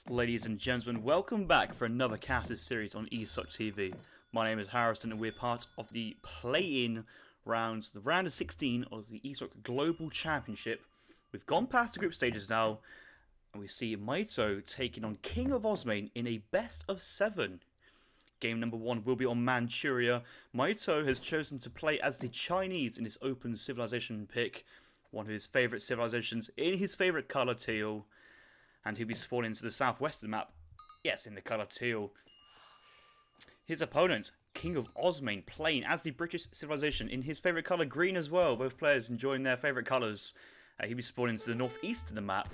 Ladies and gentlemen, welcome back for another casted series on ESOC TV. My name is Harrison and we're part of the play-in rounds, the round of 16 of the ESOC Global Championship. We've gone past the group stages now, and we see Mitoe taking on KINGofOsmane in a best of 7. Game number 1 will be on Manchuria. Mitoe has chosen to play as the Chinese in his open civilization pick, one of his favourite civilizations in his favourite colour teal. And he'll be spawning to the southwest of the map, yes, in the colour teal. His opponent, KINGofOsmane, playing as the British civilization in his favourite colour green as well. Both players enjoying their favourite colours. He'll be spawning to the northeast of the map.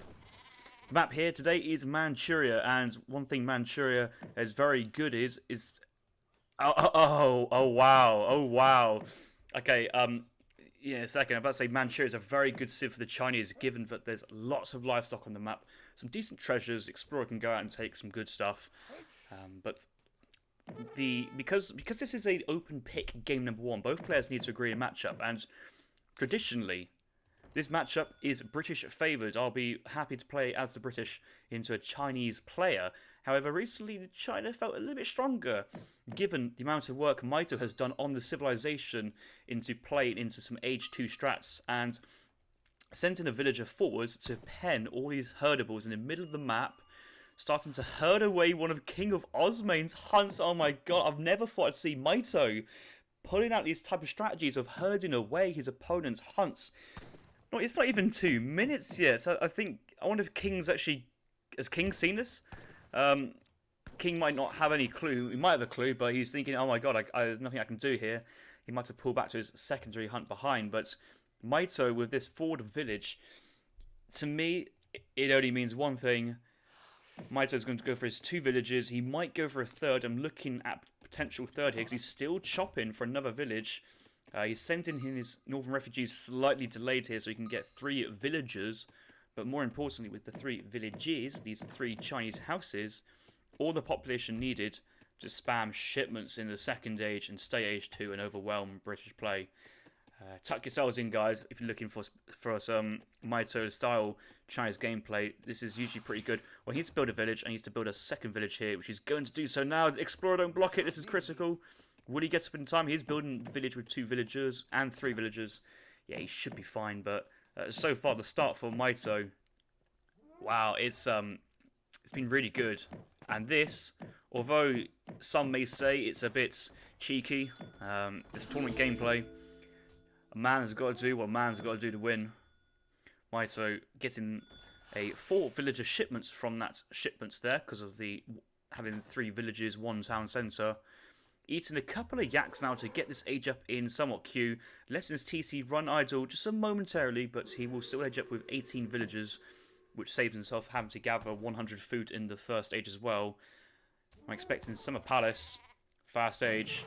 The map here today is Manchuria, and one thing Manchuria is very good is oh wow. Okay, yeah, a second. I'm about to say Manchuria is a very good civ for the Chinese, given that there's lots of livestock on the map, some decent treasures. Explorer can go out and take some good stuff, but because this is an open pick game number 1, both players need to agree a matchup, and traditionally, this matchup is British favoured. I'll be happy to play as the British into a Chinese player. However, recently China felt a little bit stronger, given the amount of work Mitoe has done on the civilization into playing into some Age 2 strats, and sending a villager forward to pen all these herdables in the middle of the map, starting to herd away one of KINGofOsmane's hunts. Oh my god, I've never thought I'd see Mitoe pulling out these type of strategies of herding away his opponent's hunts. No, it's not even 2 minutes yet. I wonder if has King seen this? King might not have any clue. He might have a clue, but he's thinking, oh my god, there's nothing I can do here. He might have pulled back to his secondary hunt behind. But Mitoe with this forward village, to me, it only means one thing. Mitoe's going to go for his 2 villages. He might go for a third. I'm looking at potential third here because he's still chopping for another village. He's sending in his northern refugees slightly delayed here so he can get 3 villagers. But more importantly, with the 3 villages, these 3 Chinese houses, all the population needed to spam shipments in the second age and stay age 2 and overwhelm British play. Tuck yourselves in, guys, if you're looking for some Mitoe-style Chinese gameplay. This is usually pretty good. Well, he needs to build a village, and he needs to build a second village here, which he's going to do so now. Explorer, don't block it. This is critical. Will he get up in time? He's building the village with 2 villagers and 3 villagers. Yeah, he should be fine, but so far the start for Mitoe, wow, it's been really good. And this, although some may say it's a bit cheeky, this tournament gameplay, a man has got to do what a man's got to do to win. Mitoe getting a 4 villager shipments from that shipments there because of having 3 villages, 1 town centre. Eating a couple of yaks now to get this age up in somewhat queue, letting his TC run idle just momentarily, but he will still age up with 18 villagers, which saves himself having to gather 100 food in the first age as well. I'm expecting Summer Palace, fast age,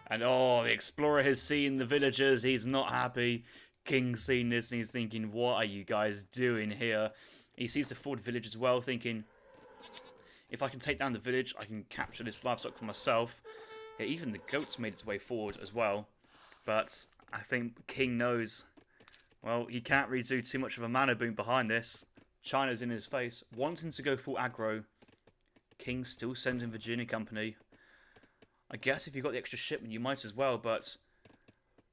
and oh, the Explorer has seen the villagers, he's not happy. King's seen this and he's thinking, what are you guys doing here? He sees the forward village as well, thinking, if I can take down the village, I can capture this livestock for myself. Yeah, even the goats made its way forward as well. But I think King knows, well, he can't really do too much of a mana boom behind this. China's in his face, wanting to go full aggro. King still sending Virginia Company. I guess if you've got the extra shipment, you might as well, but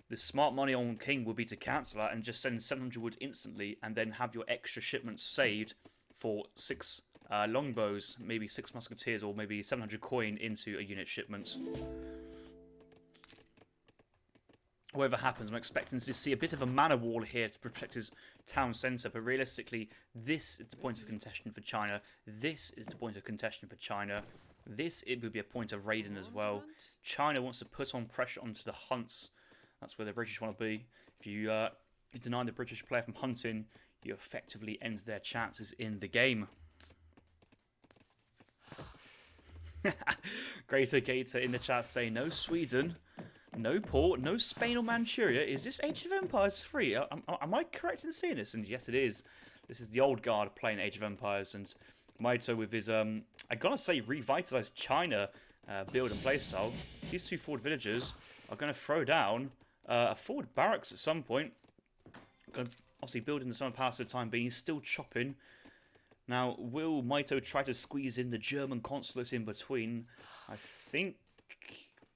the smart money on King would be to cancel that and just send 700 wood instantly and then have your extra shipments saved for 6 longbows, maybe 6 musketeers, or maybe 700 coin into a unit shipment. Whatever happens, I'm expecting to see a bit of a mana wall here to protect his town centre, but realistically, this is the point of contention for China. This is the point of contention for China. It would be a point of raiding as well. China wants to put on pressure onto the hunts. That's where the British want to be. If you deny the British player from hunting, you effectively end their chances in the game. Greater Gator in the chat saying, no Sweden, no port, no Spain or Manchuria. Is this Age of Empires 3? Am I correct in seeing this? And yes, it is. This is the old guard playing Age of Empires. And Mitoe with his, I gotta say, revitalized China build and playstyle. These 2 forward villagers are going to throw down a forward barracks at some point. Going to obviously building the Summer Palace at the time being. He's still chopping. Now, will Mitoe try to squeeze in the German consulate in between? I think,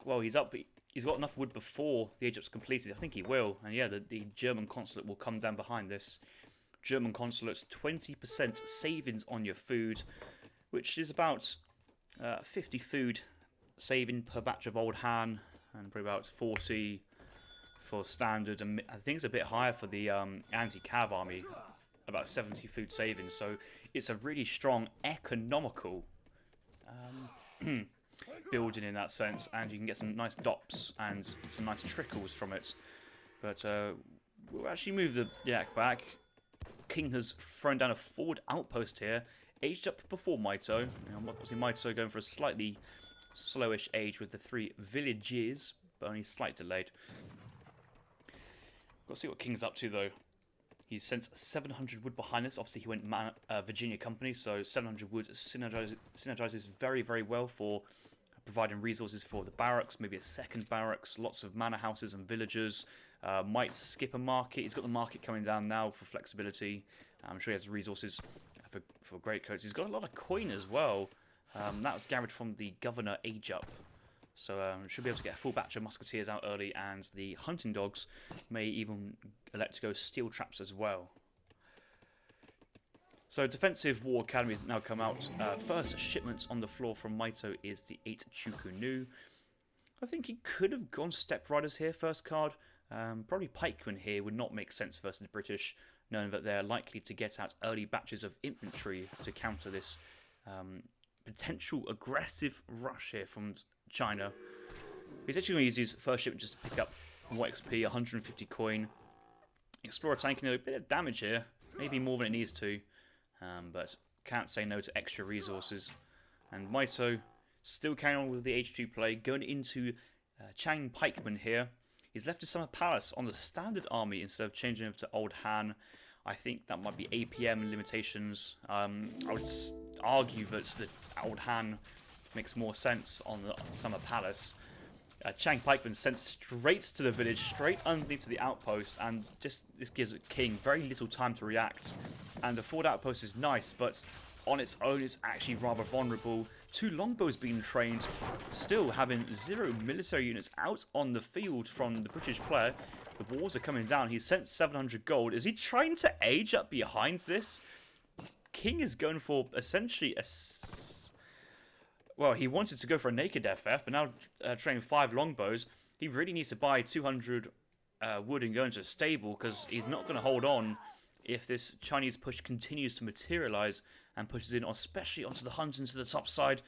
well, he's up. He's got enough wood before the Egypt's completed. I think he will. And yeah, the German consulate will come down behind this. German consulates, 20% savings on your food, which is about 50 food saving per batch of Old Han, and probably about 40 for standard. And I think it's a bit higher for the anti-cav army, about 70 food savings. So it's a really strong, economical building in that sense, and you can get some nice dops and some nice trickles from it. But we'll actually move the yak back. King has thrown down a forward outpost here, aged up before Mitoe. Obviously Mitoe going for a slightly slowish age with the 3 villages, but only slightly delayed. Got to see what King's up to though. He's sent 700 wood behind us. Obviously he went Virginia Company, so 700 wood synergizes very, very well for providing resources for the barracks, maybe a second barracks, lots of manor houses and villagers. Might skip a market. He's got the market coming down now for flexibility. I'm sure he has resources for greatcoats. He's got a lot of coin as well. That was gathered from the governor age up. So should be able to get a full batch of musketeers out early, and the hunting dogs may even elect to go steel traps as well. So defensive war academies now come out. First shipment on the floor from Mitoe is the 8 Chukunu. I think he could have gone Step Riders here, first card. Probably pikemen here would not make sense versus the British, knowing that they're likely to get out early batches of infantry to counter this potential aggressive rush here from China. He's actually going to use his first shipment just to pick up more XP, 150 coin. Explorer tanking a bit of damage here, maybe more than it needs to, but can't say no to extra resources. And Mitoe still carrying on with the H2 play, going into Chang Pikeman here. He's left his Summer Palace on the standard army instead of changing over to Old Han. I think that might be APM limitations. I would argue that the Old Han makes more sense on the Summer Palace. Chang Pikeman sent straight to the village, straight underneath to the outpost, and just this gives King very little time to react. And the forward outpost is nice, but on its own it's actually rather vulnerable. 2 longbows being trained, still having 0 military units out on the field from the British player. The walls are coming down. He's sent 700 gold. Is he trying to age up behind this? King is going for essentially a... Well, he wanted to go for a naked FF, but now training 5 longbows. He really needs to buy 200 wood and go into a stable, because he's not going to hold on if this Chinese push continues to materialize and pushes in, especially onto the Huns into the top side.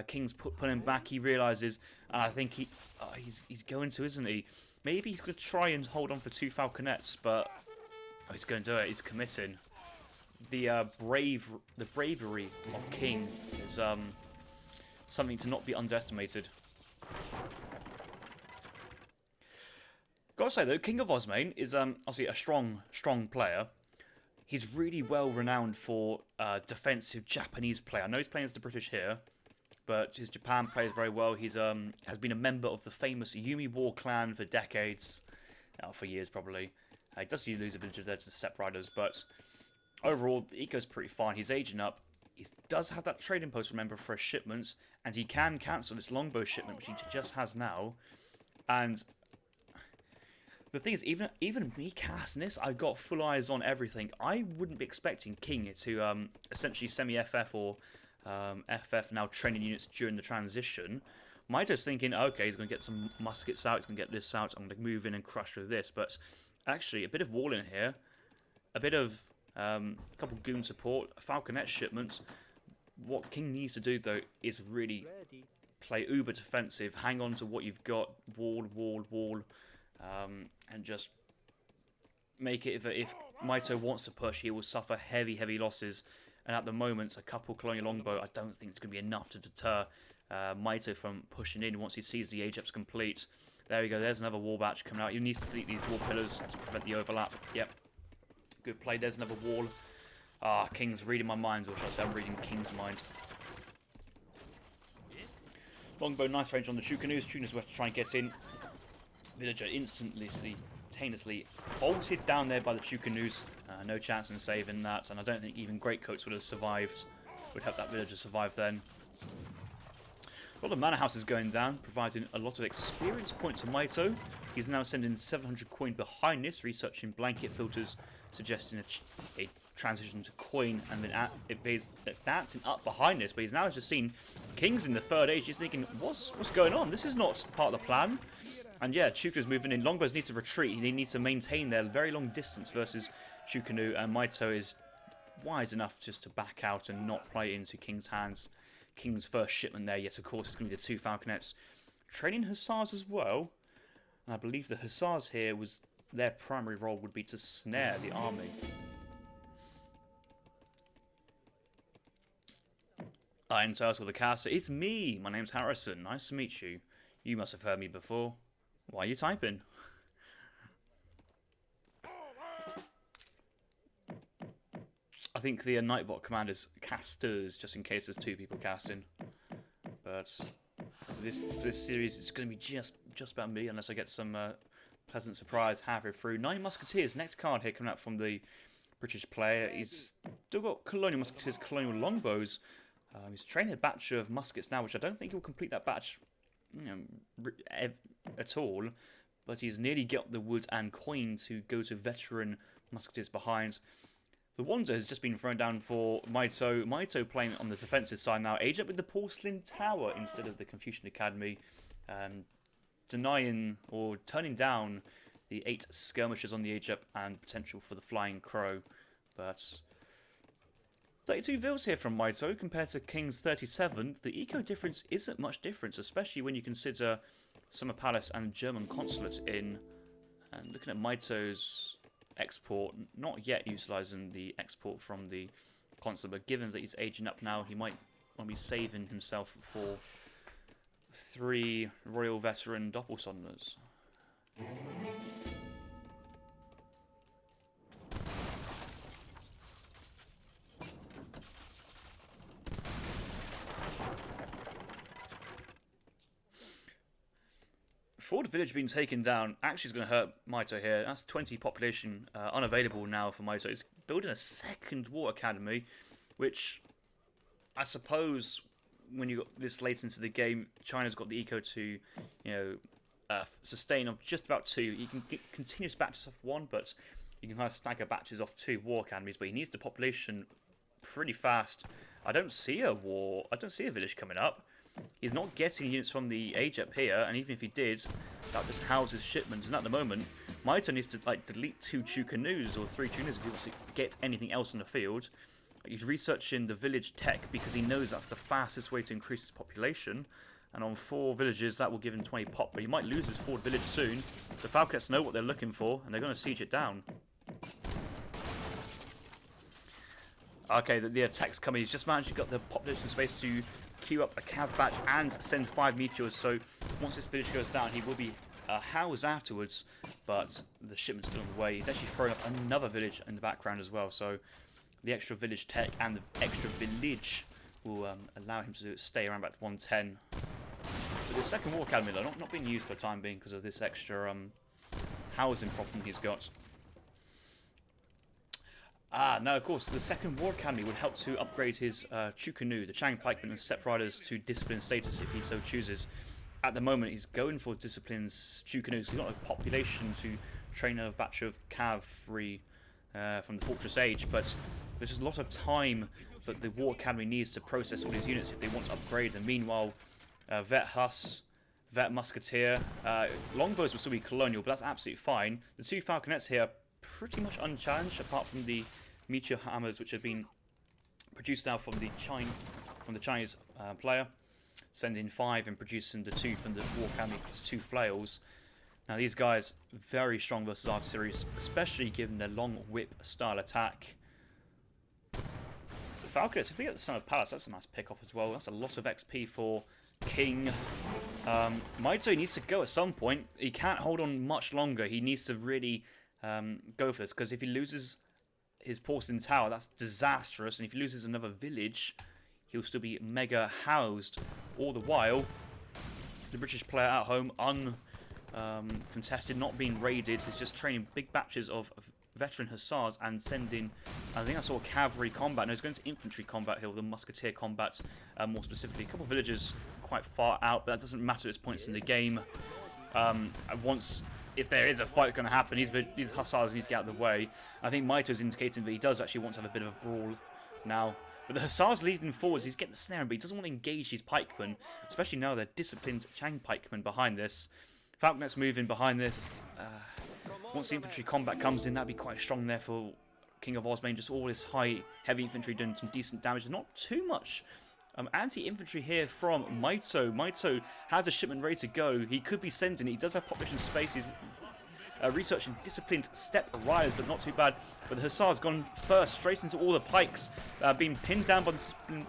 King's pulling back. He realizes, and I think he's going to, isn't he? Maybe he's going to try and hold on for 2 falconets, but he's going to do it. He's committing. The bravery of King is something to not be underestimated. Gotta say though, KINGofOsmane is obviously a strong player. He's really well renowned for defensive Japanese play. I know he's playing as the British here, but his Japan plays very well. He's has been a member of the famous Yumi War clan for decades, for years probably. He does lose a villager there to the Step Riders, but overall the eco's pretty fine. He's aging up. He does have that trading post, remember, for shipments, and he can cancel this longbow shipment, which he just has now. And the thing is, even me casting this, I've got full eyes on everything. I wouldn't be expecting King to essentially semi-FF or FF now training units during the transition. Mitoe's thinking, okay, he's going to get some muskets out, he's going to get this out, I'm going to move in and crush with this. But actually, a bit of wall in here, a bit of a couple goon support, a falconet shipment. What King needs to do, though, is really play uber defensive, hang on to what you've got, wall, and just make it that if Mitoe wants to push, he will suffer heavy losses. And at the moment, a couple colonial longbow, I don't think it's going to be enough to deter Mitoe from pushing in once he sees the age ups complete. There we go, there's another wall batch coming out. He needs to delete these wall pillars to prevent the overlap. Yep, good play, there's another wall. Ah, King's reading my mind, or should I say I'm reading King's mind. Longbow, nice range on the Chukanus. Chukanus will have to try and get in. Villager instantly instantaneously bolted down there by the Chukanus. No chance in saving that, and I don't think even Greatcoats would have survived. Would help that villager survive then. A lot of manor houses going down, providing a lot of experience points for Mitoe. He's now sending 700 coin behind this, researching blanket filters, suggesting a transition to coin, and then dancing up behind this. But he's now just seen kings in the third age. He's thinking, what's going on? This is not part of the plan. And yeah, Chuka's moving in. Longbows need to retreat. They need to maintain their very long distance versus Chukanu, and Mitoe is wise enough just to back out and not play into King's hands. King's first shipment there, yes, of course, it's going to be the 2 falconets. Training hussars as well. And I believe the hussars here, their primary role would be to snare the army. I entitle the caster, it's me, my name's Harrison, nice to meet you. You must have heard me before. Why are you typing? I think the Nightbot command is casters, just in case there's 2 people casting. But this series is going to be just about me, unless I get some pleasant surprise halfway through. 9 Musketeers, next card here coming out from the British player. He's still got Colonial Musketeers, Colonial Longbows. He's training a batch of muskets now, which I don't think he'll complete that batch at all. But he's nearly got the wood and coin to go to veteran musketeers behind. The Wanda has just been thrown down for Mitoe. Mitoe playing on the defensive side now. Age up with the Porcelain Tower instead of the Confucian Academy. Denying or turning down the 8 skirmishers on the age up and potential for the Flying Crow. But 32 vils here from Mitoe compared to King's 37. The eco difference isn't much difference, especially when you consider Summer Palace and German Consulate in. And looking at Mitoe's export, not yet utilising the export from the consulate, but given that he's aging up now, he might want to be saving himself for 3 Royal Veteran Doppelsonders. Ford Village being taken down actually is going to hurt Mitoe here. That's 20 population unavailable now for Mitoe. He's building a second war academy, which I suppose when you got this late into the game, China's got the eco to, sustain of just about 2. You can get continuous batches off 1, but you can kind of stagger batches off 2 war academies. But he needs the population pretty fast. I don't see a village coming up. He's not getting units from the age up here, and even if he did, that just houses shipments. And at the moment, Mitoe needs to delete 2 Chukanus or 3 Chukanus if he wants to get anything else in the field. He's researching the village tech because he knows that's the fastest way to increase his population. And on 4 villages, that will give him 20 pop. But he might lose his Ford village soon. The Falconets know what they're looking for, and they're going to siege it down. Okay, the attack's coming. He's just managed to get the population space to queue up a cav batch and send 5 meteors. So once this village goes down, he will be housed afterwards. But the shipment's still on the way. He's actually thrown up another village in the background as well. So the extra village tech and the extra village will allow him to stay around about 110. But the second war academy, though, not being used for the time being because of this extra housing problem he's got. No, of course, the second war academy would help to upgrade his Chukanu, the Chang Pikemen and Step Riders, to discipline status if he so chooses. At the moment, he's going for disciplines Chukanus. He's got a population to train a batch of cavalry from the Fortress Age, but there's just a lot of time that the war academy needs to process all these units if they want to upgrade. And meanwhile, Vet Huss, Vet Musketeer, Longbows will still be colonial, but that's absolutely fine. The 2 Falconets here are pretty much unchallenged, apart from the Meteor Hammers, which have been produced now from the Chinese player, sending 5 and producing the 2 from the War Academy plus 2 flails. Now these guys very strong versus artillery, especially given their long whip style attack. The Falconets, if they get the Summer Palace, that's a nice pick off as well. That's a lot of XP for King. Mitoe needs to go at some point. He can't hold on much longer. He needs to really go for this, because if he loses his Porcelain Tower, that's disastrous, and if he loses another village, he'll still be mega housed. All the while, the British player at home contested, not being raided. He's just training big batches of veteran hussars and sending, I think I saw cavalry combat. No, he's going to infantry combat here, with the musketeer combat more specifically. A couple of villages quite far out, but that doesn't matter at this points in the game. If there is a fight going to happen, these hussars need to get out of the way. I think Mitoe's indicating that he does actually want to have a bit of a brawl now. But the hussars leading forwards, he's getting the snare, but he doesn't want to engage these pikemen, especially now they're disciplined Chang pikemen behind this. Falconets moving behind this. Once the infantry combat comes in, that'd be quite strong there for KINGofOsmane. Just all this high, heavy infantry doing some decent damage. Not too much anti-infantry here from Mitoe. Mitoe has a shipment ready to go. He could be sending it. He does have population space. He's researching disciplined step riders, but not too bad. But the hussars gone first, straight into all the pikes, being pinned down by the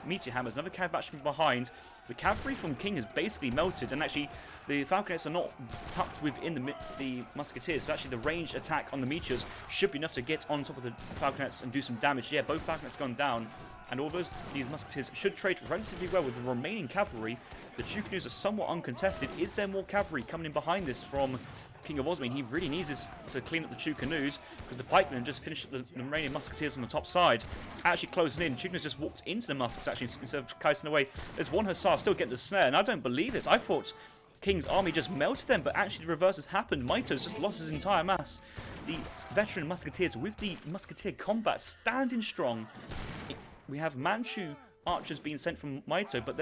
meteor hammers. Another cav batch from behind. The cavalry from King has basically melted, and actually the falconets are not tucked within the musketeers. So actually the ranged attack on the meteors should be enough to get on top of the falconets and do some damage. Yeah, both falconets gone down, and all these musketeers should trade relatively well with the remaining cavalry. The Chukanus are somewhat uncontested. Is there more cavalry coming in behind this from KINGofOsmane? He really needs this to clean up the Chukanus, because the pikemen just finished the remaining musketeers on the top side. Actually closing in. Chukanus just walked into the muskets actually instead of kiting away. There's one hussar still getting the snare, and I don't believe this. I thought King's army just melted them, but actually the reverse has happened. Mitoe's just lost his entire mass. The veteran musketeers with the musketeer combat standing strong. We have Manchu archers being sent from Mitoe, but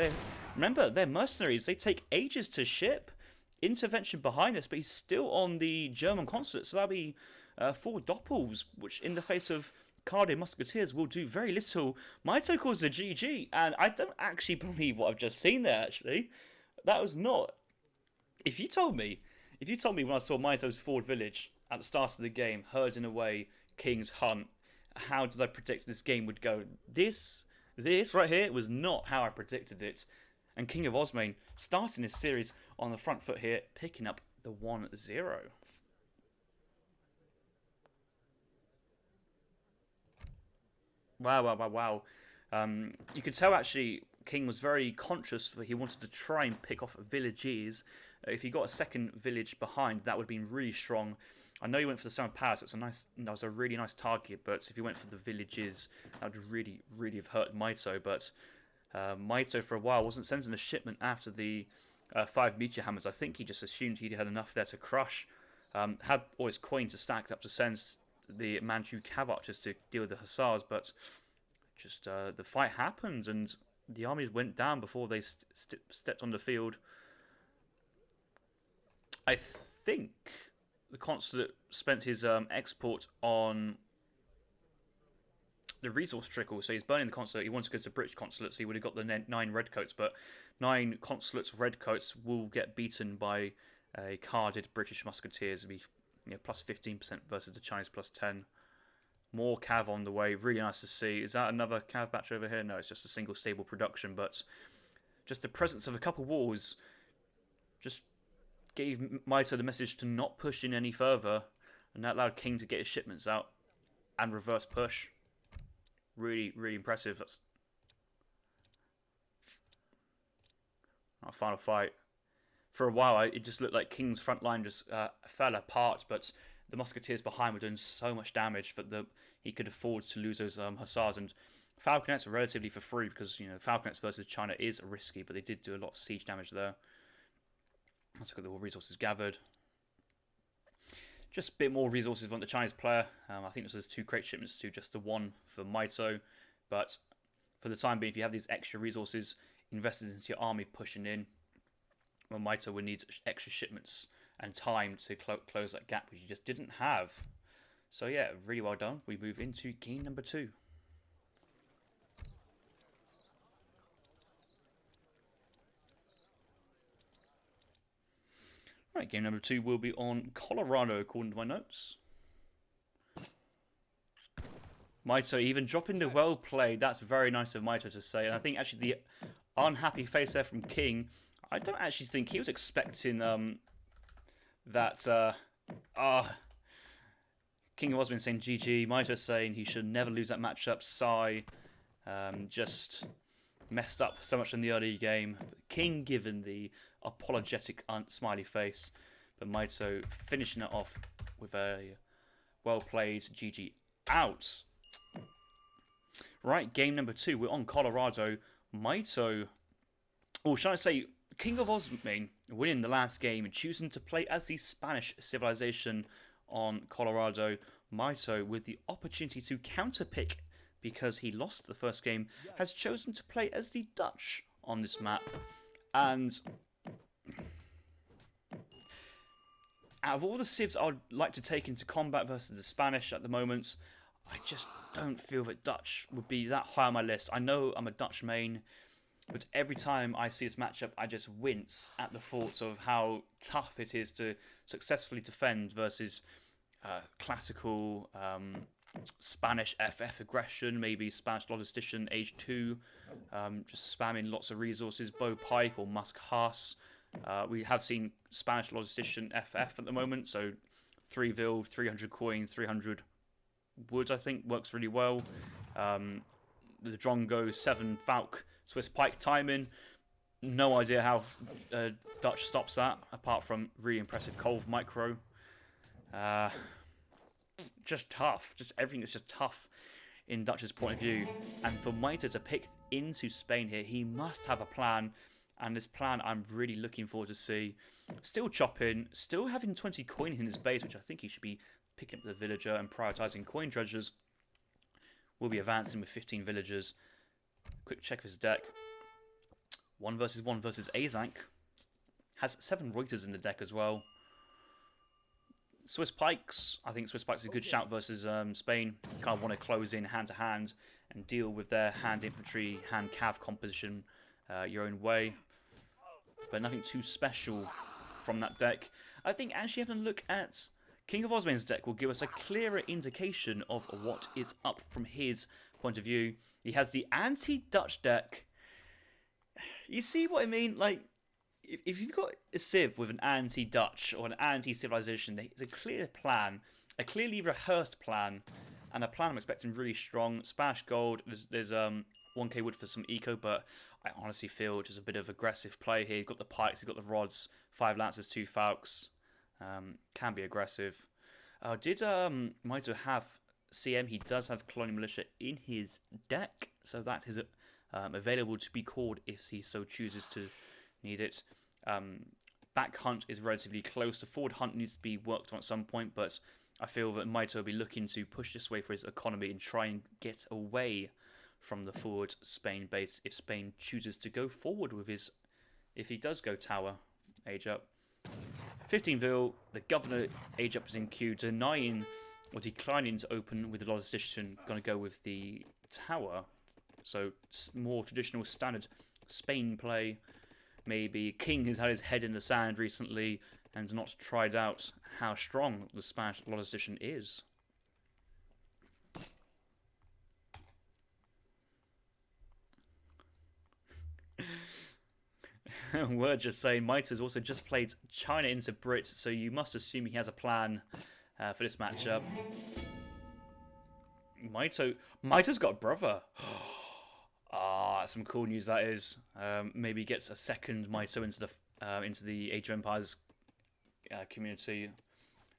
remember, they're mercenaries. They take ages to ship. Intervention behind us, but he's still on the German consulate, so that'll be 4 doppels, which in the face of Cardiff musketeers will do very little. Mitoe calls a GG, and I don't actually believe what I've just seen there, actually. That was not... If you told me when I saw Mitoe's forward village at the start of the game, herding away King's Hunt, how did I predict this game would go? This right here was not how I predicted it. And KINGofOsmane starting this series on the front foot here, picking up the 1-0. Wow. You could tell actually King was very conscious that he wanted to try and pick off villages. If he got a second village behind, that would have been really strong. I know he went for the Sound Palace. That was a really nice target, but if he went for the villages, that would really have hurt Mitoe. But Mitoe for a while wasn't sending a shipment after the 5 meteor hammers. I think he just assumed he had enough there to crush. Had all his coin to stack up to send the Manchu cav archers to deal with the hussars, but just the fight happened and the armies went down before they stepped on the field. I think the consulate spent his export on the resource trickle, so he's burning the consulate. He wants to go to the British consulate, so he would have got the 9 redcoats, but 9 consulates redcoats will get beaten by a carded British musketeers. It'll be plus 15% versus the Chinese plus 10. More cav on the way, really nice to see. Is that another cav batch over here? No, it's just a single stable production, but just the presence of a couple walls just gave Mitoe the message to not push in any further, and that allowed King to get his shipments out and reverse push. Really impressive. That's our final fight. For a while, it just looked like King's front line just fell apart, but the musketeers behind were doing so much damage that he could afford to lose those hussars. And falconets are relatively for free because falconets versus China is risky, but they did do a lot of siege damage there. Let's look at the resources gathered. Just a bit more resources on the Chinese player. I think this was 2 crate shipments to just the 1 for Mitoe. But for the time being, if you have these extra resources invested into your army pushing in, well, Mitoe would need extra shipments and time to close that gap, which you just didn't have. So yeah, really well done. We move into game number 2. Right, game number 2 will be on Colorado, according to my notes. Mitoe even dropping the well played. That's very nice of Mitoe to say. And I think actually the unhappy face there from King, I don't actually think he was expecting that. KINGofOsmane saying GG. Mitoe saying he should never lose that matchup. Sigh. Just messed up so much in the early game. King given the apologetic smiley face. But Mitoe finishing it off with a well-played GG out. Right, game number 2. We're on Colorado. Mitoe, or should I say, KINGofOsmane winning the last game and choosing to play as the Spanish civilization on Colorado. Mitoe, with the opportunity to counterpick because he lost the first game, has chosen to play as the Dutch on this map. And out of all the civs I'd like to take into combat versus the Spanish at the moment, I just don't feel that Dutch would be that high on my list. I know I'm a Dutch main, but every time I see this matchup, I just wince at the thoughts of how tough it is to successfully defend versus classical Spanish FF aggression, maybe Spanish logistician age 2, just spamming lots of resources, bow pike or musk Haas. We have seen Spanish logistician FF at the moment, so 3 vil, 300 coin, 300 wood, I think, works really well. The Drongo 7 Falk Swiss pike timing. No idea how Dutch stops that, apart from really impressive Colv micro. Just tough. Just everything is just tough in Dutch's point of view. And for Mitoe to pick into Spain here, he must have a plan. And this plan I'm really looking forward to see. Still chopping, still having 20 coin in his base, which I think he should be picking up the villager and prioritising coin treasures. We'll be advancing with 15 villagers. Quick check of his deck. 1 versus Azank. Has 7 Reuters in the deck as well. Swiss Pikes. I think Swiss Pikes is a good shout versus Spain. You kind of want to close in hand to hand and deal with their hand infantry, hand cav composition your own way. But nothing too special from that deck. I think actually having a look at KINGofOsmane's deck will give us a clearer indication of what is up from his point of view. He has the anti-Dutch deck. You see what I mean? Like, if you've got a civ with an anti-Dutch or an anti-civilization, it's a clear plan, a clearly rehearsed plan, and a plan I'm expecting really strong. Spanish gold, there's 1k wood for some eco, but I honestly feel just a bit of aggressive play here. He's got the pikes, he's got the rods, 5 lancers, 2 falcons. Can be aggressive. Did Mitoe have CM? He does have Colonial Militia in his deck, so that is available to be called if he so chooses to need it. Back hunt is relatively close. The forward hunt needs to be worked on at some point, but I feel that Mitoe will be looking to push this way for his economy and try and get away from the forward Spain base if Spain chooses to go forward with his... If he does go tower, age up. 15 vil, the governor age up is in queue, denying or declining to open with the logistician, going to go with the tower. So more traditional standard Spain play. Maybe King has had his head in the sand recently and not tried out how strong the Spanish logistician is. We're just saying Mitoe's also just played China into Brits, so you must assume he has a plan for this matchup. Mitoe's got a brother. Some cool news that is. Maybe gets a second Mitoe into the Age of Empires community.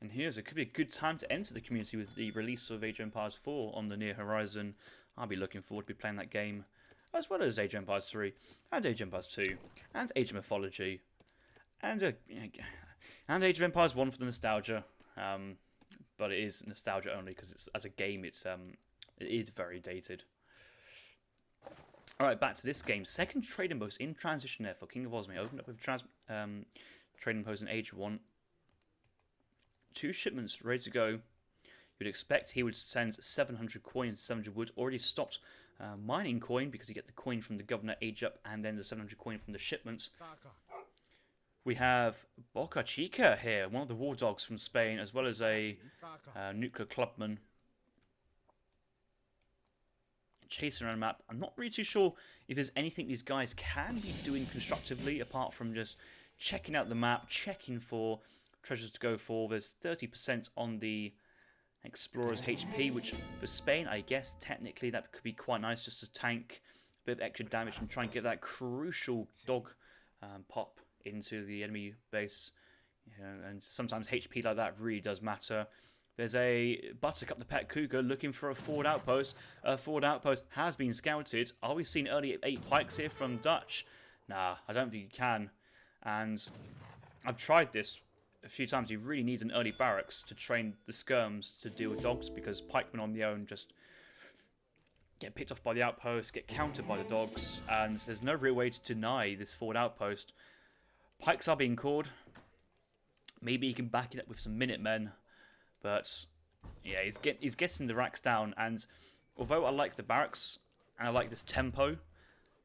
And here's it could be a good time to enter the community with the release of Age of Empires 4 on the near horizon. I'll be looking forward to be playing that game, as well as Age of Empires 3 and Age of Empires 2 and Age of Mythology and Age of Empires 1 for the nostalgia. But it is nostalgia only because it's as a game it is very dated. Alright, back to this game. Second trading post in transition there for KINGofOsmane. Opened up with trading post in Age 1. 2 shipments ready to go. You'd expect he would send 700 coin and 700 wood. Already stopped mining coin because you get the coin from the governor age up and then the 700 coin from the shipment. We have Boca Chica here, one of the war dogs from Spain, as well as a nuclear clubman. Chasing around the map. I'm not really too sure if there's anything these guys can be doing constructively apart from just checking out the map, checking for treasures to go for. There's 30% on the Explorer's HP, which for Spain, I guess technically that could be quite nice just to tank a bit of extra damage and try and get that crucial dog pop into the enemy base. Yeah, and sometimes HP like that really does matter. There's a Buttercup the Pet Cougar looking for a forward outpost. A forward outpost has been scouted. Are we seeing early 8 pikes here from Dutch? Nah, I don't think you can. And I've tried this a few times. You really need an early barracks to train the skirms to deal with dogs, because pikemen on their own just get picked off by the outpost, get countered by the dogs, and there's no real way to deny this forward outpost. Pikes are being called. Maybe he can back it up with some Minutemen, but yeah, he's getting the racks down. And although I like the barracks and I like this tempo,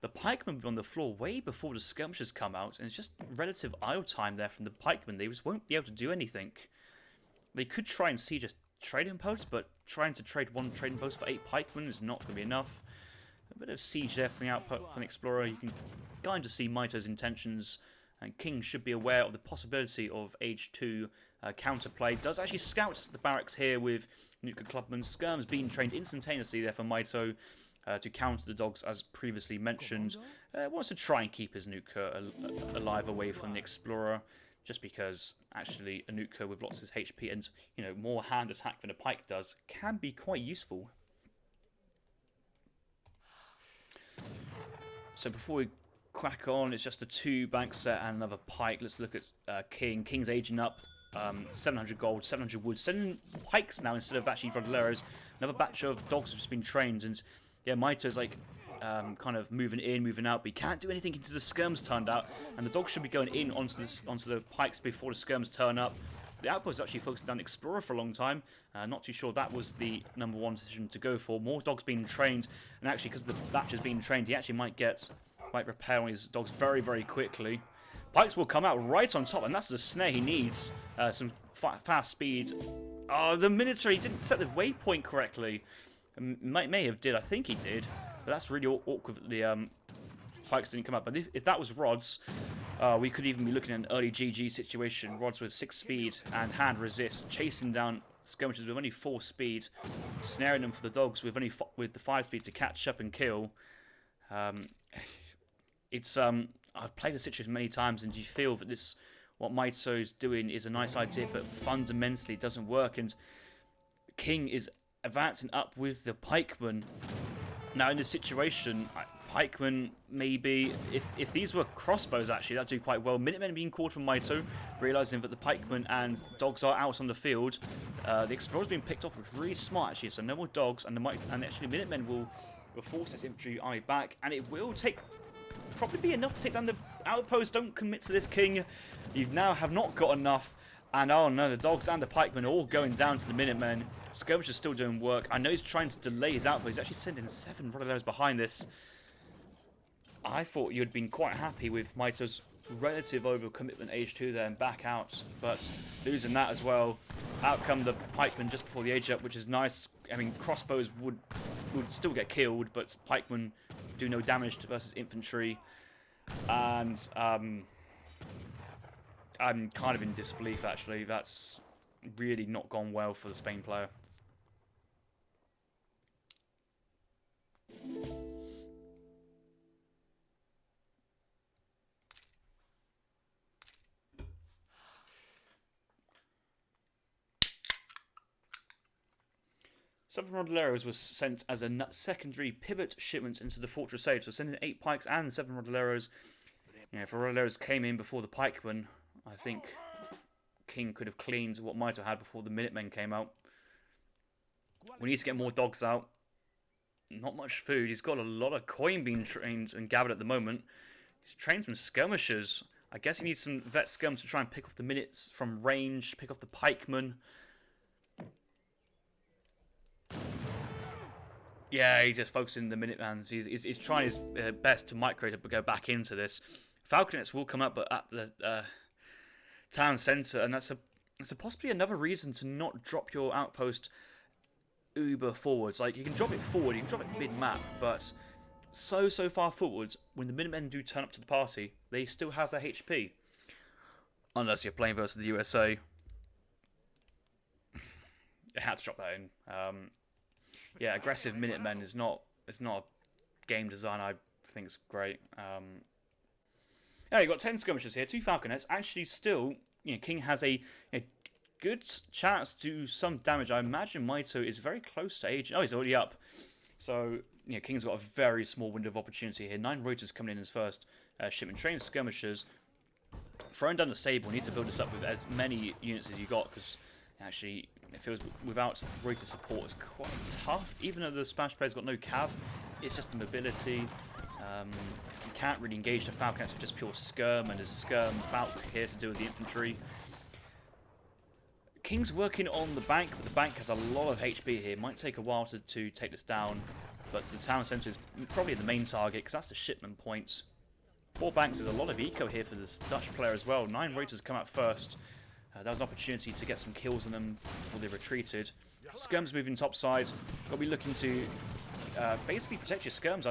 the pikemen will be on the floor way before the skirmishers come out, and it's just relative idle time there from the pikemen. They just won't be able to do anything. They could try and siege a trading post, but trying to trade one trading post for 8 pikemen is not going to be enough. A bit of siege there from the output from the explorer. You can kind of see Mitoe's intentions, and King should be aware of the possibility of Age 2 counterplay. Does actually scout the barracks here with Nuka Clubman. Skirms being trained instantaneously there for Mitoe to counter the dogs, as previously mentioned. Wants to try and keep his Nuka alive away from the explorer, just because actually a Nuka with lots of HP and, you know, more hand attack than a pike does can be quite useful. So before we crack on, it's just a 2 bank set and another pike. Let's look at King. King's aging up. 700 gold, 700 wood, 7 pikes now instead of actually Rodoleros. Another batch of dogs have just been trained, and yeah, Mitoe's like kind of moving in, moving out, but he can't do anything until the skirms turned out, and the dogs should be going in onto the pikes before the skirms turn up. The outpost actually focused on Explorer for a long time. Not too sure that was the #1 decision to go for. More dogs being trained, and actually because the batch is being trained, he actually might repair on his dogs very, very quickly. Pikes will come out right on top, and that's the snare he needs. Some fast speed. Oh, the Minotaur, he didn't set the waypoint correctly. May have did, I think he did. But that's really awkward that the pikes didn't come up. But if that was Rods, we could even be looking at an early GG situation. Rods with 6 speed and hand resist, chasing down skirmishers with only 4 speed, snaring them for the dogs with only with the 5 speed to catch up and kill. I've played the situation many times, and you feel that what Mitoe's doing is a nice idea, but fundamentally it doesn't work. And King is advancing up with the pikemen. Now in this situation, pikemen maybe, if these were crossbows actually, that'd do quite well. Minutemen being called from Mitoe, realizing that the pikemen and dogs are out on the field. The explorer's being picked off, which is really smart actually. So no more dogs, and actually Minutemen will force this infantry army back, and it will probably be enough to take down the outpost. Don't commit to this, King. You now have not got enough. And oh no, the dogs and the pikemen are all going down to the Minutemen. Skirmish is still doing work. I know he's trying to delay his outpost. He's actually sending 7 Rodoleros behind this. I thought you'd been quite happy with Mitoe's relative overcommitment Age 2 there and back out. But losing that as well. Out come the pikemen just before the age up, which is nice. I mean, crossbows would still get killed, but pikemen do no damage versus infantry. And I'm kind of in disbelief actually. That's really not gone well for the Spain player. Seven Rodoleros was sent as a secondary pivot shipment into the Fortress Age, so sending 8 pikes and 7 Rodoleros. You know, if Rodoleros came in before the pikemen, I think King could have cleaned what Mitoe had before the Minutemen came out. We need to get more dogs out. Not much food. He's got a lot of coin being trained and gathered at the moment. He's trained some skirmishers. I guess he needs some vet skirms to try and pick off the minutes from range, pick off the pikemen. Yeah, he's just focusing the Minutemans. He's trying his best to micro to go back into this. Falconets will come up, but at the town centre, and that's possibly another reason to not drop your outpost uber forwards. Like, you can drop it forward, you can drop it mid-map, but so far forward, when the Minutemen do turn up to the party, they still have their HP. Unless you're playing versus the USA. They had to drop that in. Yeah, aggressive Minutemen is not a game design I think is great. Yeah, you got 10 skirmishers here, 2 falconets. Actually, still, King has a good chance to do some damage. I imagine Mitoe is very close to age. Oh, he's already up. So, King's got a very small window of opportunity here. 9 Reuters coming in as first shipment. Trained skirmishers. Throwing down the stable. Need to build this up with as many units as you got, because actually, it feels without Reuter support is quite tough. Even though the Spanish player's got no cav, it's just the mobility. You can't really engage the falconets with just pure skirm, and there's skirm falc here to do with the infantry. King's working on the bank, but the bank has a lot of HP here. Might take a while to take this down, but the town centre is probably the main target, because that's the shipment point. 4 banks is a lot of eco here for this Dutch player as well. 9 Reuters come out first. That was an opportunity to get some kills on them before they retreated. Skirms moving topside. Got to be looking to basically protect your skirms.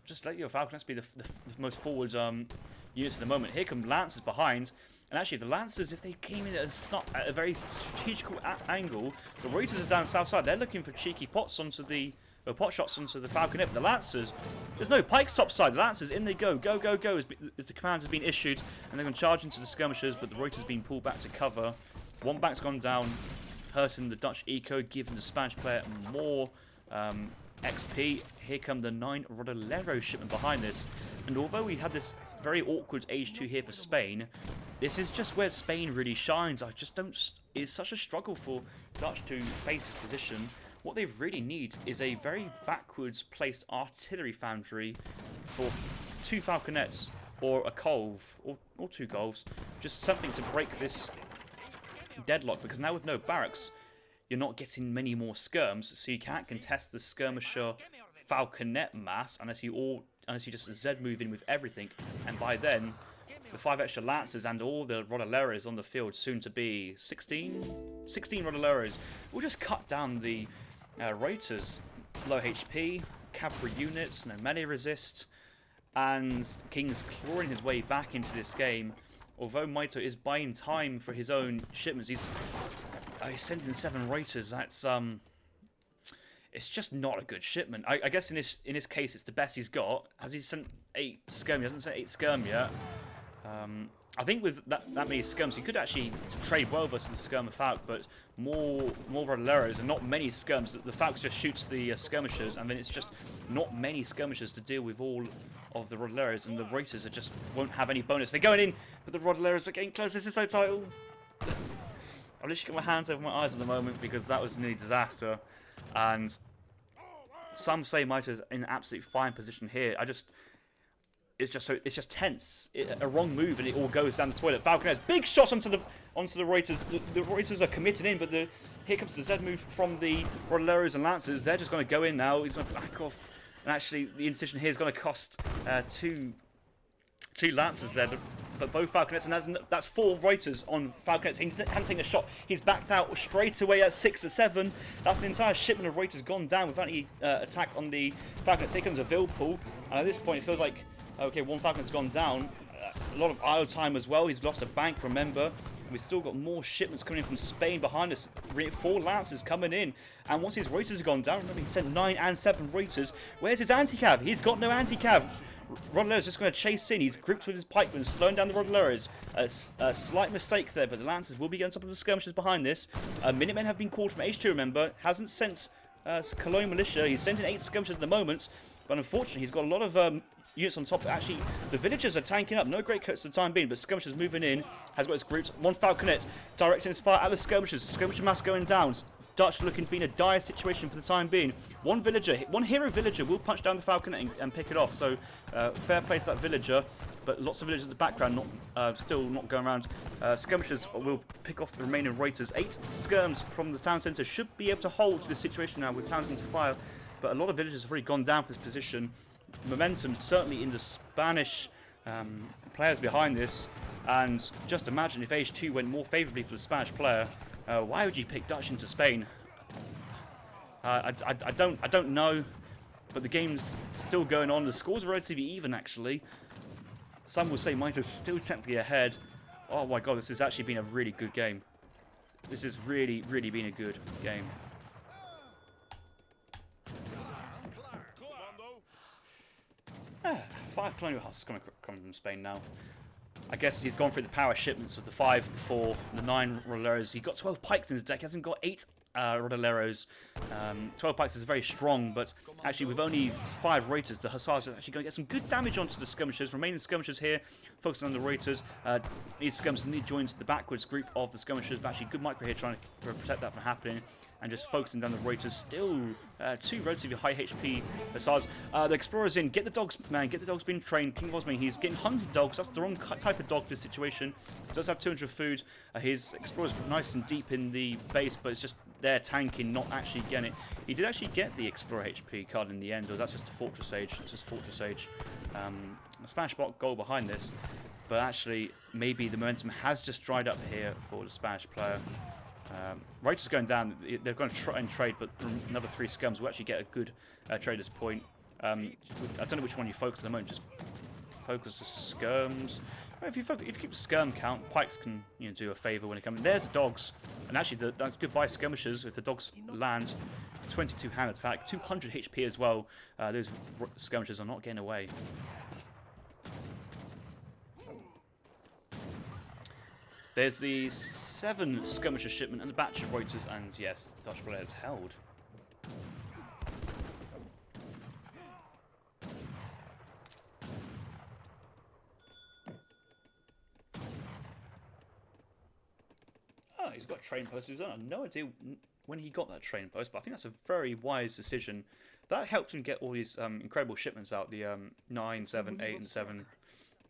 Just let your falconets be the most forward units at the moment. Here come lancers behind. And actually, the lancers, if they came in at a very strategical angle, the Reuters are down south side. They're looking for cheeky pots onto the pot shots onto the falconet. But the lancers, there's no pikes topside. The lancers, in they go, go, go, go, as the command has been issued, and they're going to charge into the skirmishers. But the Reuters being pulled back to cover. 1 bank's gone down, hurting the Dutch eco, giving the Spanish player more XP. Here come the 9 Rodolero shipment behind this. And although we had this very awkward age 2 here for Spain, this is just where Spain really shines. I just don't. It's such a struggle for Dutch to face this position. What they really need is a very backwards placed artillery foundry for 2 falconets or a colv or 2 colvs. Just something to break this deadlock, because now with no barracks, you're not getting many more skirms, so you can't contest the skirmisher falconet mass unless you just Z move in with everything, and by then the 5 extra lancers and all the Rodoleros on the field, soon to be 16 Rodoleros, will just cut down the Reuters. Low HP, cavalry units, no melee resist, and King's clawing his way back into this game. Although Mitoe is buying time for his own shipments, he's sending 7 Reuters. That's it's just not a good shipment. I guess in this case, it's the best he's got. Has he sent 8 skirm? He hasn't sent 8 skirm yet. I think with that many skirms, he could actually trade well versus the skirmer falc, but more Rodoleros and not many skirms. The falc just shoots the skirmishers, and then it's just not many skirmishers to deal with all of the Rodoleros, and the Reuters just won't have any bonus. They're going in, but the Rodoleros are getting close. This is so tight. I've literally got my hands over my eyes at the moment, because that was nearly disaster. And some say Mitoe's in an absolute fine position here. It's just tense. A wrong move and it all goes down the toilet. Falconets, big shot onto the Reuters. The Reuters are committed in, but here comes the Z move from the Rodoleros and Lancers. They're just going to go in now. He's going to back off, and actually the incision here is going to cost 2 Lancers there. But both falconets, and that's 4 Reuters on falconets. He hasn't taken a shot. He's backed out straight away at 6 or 7. That's the entire shipment of Reuters gone down without any attack on the falconets. Here comes a Vilpool, and at this point it feels like, okay, 1 falconet's gone down. A lot of idle time as well. He's lost a bank, remember. We've still got more shipments coming in from Spain behind us. 4 Lancers coming in. And once his Reuters have gone down, remember he sent 9 and 7 Reuters. Where's his anti-cav? He's got no anti-cav. Rodolero's just going to chase in. He's grouped with his pikemen, slowing down the Rodoleros. A slight mistake there, but the Lancers will be on top of the skirmishers behind this. Minutemen have been called from H2, remember. Hasn't sent Colonial Militia. He's sent in 8 skirmishers at the moment, but unfortunately he's got a lot of units on top. Actually, the villagers are tanking up. No great cuts for the time being, but skirmishers moving in. Has got his groups. 1 falconet directing his fire at the skirmishers. Skirmisher mass going down. Dutch looking to be in a dire situation for the time being. 1 hero villager will punch down the falconet and pick it off. So fair play to that villager, but lots of villagers in the background still not going around. Skirmishers will pick off the remaining Reuters. 8 skirms from the town centre should be able to hold this situation now with town centre fire, but a lot of villagers have already gone down for this position. Momentum certainly in the Spanish players behind this, and just imagine if Age 2 went more favourably for the Spanish player. Why would you pick Dutch into Spain? I don't know, but the game's still going on. The scores are relatively even, actually. Some will say Mitoe's still technically ahead. Oh my god, this has actually been a really good game. This has really, really been a good game. 5 colonial husks coming from Spain now. I guess he's gone through the power shipments of the 5, the 4, the 9 rodelleros. He got 12 pikes in his deck. He hasn't got 8 rodelleros. 12 pikes is very strong, but actually with only 5 raiders, the hussars are actually going to get some good damage onto the skirmishers. Remaining skirmishers here, focusing on the raiders. These skirmishers need to join the backwards group of the skirmishers, but actually good micro here trying to protect that from happening. And just focusing down the raiders. Still 2 relatively high HP hussars. The explorer's in. Get the dogs, man. Get the dogs being trained. KINGofOsmane, he's getting hunted dogs. That's the wrong type of dog for this situation. Does have 200 food. His explorer's nice and deep in the base, but it's just there tanking, not actually getting it. He did actually get the explorer HP card in the end, or that's just a fortress age. It's just fortress age. A Spanish bot goal behind this, but actually maybe the momentum has just dried up here for the Spanish player. Raiders going down. They're going to try and trade, but another 3 scums will actually get a good trader's point. I don't know which one you focus at the moment. Just focus the skirms. If you keep skirm count, pikes can do a favour when it comes. There's the dogs, and actually that's goodbye skirmishers. If the dogs land, 22 hand attack, 200 HP as well. Those skirmishers are not getting away. There's the 7 skirmisher shipment and the batch of Reuters, and yes, the Dutch player is held. Oh, he's got a train post. I have no idea when he got that train post, but I think that's a very wise decision. That helped him get all these incredible shipments out, the 9, 7, 8, and 7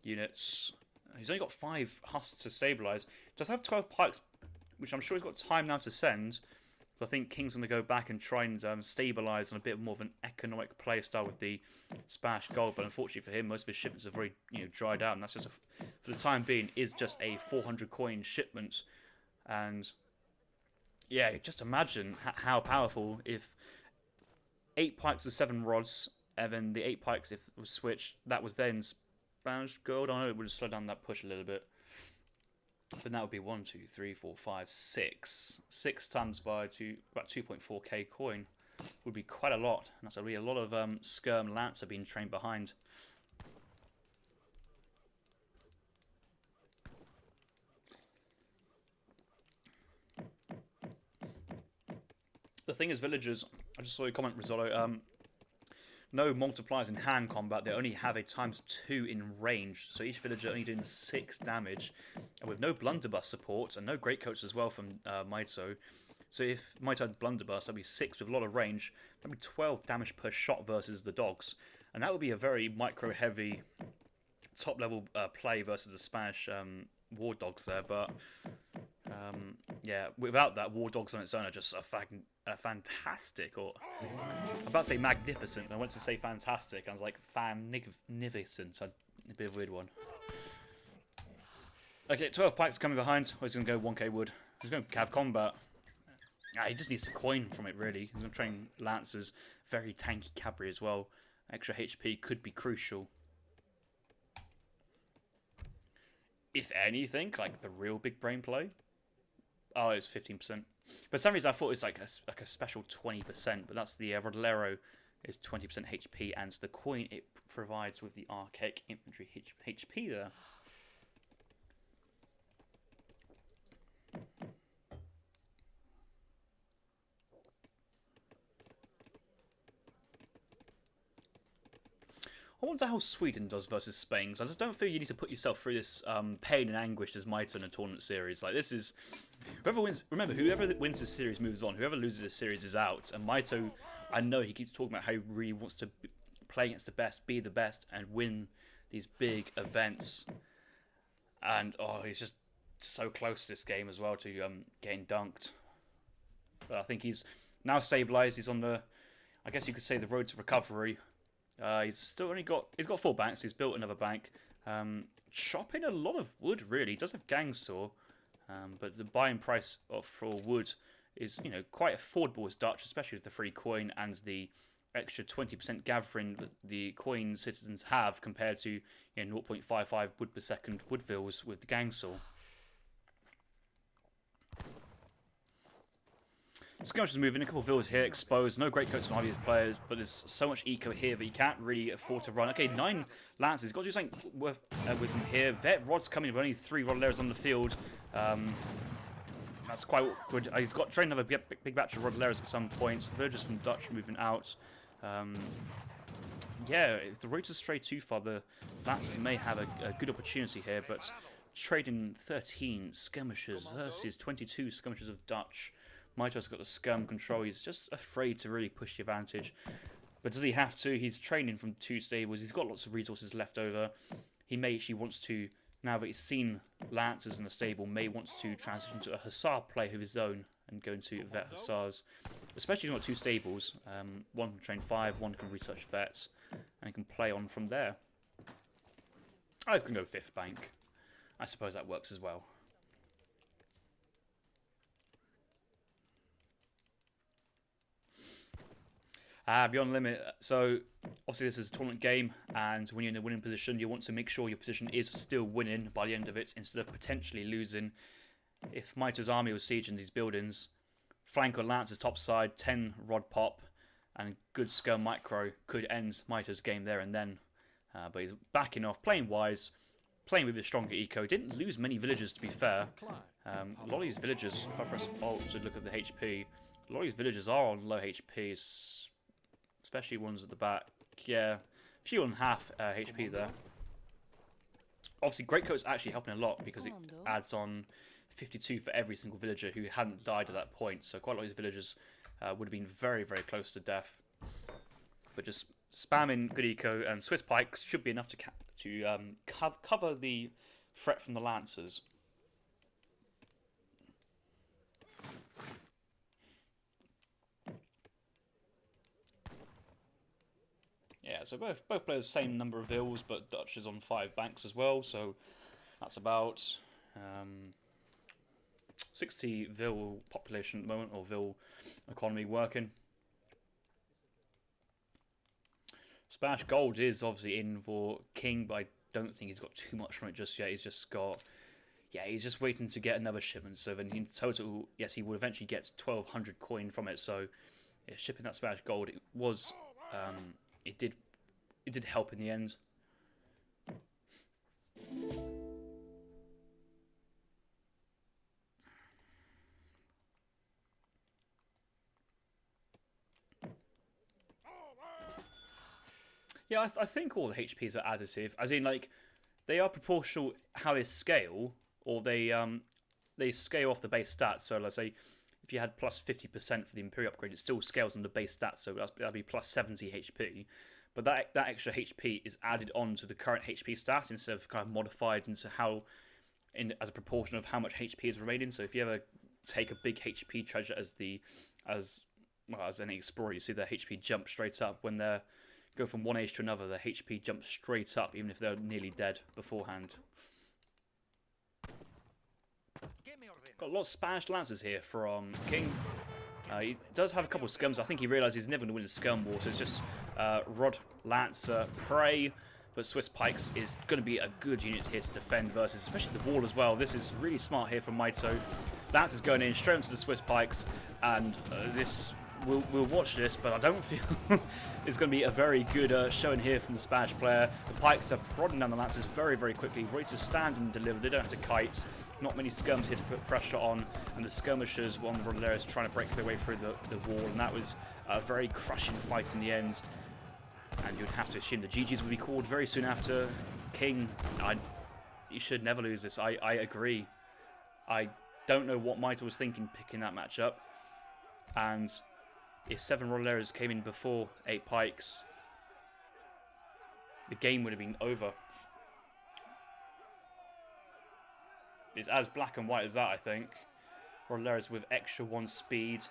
units. He's only got 5 husks to stabilise. Does have 12 pikes, which I'm sure he's got time now to send. So I think King's going to go back and try and stabilise on a bit more of an economic play style with the Spanish gold. But unfortunately for him, most of his shipments are very dried out, and that's just for the time being is just a 400 coin shipment. And yeah, just imagine how powerful if 8 pikes with 7 rods, and then the 8 pikes if it was switched, that was then Spanish gold. I know it would have slowed down that push a little bit. But that would be 1, 2, 3, 4, 5, 6. 6 times by about 2.4k coin would be quite a lot. And that's really a lot of skirm lance are being trained behind. The thing is, villagers, I just saw your comment, Rizzolo. No multipliers in hand combat, they only have a ×2 in range, so each villager only doing 6 damage, and with no blunderbuss support, and no greatcoats as well from Mitoe. So if Mitoe had blunderbuss, that'd be 6 with a lot of range, that'd be 12 damage per shot versus the dogs, and that would be a very micro-heavy top-level play versus the Spanish war dogs there, but yeah, without that, war dogs on its own are just fantastic, or I'm about to say magnificent. I went to say fantastic. I was like magnificent. A bit of a weird one. Okay, 12 pikes coming behind. Oh, he's going to go 1k wood. He's going to cav combat. He just needs to coin from it, really. He's going to train lancers. Very tanky cavalry as well. Extra HP could be crucial. If anything, like the real big brain play. Oh, it's 15%. For some reason, I thought it was like a special 20%, but that's the Rodolero is 20% HP, and the coin it provides with the archaic infantry HP there. I wonder how Sweden does versus Spain. I just don't feel you need to put yourself through this pain and anguish as Mitoe in a tournament series. Like, this is... Whoever wins... Remember, whoever wins this series moves on. Whoever loses this series is out. And Mitoe, I know he keeps talking about how he really wants to play against the best, be the best, and win these big events. And, oh, he's just so close to this game as well to getting dunked. But I think he's now stabilised. He's on the... I guess you could say the road to recovery. He's still only got... He's got 4 banks. He's built another bank. Chopping a lot of wood, really. He does have gang saw. But the buying price for wood is, quite affordable as Dutch, especially with the free coin and the extra 20% gathering that the coin citizens have compared to 0.55 wood per second woodvilles with the gang saw. Skirmishers moving, a couple of villas here exposed. No great coats from obvious players, but there's so much eco here that you can't really afford to run. Okay, 9 lances. Got to do something with him here. Vet Rod's coming with only 3 Rodoleros on the field. That's quite good. He's got trained another big batch of Rodoleros at some point. Villagers from Dutch moving out. Yeah, if the routes stray too far, the Lancers may have a good opportunity here, but trading 13 skirmishers versus 22 skirmishers of Dutch. Mitoe's got the skirm control. He's just afraid to really push the advantage. But does he have to? He's training from 2 stables. He's got lots of resources left over. He may actually wants to, now that he's seen Lancers in a stable, may wants to transition to a Hussar play of his own and go into Vet Hussars. Especially if you've got 2 stables. One can train 5, one can research vets, and can play on from there. I was going to go 5th bank. I suppose that works as well. Beyond limit. So obviously this is a tournament game, and when you're in a winning position, you want to make sure your position is still winning by the end of it, instead of potentially losing. If Mitoe's army was sieging these buildings, flank on Lance's top side, 10 rod pop, and good skirm micro could end Mitoe's game there and then. But he's backing off, playing wise, playing with his stronger eco. Didn't lose many villagers, to be fair. A lot of these villagers, if I press Alt to look at the HP, a lot of these villagers are on low HP, especially ones at the back. Yeah, few on half HP there. Obviously, Greatcoat's actually helping a lot because it adds on 52 for every single villager who hadn't died at that point. So quite a lot of these villagers would have been very, very close to death. But just spamming good eco and Swiss pikes should be enough to cover the threat from the Lancers. Yeah, so both players same number of vills, but Dutch is on 5 banks as well, so that's about 60 vill population at the moment, or vill economy working. Splash Gold is obviously in for King, but I don't think he's got too much from it just yet. He's just got, yeah, he's just waiting to get another shipment. So then in total, yes, he will eventually get 1,200 coin from it. So yeah, shipping that Splash Gold, it was, it did help in the end. Yeah, I think all the HPs are additive, as in like they are proportional how they scale, or they scale off the base stats. So let's say if you had plus 50% for the Imperial upgrade, it still scales on the base stats, so that'd be plus 70 HP. But that extra HP is added on to the current HP stat instead of kind of modified into how, as a proportion of how much HP is remaining. So if you ever take a big HP treasure as any explorer, you see their HP jump straight up when they're go from one age to another. The HP jumps straight up, even if they're nearly dead beforehand. Got a lot of Spanish Lancers here from King. He does have a couple of skirms. I think he realised he's never going to win a skirm war, so it's just Rod, Lancer, Prey. But Swiss Pikes is going to be a good unit here to defend versus, especially the wall as well. This is really smart here from Mitoe. Lancer's going in straight onto the Swiss Pikes, and this... We'll watch this, but I don't feel it's going to be a very good showing here from the Spanish player. The Pikes are prodding down the Lancers very, very quickly, ready to stand and deliver. They don't have to kite. Not many skirms here to put pressure on, and the skirmishers, one of the Rodoleros, trying to break their way through the wall, and that was a very crushing fight in the end. And you'd have to assume the GGs would be called very soon after. King, you should never lose this. I agree. I don't know what Mitoe was thinking picking that matchup, and if 7 Rodoleros came in before 8 Pikes, the game would have been over. It's as black and white as that, I think. Rodoleros with extra 1 speed,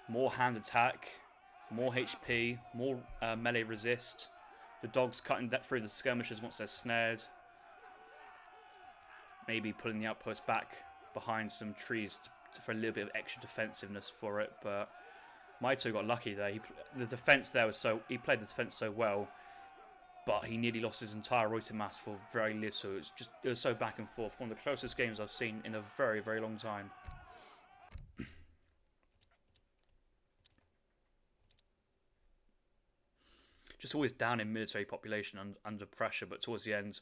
more hand attack, more HP, more melee resist. The dogs cutting that through the skirmishers once they're snared. Maybe pulling the outpost back behind some trees for a little bit of extra defensiveness for it, but Mitoe got lucky there. The defense there was he played the defense so well, but he nearly lost his entire Reuter mass for very little. It was so back and forth. One of the closest games I've seen in a very, very long time. just always down in military population and under pressure. But towards the end,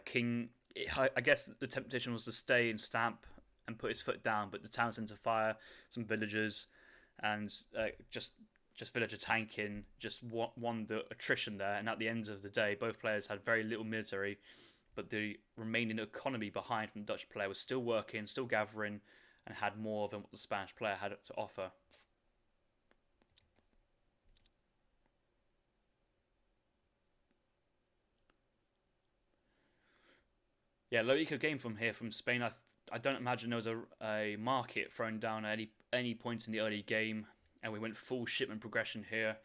King, I guess the temptation was to stay and stamp and put his foot down, but the town sent to fire some villagers, and just villager tanking just won the attrition there. And at the end of the day, both players had very little military, but the remaining economy behind from the Dutch player was still working, still gathering, and had more than what the Spanish player had to offer. Yeah, low eco game from here from Spain. I don't imagine there was a market thrown down at any point in the early game, and we went full shipment progression here.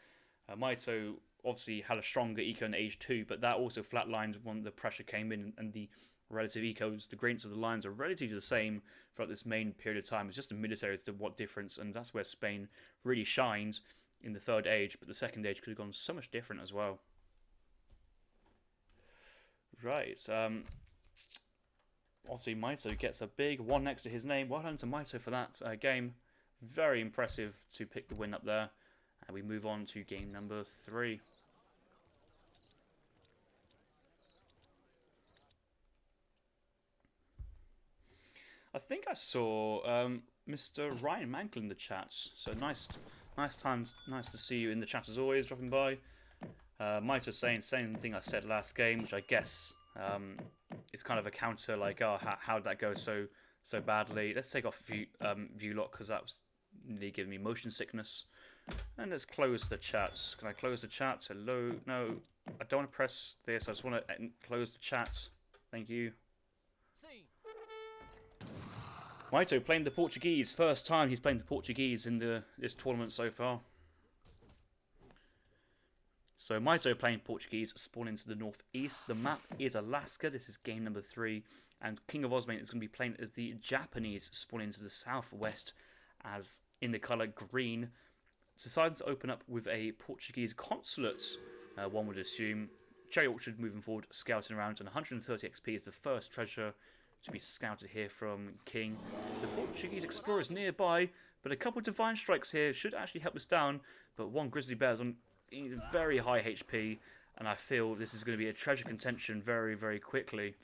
Mitoe obviously had a stronger eco in age 2, but that also flatlined when the pressure came in, and the relative ecos, the gradients of the lines are relatively the same throughout this main period of time. It's just the military as to what difference, and that's where Spain really shined in the third age, but the second age could have gone so much different as well. Right, obviously Mitoe gets a big 1 next to his name. Well done to Mitoe for that game. Very impressive to pick the win up there. And we move on to game number 3. I think I saw Mr. Ryan Mankell in the chat. So nice to see you in the chat as always, dropping by. Mitoe saying same thing I said last game, which I guess it's kind of a counter, like, oh, how did that go so badly? Let's take off view lock, because that was nearly giving me motion sickness. And let's close the chat. Can I close the chat? Hello? No, I don't want to press this. I just want to close the chat. Thank you. Mitoe playing the Portuguese. First time he's playing the Portuguese in this tournament so far. So Mitoe playing Portuguese, spawning to the northeast. The map is Alaska. This is game number 3. And KINGofOsmane is going to be playing as the Japanese, spawning to the southwest as in the colour green. Decided to open up with a Portuguese consulate, one would assume. Cherry Orchard moving forward, scouting around, and 130 XP is the first treasure to be scouted here from King. The Portuguese explorer is nearby, but a couple of divine strikes here should actually help us down. But one grizzly bear is on very high HP, and I feel this is going to be a treasure contention very, very quickly.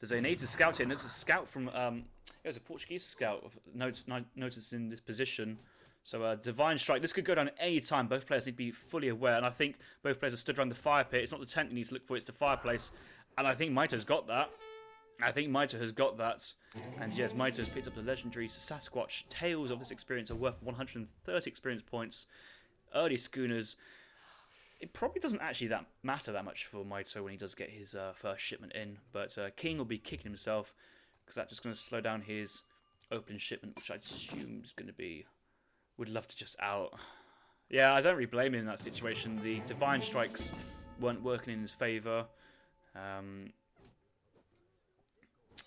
There's a native scout here, and there's a scout from, there's a Portuguese scout noticed in this position. So divine strike, this could go down at any time. Both players need to be fully aware, and I think both players are stood around the fire pit. It's not the tent you need to look for, it's the fireplace. And I think Mitoe's got that. And yes, Mitoe has picked up the legendary Sasquatch. Tales of this experience are worth 130 experience points. Early schooners. It probably doesn't actually matter that much for Mitoe when he does get his first shipment in. But King will be kicking himself, because that's just going to slow down his opening shipment, which I assume is going to be... Would love to just out. Yeah, I don't really blame him in that situation. The divine strikes weren't working in his favour.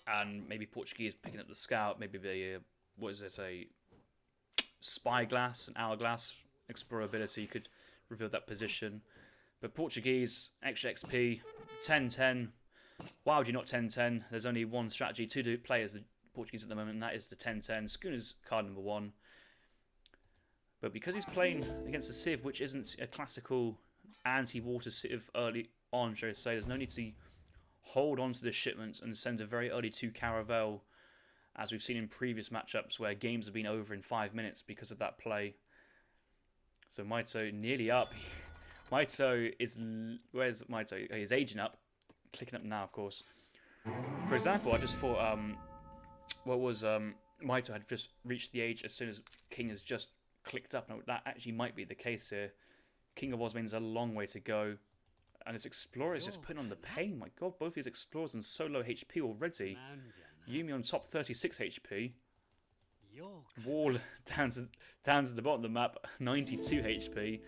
And maybe Portuguese picking up the scout. Maybe a spyglass, an hourglass explorer ability could reveal that position. But Portuguese, extra XP, 10-10. Why would you not 10-10? There's only one strategy to play as the Portuguese at the moment, and that is the 10-10. Schooner's card number 1. But because he's playing against a Civ, which isn't a classical anti-water Civ early on, shall I say, there's no need to hold on to this shipment and send a very early 2 Caravel, as we've seen in previous matchups where games have been over in 5 minutes because of that play. So Mitoe nearly up. Mitoe is... Where's Mitoe? He's aging up. Clicking up now, of course. For example, I just thought... Mitoe had just reached the age as soon as King has just clicked up. Now, that actually might be the case here. KINGofOsmane's a long way to go. And his Explorer is just putting on the pain. My god, both these Explorers on so low HP already. Yumi on top 36 HP. Wall down to the bottom of the map, 92 HP.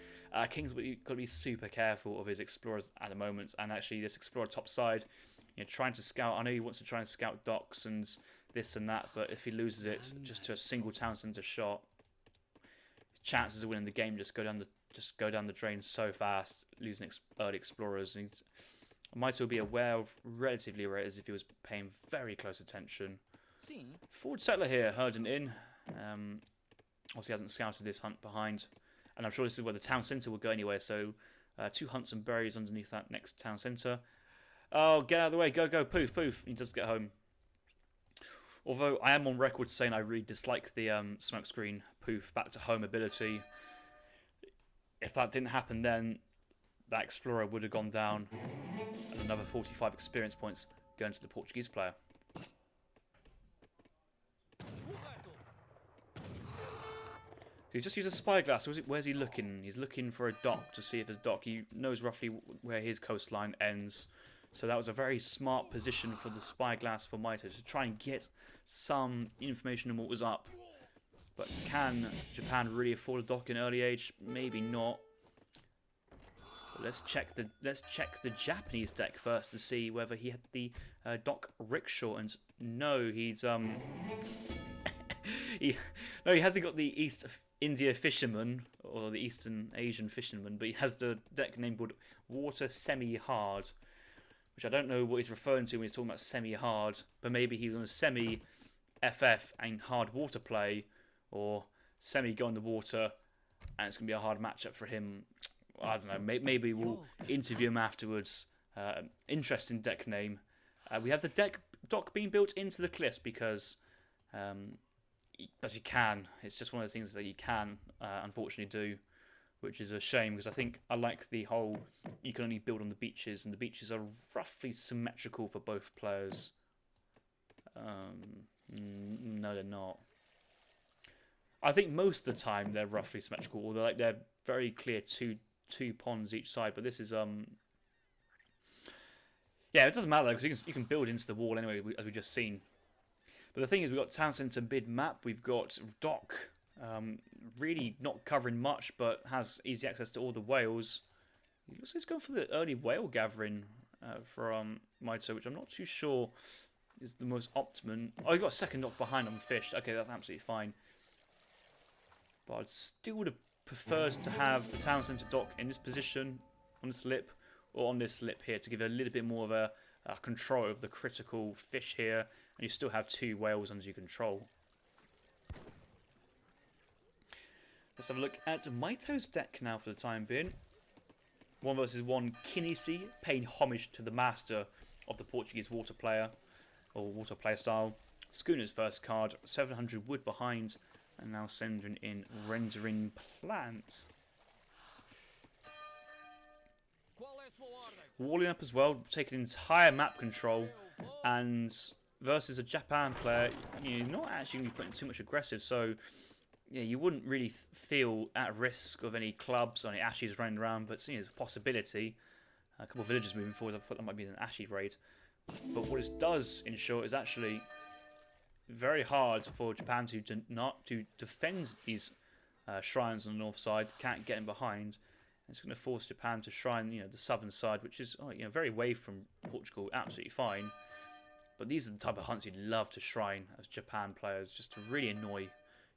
King's got to be super careful of his Explorers at the moment. And actually, this Explorer top side, trying to scout. I know he wants to try and scout docks and this and that, but if he loses it just to a single town centre shot, chances of winning the game just go down the drain so fast, losing early Explorers. And Mitoe will be aware of relatively rare as if he was paying very close attention. Forward settler here, herding in. Obviously hasn't scouted this hunt behind. And I'm sure this is where the town centre will go anyway, so 2 hunts and berries underneath that next town centre. Oh, get out of the way, go, go, poof, poof. He does get home. Although I am on record saying I really dislike the smokescreen poof back to home ability. If that didn't happen then, that explorer would have gone down, and another 45 experience points going to the Portuguese player. He just used a spyglass. Where's he looking? He's looking for a dock to see if there's a dock. He knows roughly where his coastline ends. So that was a very smart position for the spyglass for Mitoe to try and get some information on what was up. But can Japan really afford a dock in early age? Maybe not. But let's check the Japanese deck first to see whether he had the dock rickshaw. And no, he's he hasn't got the East India Fisherman, or the Eastern Asian Fisherman, but he has the deck name called Water Semi-Hard, which I don't know what he's referring to when he's talking about semi-hard, but maybe he was on a semi-FF and hard water play, or semi-go in the water, and it's going to be a hard matchup for him. I don't know, maybe we'll interview him afterwards. Interesting deck name. We have the dock being built into the cliffs because... as you can. It's just one of the things that you can, unfortunately, do, which is a shame, because I like the whole you can only build on the beaches, and the beaches are roughly symmetrical for both players. No, they're not. I think most of the time they're roughly symmetrical, or they're very clear two ponds each side, but this is yeah, it doesn't matter, because you can build into the wall anyway, as we've just seen. But the thing is, we've got town centre mid map. We've got dock, really not covering much, but has easy access to all the whales. He looks like he's going for the early whale gathering for Mitoe, which I'm not too sure is the most optimum. Oh, he got a second dock behind on fish. Okay, that's absolutely fine. But I still would have preferred to have the town centre dock in this position, on this lip, or on this lip here, to give it a little bit more of a control of the critical fish here. And you still have 2 whales under your control. Let's have a look at Mitoe's deck now for the time being. 1 versus 1 Kinesi, paying homage to the master of the Portuguese water player, or water player style. Schooner's first card, 700 wood behind, and now sending in rendering plants. Walling up as well, taking entire map control, and versus a Japan player, you're not actually going to be putting too much aggressive, so yeah, you wouldn't really feel at risk of any clubs or any ashes running around, but there's a possibility. A couple of villagers moving forward, I thought that might be an ashy raid. But what it does ensure is actually very hard for Japan to defend these shrines on the north side, can't get in behind. It's going to force Japan to shrine, the southern side, which is very away from Portugal, absolutely fine. But these are the type of hunts you'd love to shrine as Japan players, just to really annoy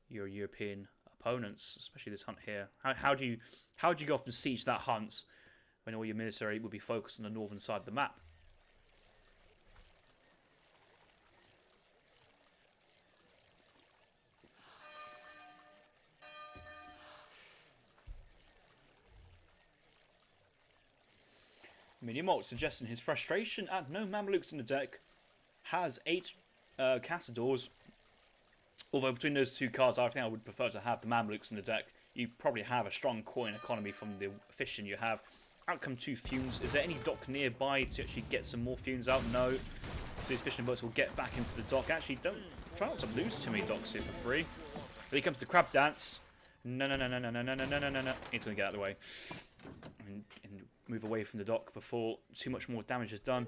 your European opponents, especially this hunt here. How do you go off and siege that hunt when all your military would be focused on the northern side of the map? Minimolt suggesting his frustration at no Mamelukes in the deck, has 8 Castadors. Although between those 2 cards, I think I would prefer to have the Mamelukes in the deck. You probably have a strong coin economy from the fishing you have. Outcome 2 fumes. Is there any dock nearby to actually get some more fumes out? No. So these fishing boats will get back into the dock. Actually, try not to lose too many docks here for free. But here comes the crab dance. No. He's going to get out of the way. And move away from the dock before too much more damage is done.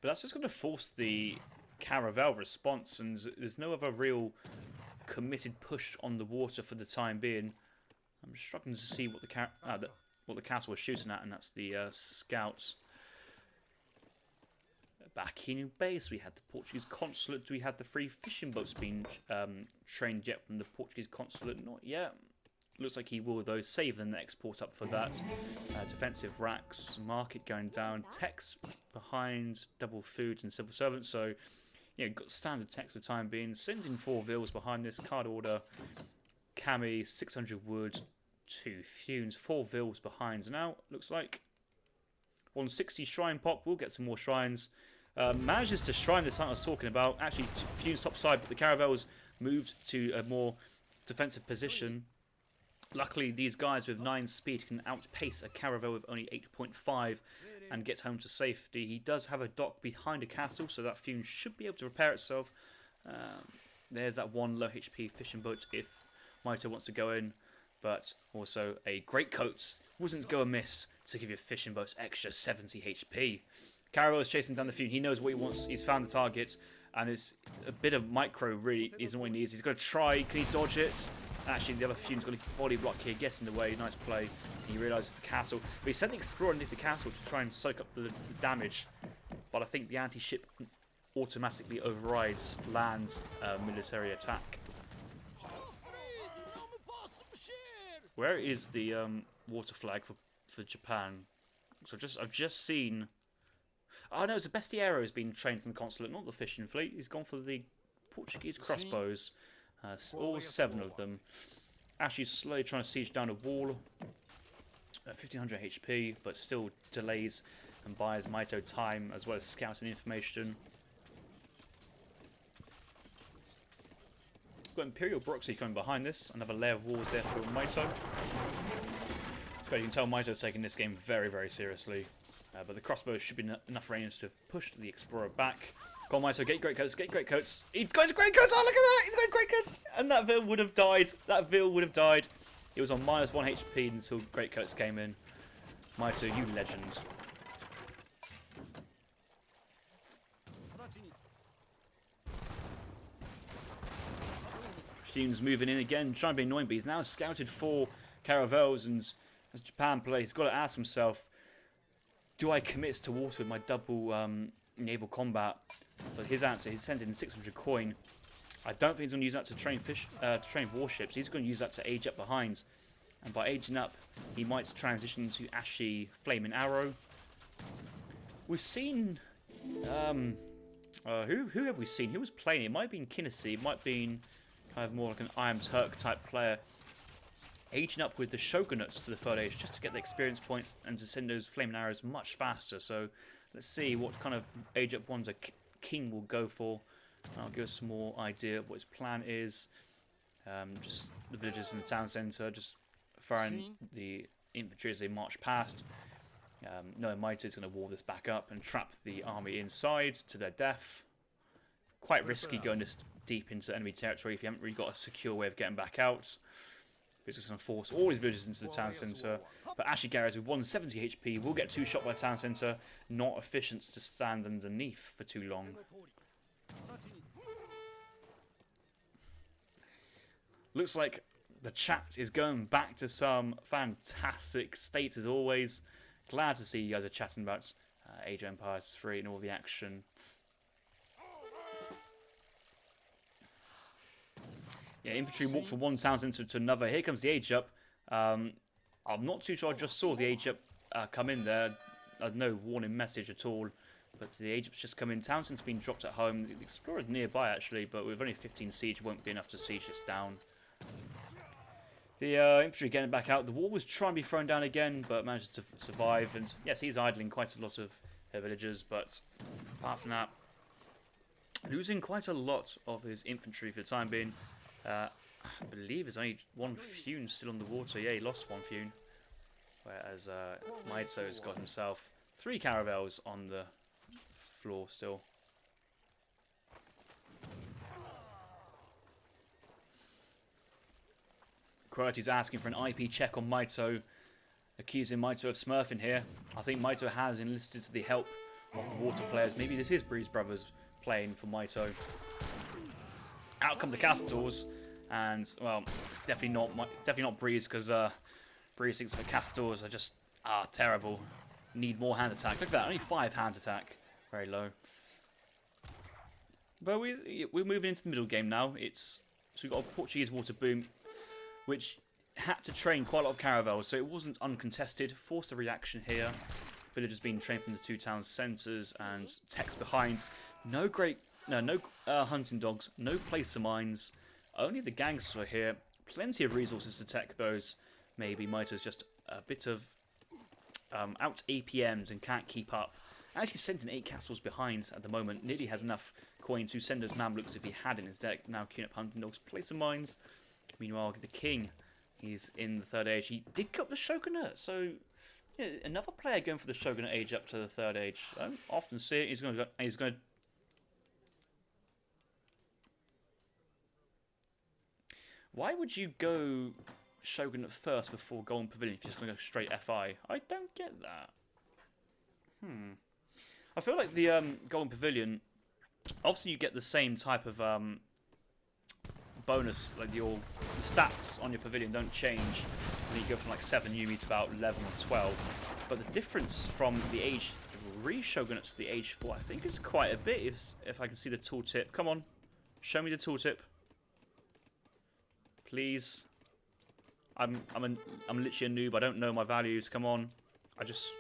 But that's just going to force the Caravel response, and there's no other real committed push on the water for the time being. I'm struggling to see what the castle was shooting at, and that's the scouts. Back in base, we had the Portuguese consulate. Do we have the 3 fishing boats being trained yet from the Portuguese consulate? Not yet. Looks like he will, though, save the next port up for that. Defensive racks, market going down, techs behind, double foods and civil servants. So, got standard techs for the time being. Sending 4 vills behind this card order. Cami, 600 wood, 2 fumes, 4 vils behind now, looks like. 160 shrine pop, we'll get some more shrines. Manages to shrine this hunt I was talking about. Actually, fumes top side, but the caravels moved to a more defensive position. Luckily, these guys with 9 speed can outpace a caravel with only 8.5 and get home to safety. He does have a dock behind a castle, so that fume should be able to repair itself. There's that 1 low HP fishing boat if Mitoe wants to go in, but also a great coat wasn't go amiss to give your fishing boats extra 70 HP. Caravel is chasing down the fume. He knows what he wants. He's found the target, and it's a bit of micro really isn't what he needs. He's got to try. Can he dodge it? Actually, the other fume's got a body block here, gets in the way. Nice play. He realises the castle. But he sent the explorer underneath the castle to try and soak up the damage. But I think the anti-ship automatically overrides land's military attack. Where is the water flag for Japan? So I've just seen. Oh no, it's a Bestiero has been trained from the consulate, not the fishing fleet. He's gone for the Portuguese crossbows. All 7 of them. Actually slowly trying to siege down a wall. 1500 HP, but still delays and buys Mitoe time as well as scouting information. Got Imperial Broxy coming behind this. Another layer of walls there for Mitoe. But you can tell Mitoe's taking this game very, very seriously. But the crossbow should be enough range to push the Explorer back. Go on, Mitoe, get great coats, get great coats. He's got his great coats! Oh, look at that! He's got great coats! And that Vil would have died. That Vil would have died. He was on -1 HP until great coats came in. Mitoe, you legend. Fume's moving in again, trying to be annoying, but he's now scouted 4 caravels, and as Japan plays, he's got to ask himself, do I commit to water with my double naval combat? But his answer, he's sending 600 coin. I don't think he's going to use that to train train warships. He's going to use that to age up behind. And by aging up, he might transition into Ashy Flaming Arrow. We've seen... who have we seen? Who was playing? It might have been Kinnessy. It might have been kind of more like an I Am Turk type player. Aging up with the Shogunates to the 3rd age just to get the experience points and to send those Flaming Arrows much faster. So let's see what kind of age up ones a king will go for. I'll give us some more idea of what his plan is. Just the villagers in the town centre, just firing the infantry as they march past. Knowing Mitoe is going to wall this back up and trap the army inside to their death. Quite risky going this deep into enemy territory if you haven't really got a secure way of getting back out. He's just going to force all his villagers into the town centre. But Ashy Garrus with 170 HP will get 2 shot by the town centre. Not efficient to stand underneath for too long. Looks like the chat is going back to some fantastic states as always. Glad to see you guys are chatting about Age of Empires 3 and all the action. Yeah, infantry walk from one town centre to another. Here comes the age up. I'm not too sure. I just saw the age up come in there. No warning message at all. But the age up's just come in. Town centre's been dropped at home. The Explorer's nearby actually, but with only 15 siege, won't be enough to siege this down. The infantry getting back out. The wall was trying to be thrown down again, but managed to survive. And yes, he's idling quite a lot of villagers, but apart from that, losing quite a lot of his infantry for the time being. I believe there's only 1 Fune still on the water. Yeah, he lost 1 Fune. Whereas Mitoe's got himself 3 caravels on the floor still. Quirty's asking for an IP check on Mitoe, accusing Mitoe of smurfing here. I think Mitoe has enlisted the help of the water players. Maybe this is Breeze Brothers playing for Mitoe. Out come the Castors, and well, it's definitely not Breeze, because Breeze thinks the Castors are just terrible. Need more hand attack. Look at that, only 5 hand attack, very low. But we're moving into the middle game now. So we've got a Portuguese water boom, which had to train quite a lot of caravels, so it wasn't uncontested. Forced a reaction here. Villagers being trained from the 2 town centres, and techs behind. No hunting dogs, no placer mines. Only the gangsters were here. plenty of resources to tech those. Maybe Mitoe's just a bit of out APMs and can't keep up. Actually sending 8 castles behind at the moment. Nearly has enough coin to send those Mamluks if he had in his deck. Now queuing up hunting dogs, place some mines. Meanwhile, the king, he's in the 3rd age. He did cut the Shogunate, so yeah, another player going for the Shogunate age up to the 3rd age. I don't often see it. He's going to. Why would you go Shogunate first before Golden Pavilion if you're just going to go straight FI? I don't get that. I feel like the Golden Pavilion, obviously you get the same type of bonus, like your stats on your pavilion don't change. And you go from like 7 Yumi to about 11 or 12. But the difference from the age 3 Shogunate to the age 4, I think is quite a bit. If I can see the tooltip. Come on, show me the tooltip. Please. I'm literally a noob. I don't know my values. Come on. I just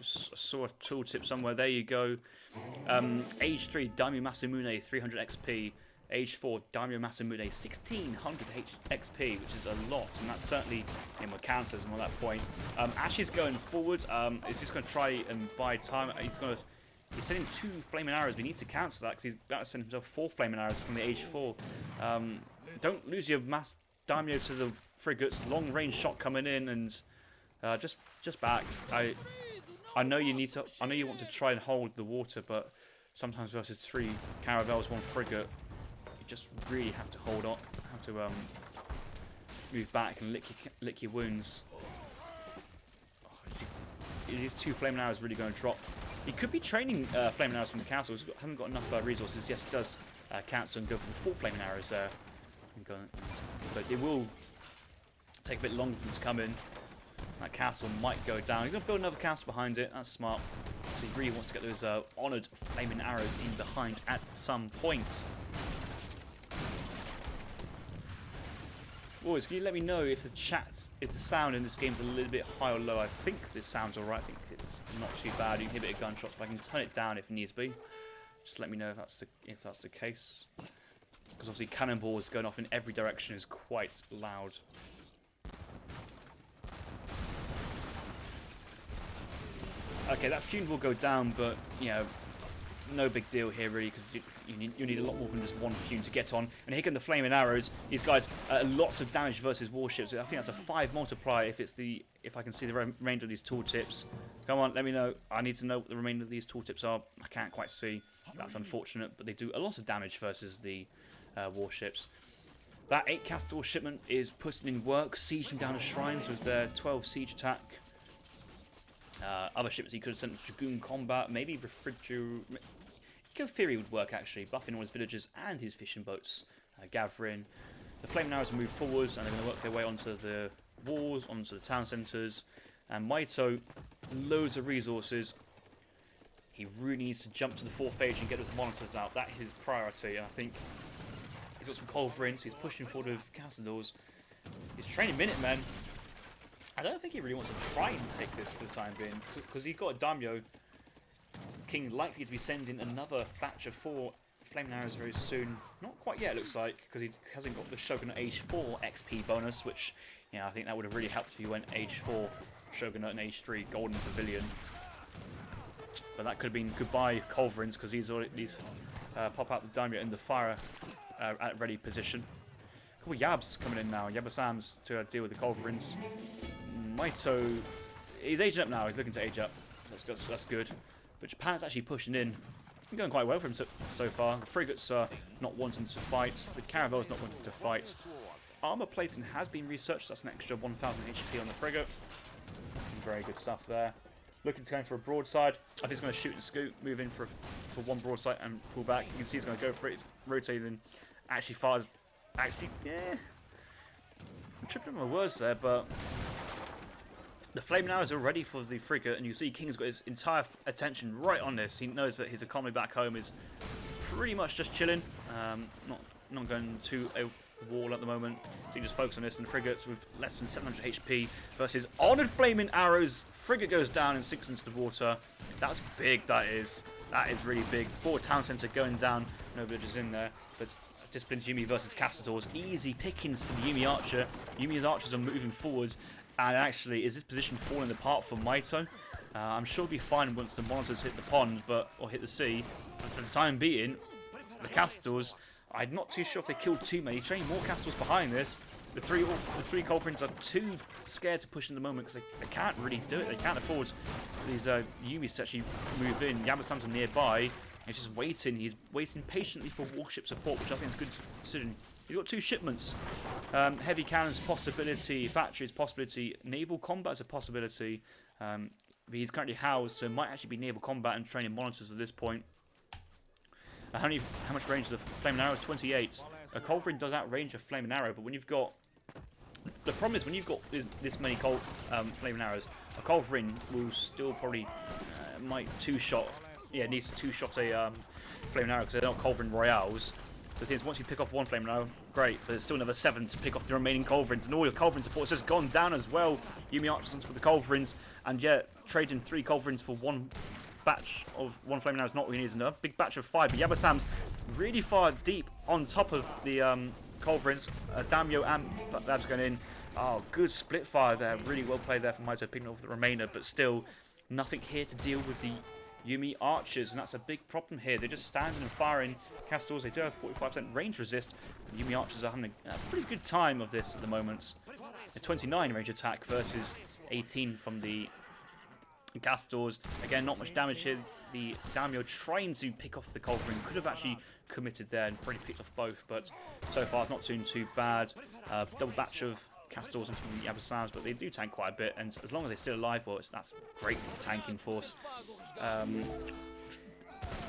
saw a tooltip somewhere. There you go. Age 3 Daimyo Masamune 300 XP. Age 4 Daimyo Masamune 1600 XP, which is a lot, and that's certainly in my counters at that point. Ash is going forward. He's just going to try and buy time. He's sending 2 flaming arrows, but he needs to cancel that because he's about to send himself 4 flaming arrows from the age 4. Don't lose your mass daimyo to the frigates. Long range shot coming in, and just back. I know you need to. I know you want to try and hold the water, but sometimes versus 3 caravels, 1 frigate, you just really have to hold on. Have to move back and lick your wounds. These 2 flaming arrows really going to drop. He could be training flaming arrows from the castle. He hasn't got enough resources. Yes, he does cancel and go for the 4 flaming arrows there. But it will take a bit longer for them to come in. That castle might go down. He's going to build another castle behind it. That's smart. So he really wants to get those honoured flaming arrows in behind at some point. Boys, can you let me know if the sound in this game is a little bit high or low? I think this sounds alright. I think it's not too bad. You can hear a bit of gunshots, but I can turn it down if needs be. Just let me know if that's the case. Because obviously cannonballs going off in every direction is quite loud. Okay, that fume will go down, but you know, no big deal here really, because you need a lot more than just 1 fume to get on. And here come the flaming arrows. These guys, lots of damage versus warships. I think that's a 5 multiplier if I can see the remainder of these tooltips. Come on, let me know. I need to know what the remainder of these tooltips are. I can't quite see. That's unfortunate, but they do a lot of damage versus the warships. That 8 castle shipment is putting in work, sieging down the shrines with their 12 siege attack. Other shipments he could have sent to Dragoon combat, maybe refrigerate. Eco Theory would work actually, buffing all his villagers and his fishing boats, gathering. The flaming arrows move forwards, and they're going to work their way onto the walls, onto the town centres. And Mitoe, loads of resources. He really needs to jump to the 4th age and get those monitors out. That is his priority, and I think he's got some culverins. He's pushing forward with Cassadors. He's training Minutemen. I don't think he really wants to try and take this for the time being, because he's got a daimyo. King likely to be sending another batch of 4 flaming arrows very soon. Not quite yet, it looks like, because he hasn't got the Shogunate Age 4 XP bonus, which, you know, I think that would have really helped if you went Age 4 Shogunate and Age 3 Golden Pavilion. But that could have been goodbye culverins, because he's already pop out the daimyo in the fire at ready position. A couple of Yabs coming in now. Yabasams to deal with the culverins. Mitoe, he's aging up now. He's looking to age up. So that's good. But Japan's actually pushing in. It's going quite well for him so far. The frigates are not wanting to fight. The caravel's not wanting to fight. Armor plating has been researched. That's an extra 1,000 HP on the frigate. Some very good stuff there. Looking to go for a broadside. I think he's going to shoot and scoot. Move in for 1 broadside and pull back. You can see he's going to go for it. He's rotating. Actually fires. Actually, yeah. I'm tripping on my words there, but the flaming arrows are ready for the frigate, and you see King's got his entire attention right on this. He knows that his economy back home is pretty much just chilling, not going to a wall at the moment. So you just focus on this, and the frigates with less than 700 HP versus honoured flaming arrows. Frigate goes down and sinks into the water. That's big. That is really big. The forward town centre going down. No villagers in there, but Disciplined Yumi versus Castadors. Easy pickings for the Yumi Archer. Yumi's archers are moving forward. And actually, is this position falling apart for Mitoe? I'm sure it'll be fine once the monitors hit the pond, or hit the sea. But for the time being, the Castadors, I'm not too sure if they killed too many. Training more Castadors behind this. The three culprits are too scared to push in the moment because they can't really do it. They can't afford these Yumis to actually move in. Yaba-sams are nearby. He's just waiting. He's waiting patiently for warship support, which I think is good considering. He's got 2 shipments. Heavy cannons possibility, factories possibility, naval combat is a possibility. He's currently housed, so it might actually be naval combat and training monitors at this point. How much range is a flaming arrow? 28. A culverin does outrange a flaming arrow, but when you've got... The problem is when you've got this many flaming arrows, a culverin will still probably might two-shot... Yeah, needs to two-shot a flaming arrow because they're not culverin royales. The thing is, once you pick off one flaming arrow, great, but there's still another 7 to pick off the remaining culverins, and all your culverin support has just gone down as well. Yumi archers onto the culverins, and yeah, trading 3 culverins for one batch of 1 flaming arrow is not really needed enough. Big batch of 5, but Yaba-sam's really far deep on top of the culverins. Damyo and Labs going in. Oh, good split fire there. Really well played there from Mitoe, picking off the remainder, but still nothing here to deal with the Yumi archers, and that's a big problem here. They're just standing and firing. Castors, they do have 45% range resist. The Yumi archers are having a pretty good time of this at the moment. A 29 range attack versus 18 from the Castors. Again, not much damage here. The Damyo trying to pick off the culverin. Could have actually committed there and probably picked off both, but so far it's not doing too bad. Double batch of Castors into the Yaba-sams, but they do tank quite a bit, and as long as they're still alive, well, that's great tanking force.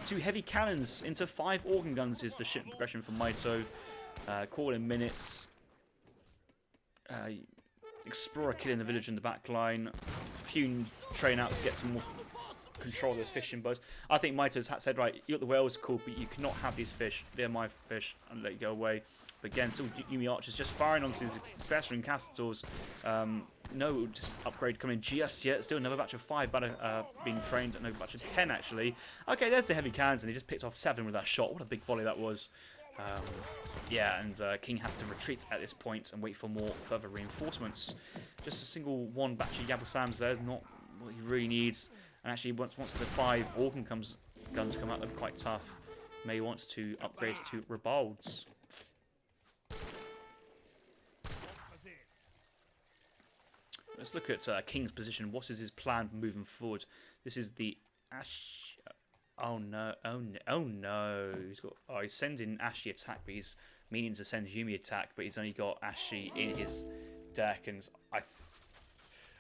2 heavy cannons into 5 organ guns is the ship progression for Mitoe. Call in minutes. Explorer killing the village in the back line. Few train out to get some more control of those fishing boats. I think Mitoe's said, right, you got the whales, cool, but you cannot have these fish. They're my fish, and let you go away. But again, still Yumi archers just firing onto these veteran Castors. No upgrade coming just yet. Still another batch of 5 being trained, another batch of 10 actually. Okay, there's the heavy cannons, and he just picked off 7 with that shot. What a big volley that was. Yeah, and King has to retreat at this point and wait for more further reinforcements. Just a single 1 batch of Yaba-sams there is not what he really needs. And actually, once the 5 organ guns come out, they're quite tough. May wants to upgrade to Rebalds. Let's look at King's position. What is his plan moving forward? This is the Ash. Oh no! Oh no! Oh no! He's sending Ashy attack, but he's meaning to send Yumi attack, but he's only got Ashy in his deck. And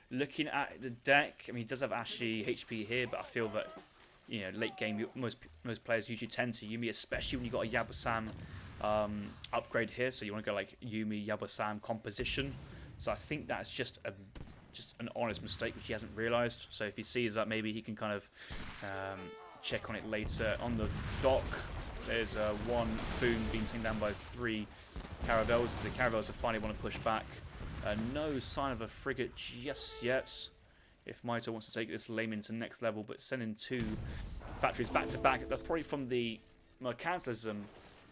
looking at the deck, I mean, he does have Ashy HP here, but I feel that late game, most players usually tend to Yumi, especially when you got a Yaba-sam upgrade here. So you want to go like Yumi Yaba-sam composition. So I think that's just an honest mistake which he hasn't realised. So if he sees that, maybe he can kind of check on it later. On the dock, there's 1 Foon being taken down by 3 caravels. The caravels finally want to push back. No sign of a frigate just yet. If Mitoe wants to take this layman to the next level, but sending 2 factories back to back, that's probably from the Mercantilism.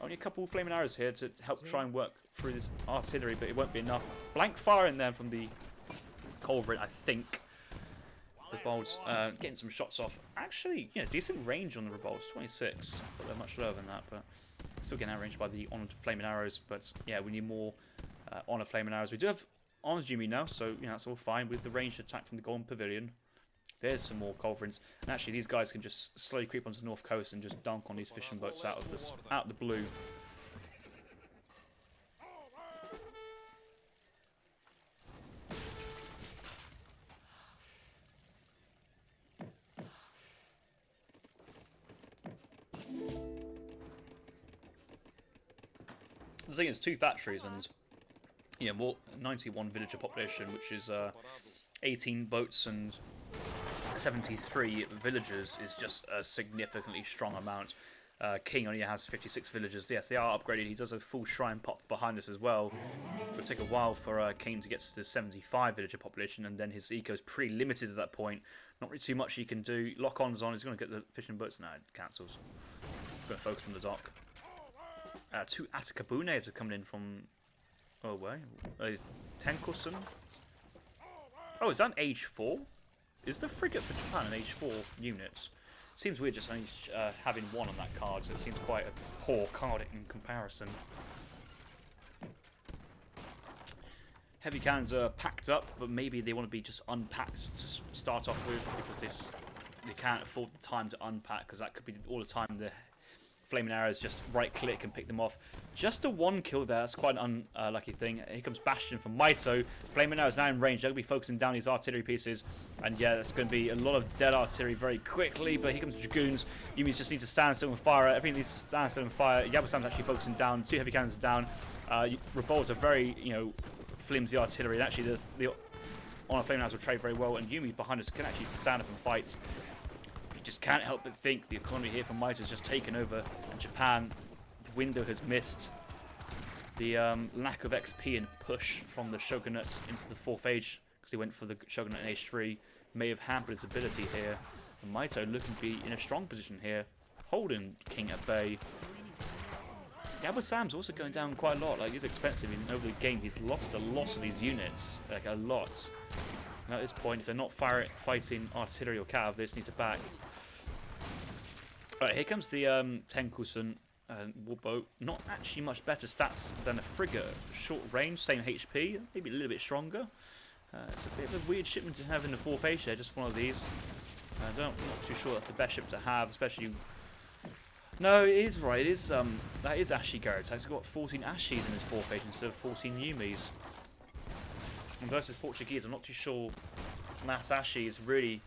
Only a couple of flaming arrows here to help try and work through this artillery, but it won't be enough. Blank fire in there from the culverin, I think. The bolts getting some shots off. Actually, decent range on the revolts, 26. But they're much lower than that, but still getting outranged by the Honoured flaming arrows. But yeah, we need more Honoured flaming arrows. We do have Honoured Yumi now, so that's all fine with the ranged attack from the Golden Pavilion. There's some more culverins, and actually these guys can just slowly creep onto the north coast and just dunk on these fishing boats out of the blue. The thing is, 2 factories and more 91 villager population, which is 18 boats and 73 villagers is just a significantly strong amount. King only has 56 villagers. Yes, they are upgraded. He does a full shrine pop behind us as well. It would take a while for King to get to the 75 villager population, and then his eco is pretty limited at that point. Not really too much he can do. Lock-on's on. He's going to get the fishing boats. No, it cancels. He's going to focus on the dock. Two Atakabunes are coming in from... Oh, wait. Tenkosun? Oh, is that an age 4? Is the frigate for Japan an age 4 unit? Seems weird just only having one on that card, so it seems quite a poor card in comparison. Heavy cannons are packed up, but maybe they want to be just unpacked to start off with, because they can't afford the time to unpack, because that could be all the time the flaming arrows just right click and pick them off. Just a 1 kill there, that's quite an unlucky thing. Here comes Bastion from Mitoe. Flaming arrows now in range, they're going to be focusing down these artillery pieces, and yeah, that's going to be a lot of dead artillery very quickly, but here comes the Dragoons. Yumi's just need to stand still and fire, everything needs to stand still and fire. Yabusam's actually focusing down, 2 heavy cannons are down. Revolts are very, flimsy artillery, and actually the Honor Flaming Arrows will trade very well, and Yumi behind us can actually stand up and fight. You just can't help but think the economy here from Mitoe has just taken over, and Japan, the window has missed. The lack of XP and push from the Shogunate into the 4th age, because he went for the Shogunate in age 3, may have hampered his ability here. And Mitoe looking to be in a strong position here, holding King at bay. Yabusam's also going down quite a lot, like he's expensive. Over the game he's lost a lot of these units, like a lot. And at this point, if they're not fighting artillery or cav, they just need to back. Alright, here comes the Tenkosun warboat. Not actually much better stats than a frigate. Short range, same HP, maybe a little bit stronger. It's a bit of a weird shipment to have in the 4th age there, just one of these. I'm not too sure that's the best ship to have, especially... No, it is right. It is that is Ashi Garrett. He's got 14 Ashis in his 4th age instead of 14 Yumis. And versus Portuguese, I'm not too sure Mass Ashi is really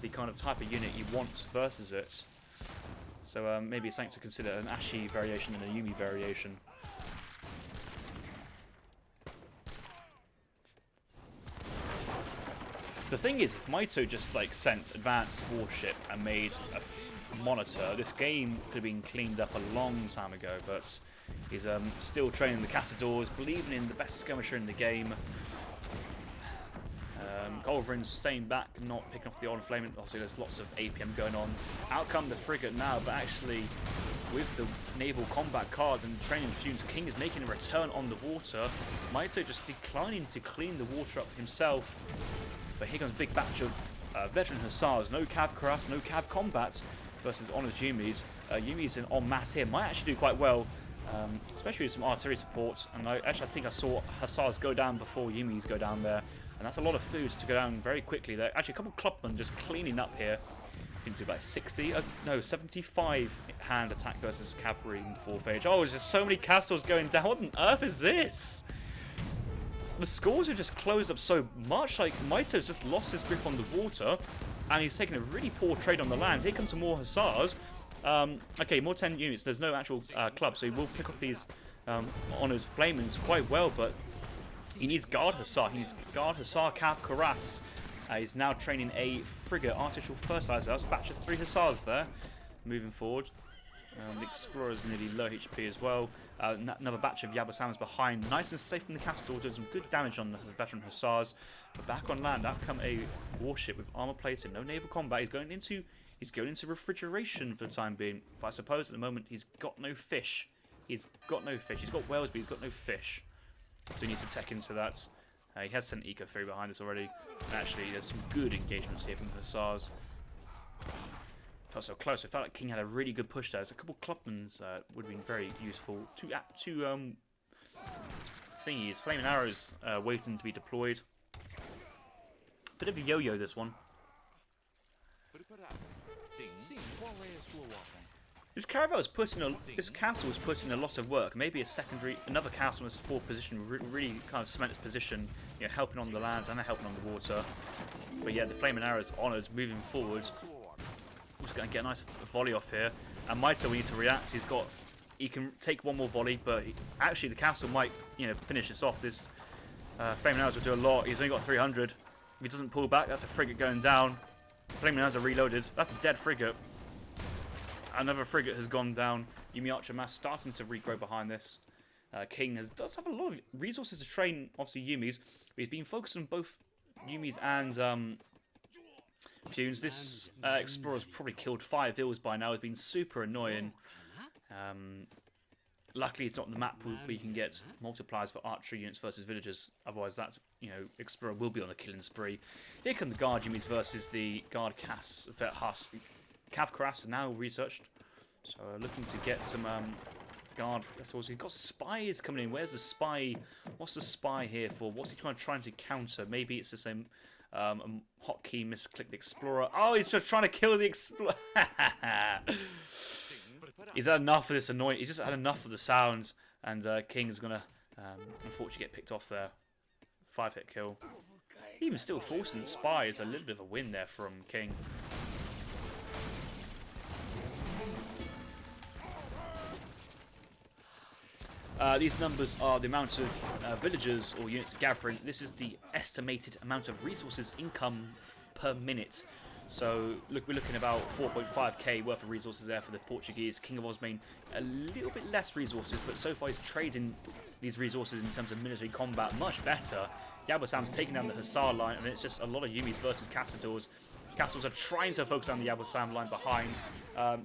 the kind of type of unit you want versus it. So maybe it's something to consider, an Ashi variation and a Yumi variation. The thing is, if Mitoe just sent advanced warship and made a monitor, this game could have been cleaned up a long time ago, but he's still training the Castadors, believing in the best skirmisher in the game. Golverin's staying back, not picking off the Honor Flaming. Obviously there's lots of APM going on. Out come the frigate now, but actually with the naval combat cards and training tunes, King is making a return on the water. Mitoe just declining to clean the water up himself. But here comes a big batch of veteran Hussars. No cav Karas, no cav combat versus Honor's Yumis. Yumis in en masse here might actually do quite well, especially with some artillery support. And I think I saw Hussars go down before Yumis go down there. And that's a lot of food to go down very quickly. There actually a couple of clubmen just cleaning up here. I think do about 60, no, 75 hand attack versus cavalry in the 4th age. Oh, there's just so many castles going down. What on earth is this? The scores have just closed up so much. Like, Mitoe's just lost his grip on the water, and he's taking a really poor trade on the land. Here comes some more Hussars. Okay, more 10 units. There's no actual club, so he will pick off these Honor's Flamings quite well, but he needs Guard Hussar. He needs Guard Hussar Cav Karas. He's now training a frigate artificial fertilizer. That's a batch of 3 Hussars there. Moving forward. The Explorer's nearly low HP as well. Another batch of Yabusamas behind. Nice and safe from the Castador, doing some good damage on the veteran Hussars. But back on land, out come a warship with armor plated. No naval combat. He's going into refrigeration for the time being. But I suppose at the moment he's got no fish. He's got no fish. He's got whales, but he's got no fish. So he needs to tech into that. He has sent Eco Fury behind us already. And actually, there's some good engagements here from the Hussars. Felt so close. I felt like King had a really good push there. There's a couple of clubmans would have been very useful. Two thingies, flaming arrows waiting to be deployed. Bit of a yo-yo this one. This caravel is this castle is putting a lot of work. Maybe another castle in its 4th position really kind of cement its position, helping on the land and helping on the water. But yeah, the flaming arrows honoured, moving forward. Just going to get a nice volley off here. And Mitoe, we need to react. He can take one more volley, but actually the castle might, finish this off. This flaming arrows will do a lot. He's only got 300. If he doesn't pull back, that's a frigate going down. Flaming arrows are reloaded. That's a dead frigate. Another frigate has gone down. Yumi Archer Mass starting to regrow behind this. King does have a lot of resources to train, obviously, Yumis. But he's been focused on both Yumis and Funes. This Explorer's probably killed 5 ills by now. It's been super annoying. Luckily, it's not the map where you can get multipliers for archery units versus villagers. Otherwise, that Explorer will be on a killing spree. Here come the guard units versus the guard Cav Karas now researched. So looking to get some guard. So we've got spies coming in. Where's the spy? What's the spy here for? What's he trying to counter? Maybe it's the same hotkey misclick the Explorer. Oh, he's just trying to kill the Explorer. He's had enough of this annoying. He's just had enough of the sounds, and King's gonna unfortunately get picked off there. 5-hit kill. Even still, forcing the spy is a little bit of a win there from King. These numbers are the amount of villagers or units gathering. This is the estimated amount of resources income per minute. So look, we're looking about 4.5k worth of resources there for the Portuguese. KINGofOsmane, a little bit less resources, but so far he's trading these resources in terms of military combat much better. Yabosam's taking down the Hussar line, and it's just a lot of Yumis versus Castadors. Castadors are trying to focus on the Yabosam line behind.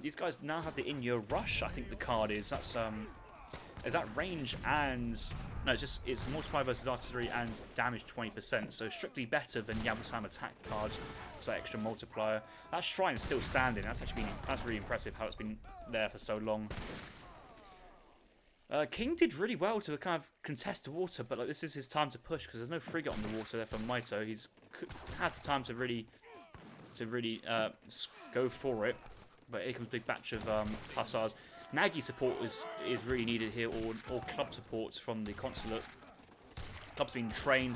These guys now have the in-year rush, I think the card is. That's is that range and... No, it's multiply versus artillery and damage 20%, so strictly better than Yabosam attack cards. So that extra multiplier. That shrine is still standing. That's really impressive how it's been there for so long. King did really well to kind of contest the water, but this is his time to push because there's no frigate on the water there for Mitoe. He has the time to really go for it. But here comes a big batch of Hussars. Nagy support is really needed here, or club supports from the consulate. Club's been trained.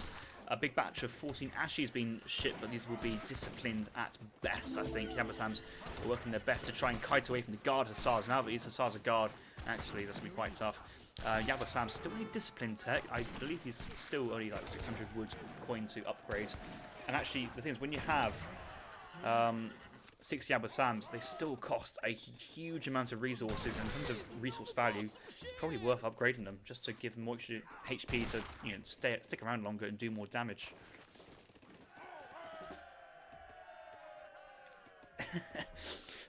A big batch of 14 Ashies being shipped, but these will be disciplined at best, I think. Yabosams are working their best to try and kite away from the guard Hussars. Now that these Hussars are guard, actually, that's going to be quite tough. Yabosam's still in disciplined tech. I believe he's still only like 600 wood coin to upgrade. And actually, the thing is, when you have 6 Yabosams, they still cost a huge amount of resources. And in terms of resource value, it's probably worth upgrading them just to give them more extra HP to stick around longer and do more damage.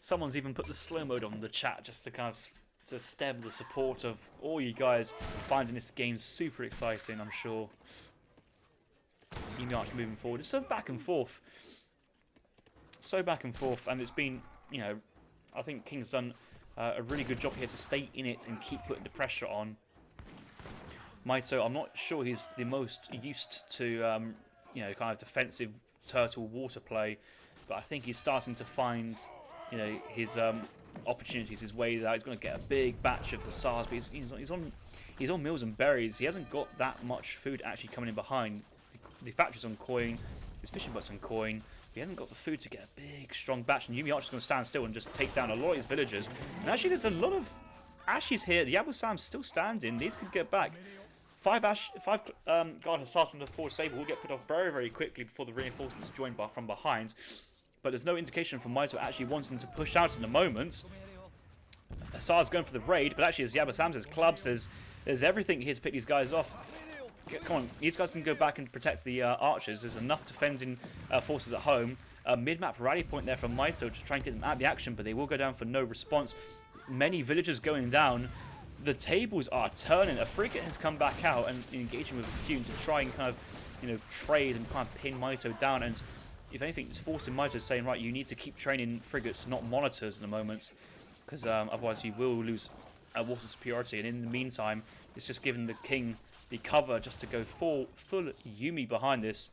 Someone's even put the slow mode on the chat just to kind of to stem the support of all you guys finding this game super exciting, I'm sure. Emiarch moving forward. It's so back and forth. So back and forth, and it's been, I think King's done a really good job here to stay in it and keep putting the pressure on. Mitoe, I'm not sure he's the most used to, kind of defensive turtle water play, but I think he's starting to find, his opportunities, his ways out. He's going to get a big batch of the SARS, but he's on meals and berries. He hasn't got that much food actually coming in behind. The factory's on coin, his fishing boat's on coin. He hasn't got the food to get a big, strong batch, and Yumi Archer's going to stand still and just take down a lot of his villagers. And actually, there's a lot of Ashes here. The Yabosam's still standing. These could get back. 5 guard Hussars from the forward saber will get put off very, very quickly before the reinforcements join from behind. But there's no indication from Mitoe actually wanting to push out in the moment. Hussars going for the raid, but actually, as Yabosam says, clubs, there's everything here to pick these guys off. Come on, these guys can go back and protect the archers. There's enough defending forces at home. Mid-map rally point there from Mitoe to try and get them out of the action, but they will go down for no response. Many villagers going down. The tables are turning. A frigate has come back out and engaging with a few to try and kind of, trade and kind of pin Mitoe down. And if anything, it's forcing Mitoe saying, right, you need to keep training frigates, not monitors in the moment, because otherwise you will lose water superiority. And in the meantime, it's just giving the king the cover just to go full Yumi behind this.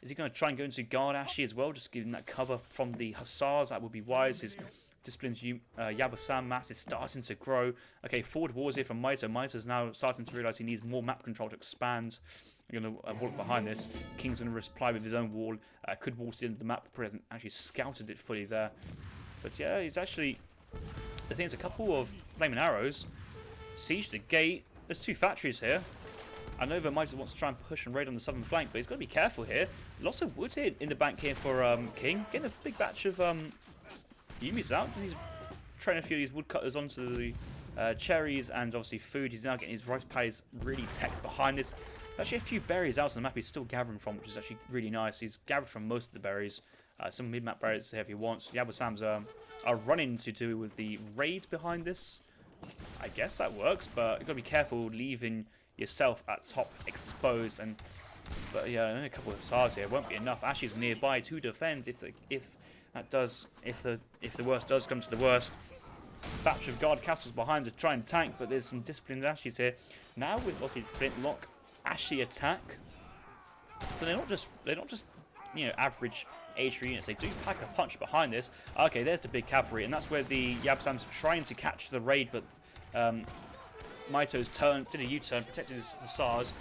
Is he going to try and go into guard Ashi as well, just giving that cover from the Hussars? That would be wise. His disciplines Yabosam mass is starting to grow. Okay, forward wars here from Mitoe. Mitoe's now starting to realise he needs more map control to expand. You're going to walk behind this. King's going to reply with his own wall. Could walk into the map, but hasn't actually scouted it fully there. But yeah, he's actually... I think there's a couple of flaming arrows. Siege the gate. There's 2 factories here. I know that Mitoe wants to try and push and raid on the southern flank, but he's got to be careful here. Lots of wood here in the bank here for King. Getting a big batch of Yumis out. He's training a few of these woodcutters onto the cherries and obviously food. He's now getting his rice paddies really teched behind this. There's actually a few berries out on the map he's still gathering from, which is actually really nice. He's gathered from most of the berries. Some mid-map berries here if he wants. Yabosams are running to do with the raid behind this. I guess that works, but you've got to be careful leaving yourself at top exposed. But yeah, only a couple of SARs here won't be enough. Ashes nearby to defend if the worst does come to the worst. Batch of guard castles behind to try and tank, but there's some disciplined Ashes here. Now with obviously Flintlock, Ashy attack. So they're not just average AoE3 units. They do pack a punch behind this. Okay, there's the big cavalry, and that's where the Yabasams are trying to catch the raid, but Mitoe's did a U-turn, protecting his Hussars.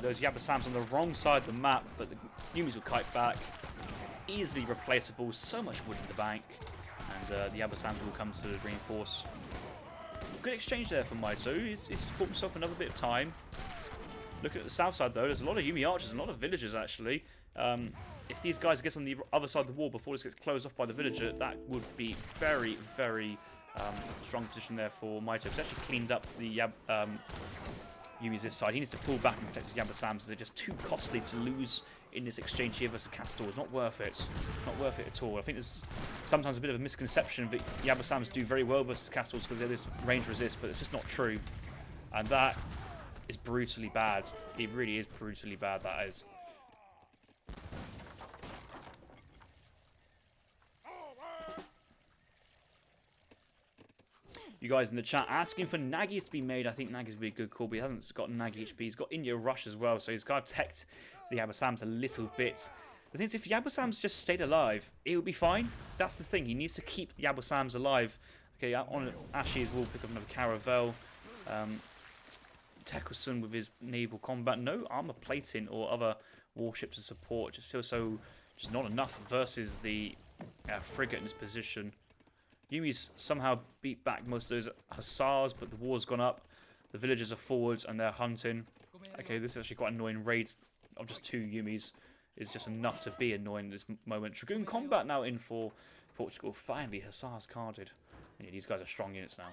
Those Yabasams on the wrong side of the map, but the Yumis will kite back. Easily replaceable, so much wood in the bank, and the Yabasams will come to reinforce. Good exchange there from Mitoe. He's bought himself another bit of time. Looking at the south side though, there's a lot of Yumi archers and a lot of villagers actually. If these guys get on the other side of the wall before this gets closed off by the villager, that would be very, very strong position there for Mitoe. He's actually cleaned up the Yumi's this side. He needs to pull back and protect his Yabasams. They're just too costly to lose in this exchange here versus Castor. It's not worth it. Not worth it at all. I think there's sometimes a bit of a misconception that Yabasams do very well versus Castors because they're this range resist, but it's just not true. And that is brutally bad. It really is brutally bad, that is. You guys in the chat asking for Nagys to be made. I think Nagys would be a good call, but he hasn't got Nagy HP. He's got India Rush as well, so he's got to protect the Yabasams a little bit. The thing is, if Yabasams just stayed alive, it would be fine. That's the thing. He needs to keep the Yabasams alive. Okay, on Ashes, we'll pick up another Caravel. Tekusun with his naval combat. No armor plating or other warships to support. Just feels so just not enough versus the frigate in this position. Yumi's somehow beat back most of those Hussars, but the war's gone up. The villagers are forwards and they're hunting. Okay, this is actually quite annoying. Raids of just 2 Yumis is just enough to be annoying at this moment. Dragoon combat now in for Portugal. Finally, Hussars carded. And yeah, these guys are strong units now.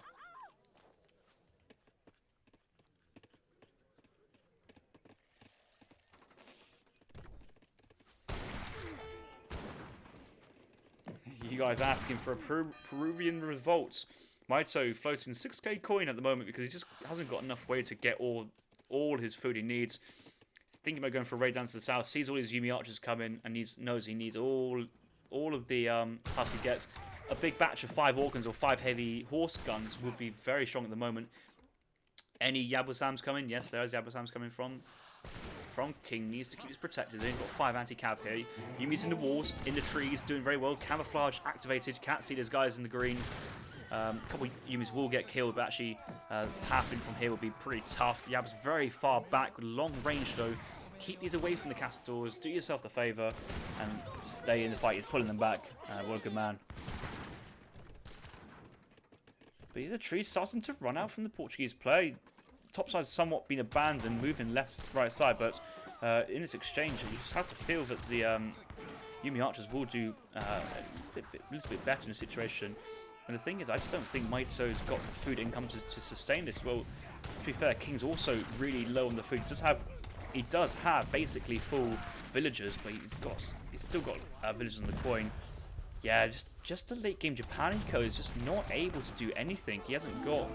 You guys asking for a Peruvian revolt. Mitoe floating 6k coin at the moment because he just hasn't got enough way to get all his food he needs. Thinking about going for a raid down to the south, sees all his Yumi archers come in and knows he needs all of the plus he gets. A big batch of 5 Organs or 5 heavy horse guns would be very strong at the moment. Any Yabasams coming? Yes, there's Yabasams coming from King. Needs to keep his protectors in. Got 5 anti-cav here. Yumi's in the walls, in the trees, doing very well. Camouflage activated. Can't see those guys in the green. A couple of Yumis will get killed, but actually pathing from here will be pretty tough. Yab's very far back, with long range though. Keep these away from the Castors. Do yourself the favour and stay in the fight. He's pulling them back. What a good man. But yeah, the tree's starting to run out from the Portuguese play. Top side's somewhat been abandoned, moving left, right side, but in this exchange, you just have to feel that the Yumi archers will do a little bit better in the situation. And the thing is, I just don't think Mitoe's got the food income to sustain this. Well, to be fair, King's also really low on the food. He does have basically full villagers, but he's still got villagers on the coin. Yeah, just the late game Japan eco is just not able to do anything. He hasn't got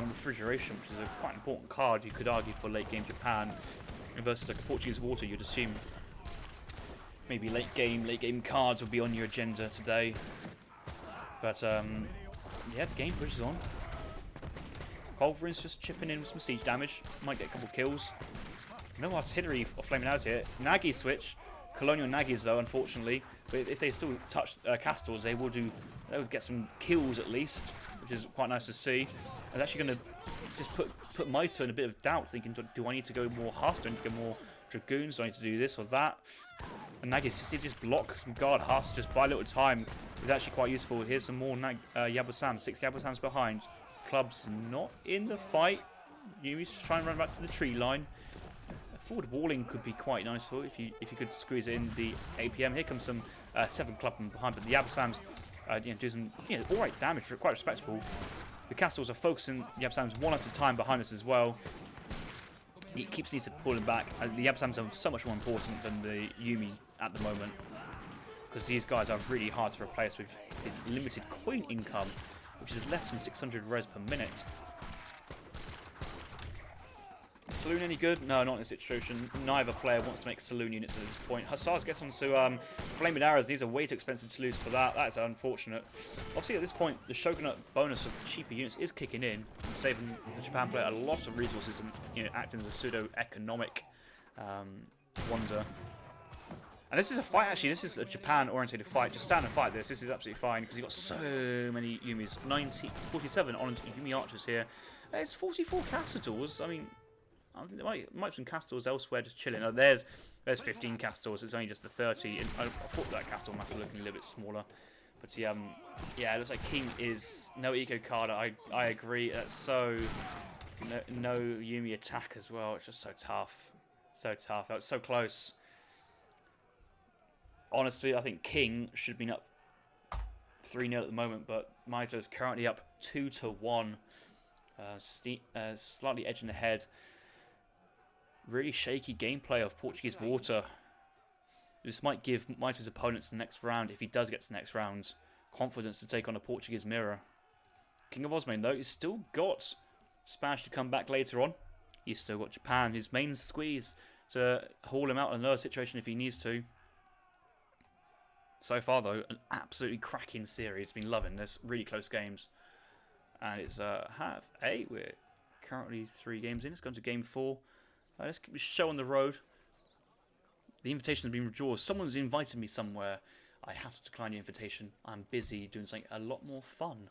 refrigeration, which is a quite important card, you could argue, for late game Japan versus like a Portuguese water. You'd assume maybe late game cards would be on your agenda today, but yeah, the game pushes on. Culverin's just chipping in with some siege damage, might get a couple kills. No artillery or flaming arrows here. Nagy switch, colonial Nagys though, unfortunately, but if they still touch Castors, they would get some kills at least, which is quite nice to see. And actually going to just put Mitoe in a bit of doubt, thinking, do I need to go more Huss? Do I need to go more Dragoons? Do I need to do this or that? And Nagys just block some guard Huss, just buy a little time. Is actually quite useful. Here's some more Yabasams, 6 Yabasams behind. Club's not in the fight. Yumi's just trying to run back to the tree line. Forward walling could be quite nice for if you could squeeze it in the APM. Here comes some 7 club from behind, but the Yabasams do some alright damage, quite respectable. The Castles are focusing the Yabasams one at a time behind us as well. He keeps needing to pull them back. The Yabasams are so much more important than the Yumi at the moment, because these guys are really hard to replace with his limited coin income. which is less than 600 res per minute. Saloon any good? No, not in this situation. Neither player wants to make Saloon units at this point. Hussars gets onto Flaming Arrows. These are way too expensive to lose for that. That's unfortunate. Obviously, at this point, the Shogunate bonus of cheaper units is kicking in, and saving the Japan player a lot of resources and acting as a pseudo-economic wonder. And this is a fight, actually. This is a Japan-orientated fight. Just stand and fight this. This is absolutely fine, because you've got so many Yumis. 47 on Yumi archers here. There's 44 Castadors. I mean, I think there might be some Castors elsewhere just chilling. Oh, there's 15 Castors. It's only just the 30. And I thought that Castor must have looked a little bit smaller. But yeah, it looks like King is no eco card. I agree. That's so no Yumi attack as well. It's just so tough. So tough. That was so close. Honestly, I think King should have been up 3-0 at the moment, but Mitoe is currently up 2-1. Slightly edging ahead. Really shaky gameplay of Portuguese Water. This might give Mitoe's opponents the next round, if he does get to the next round, confidence to take on a Portuguese mirror. KINGofOsmane, though, he's still got Spanish to come back later on. He's still got Japan, his main squeeze, to haul him out in another situation if he needs to. So far, though, an absolutely cracking series. Been loving this. Really close games. And it's half 8. We're currently 3 games in. It's gone to game 4. Let's keep the show on the road. The invitation has been withdrawn. Someone's invited me somewhere. I have to decline the invitation. I'm busy doing something a lot more fun.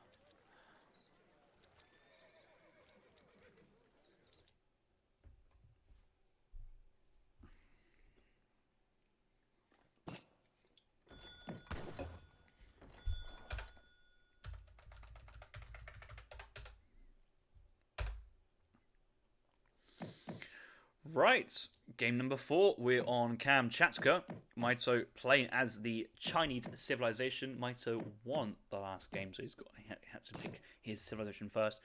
Right, game number 4. We're on Kamchatka. Mitoe playing as the Chinese civilization. Mitoe won the last game, so he had to pick his civilization first.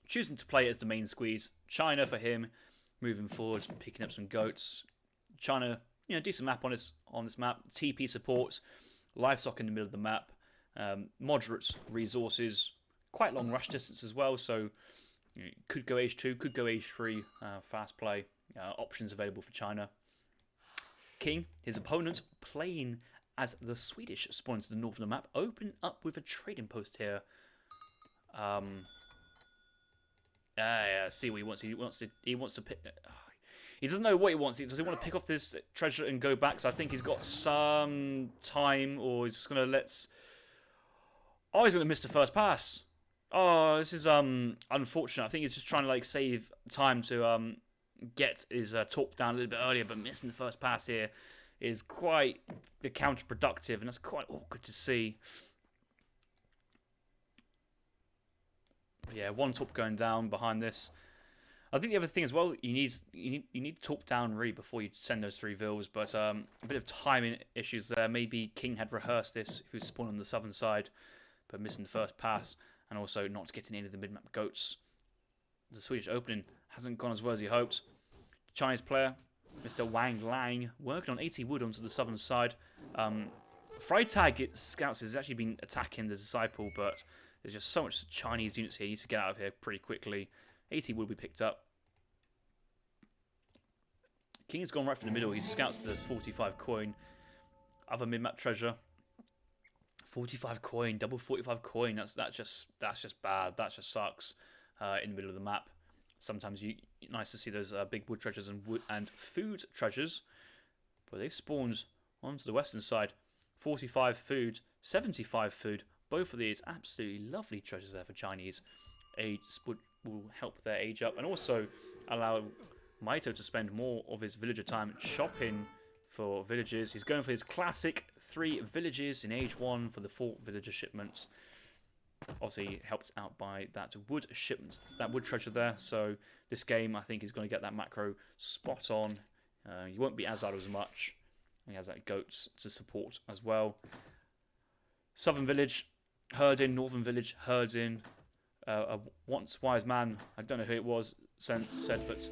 Choosing to play as the main squeeze. China for him, moving forward, picking up some goats. China, decent map on this map. TP support, livestock in the middle of the map, moderate resources, quite long rush distance as well. So could go H2, could go H3, fast play. Options available for China. King, his opponent, playing as the Swedish spawn to the north of the map, open up with a trading post here. See what he wants. He wants to pick. He doesn't know what he wants. Does he want to pick off this treasure and go back? So I think he's got some time, or he's just gonna he's gonna miss the first pass. Oh, this is unfortunate. I think he's just trying to save time to get his talk down a little bit earlier, but missing the first pass here is quite counterproductive, and that's quite awkward to see. But yeah, one top going down behind this. I think the other thing as well, you need to talk down Ree before you send those 3 vills, but a bit of timing issues there. Maybe King had rehearsed this if he was spawned on the southern side, but missing the first pass, and also not getting into the mid-map goats. The Swedish opening hasn't gone as well as he hoped. Chinese player, Mr. Wang Lang, working on 80 wood onto the southern side. Freitag scouts has actually been attacking the Disciple, but there's just so much Chinese units here. He needs to get out of here pretty quickly. 80 wood will be picked up. King has gone right for the middle. He scouts this 45 coin. Other mid-map treasure. 45 coin, double 45 coin. That's just bad. That just sucks. In the middle of the map. Sometimes nice to see those big wood treasures and food treasures, but they spawned onto the western side. 45 food, 75 food. Both of these absolutely lovely treasures there for Chinese. Age will help their age up, and also allow Mitoe to spend more of his villager time shopping for villages. He's going for his classic 3 villages in age 1 for the 4 villager shipments. Obviously helped out by that wood shipments, that wood treasure there. So this game, I think, is going to get that macro spot on. You won't be as idle as much. He has that goats to support as well. Southern village, herd in. Northern village, herd in. A once wise man, I don't know who it was, said, but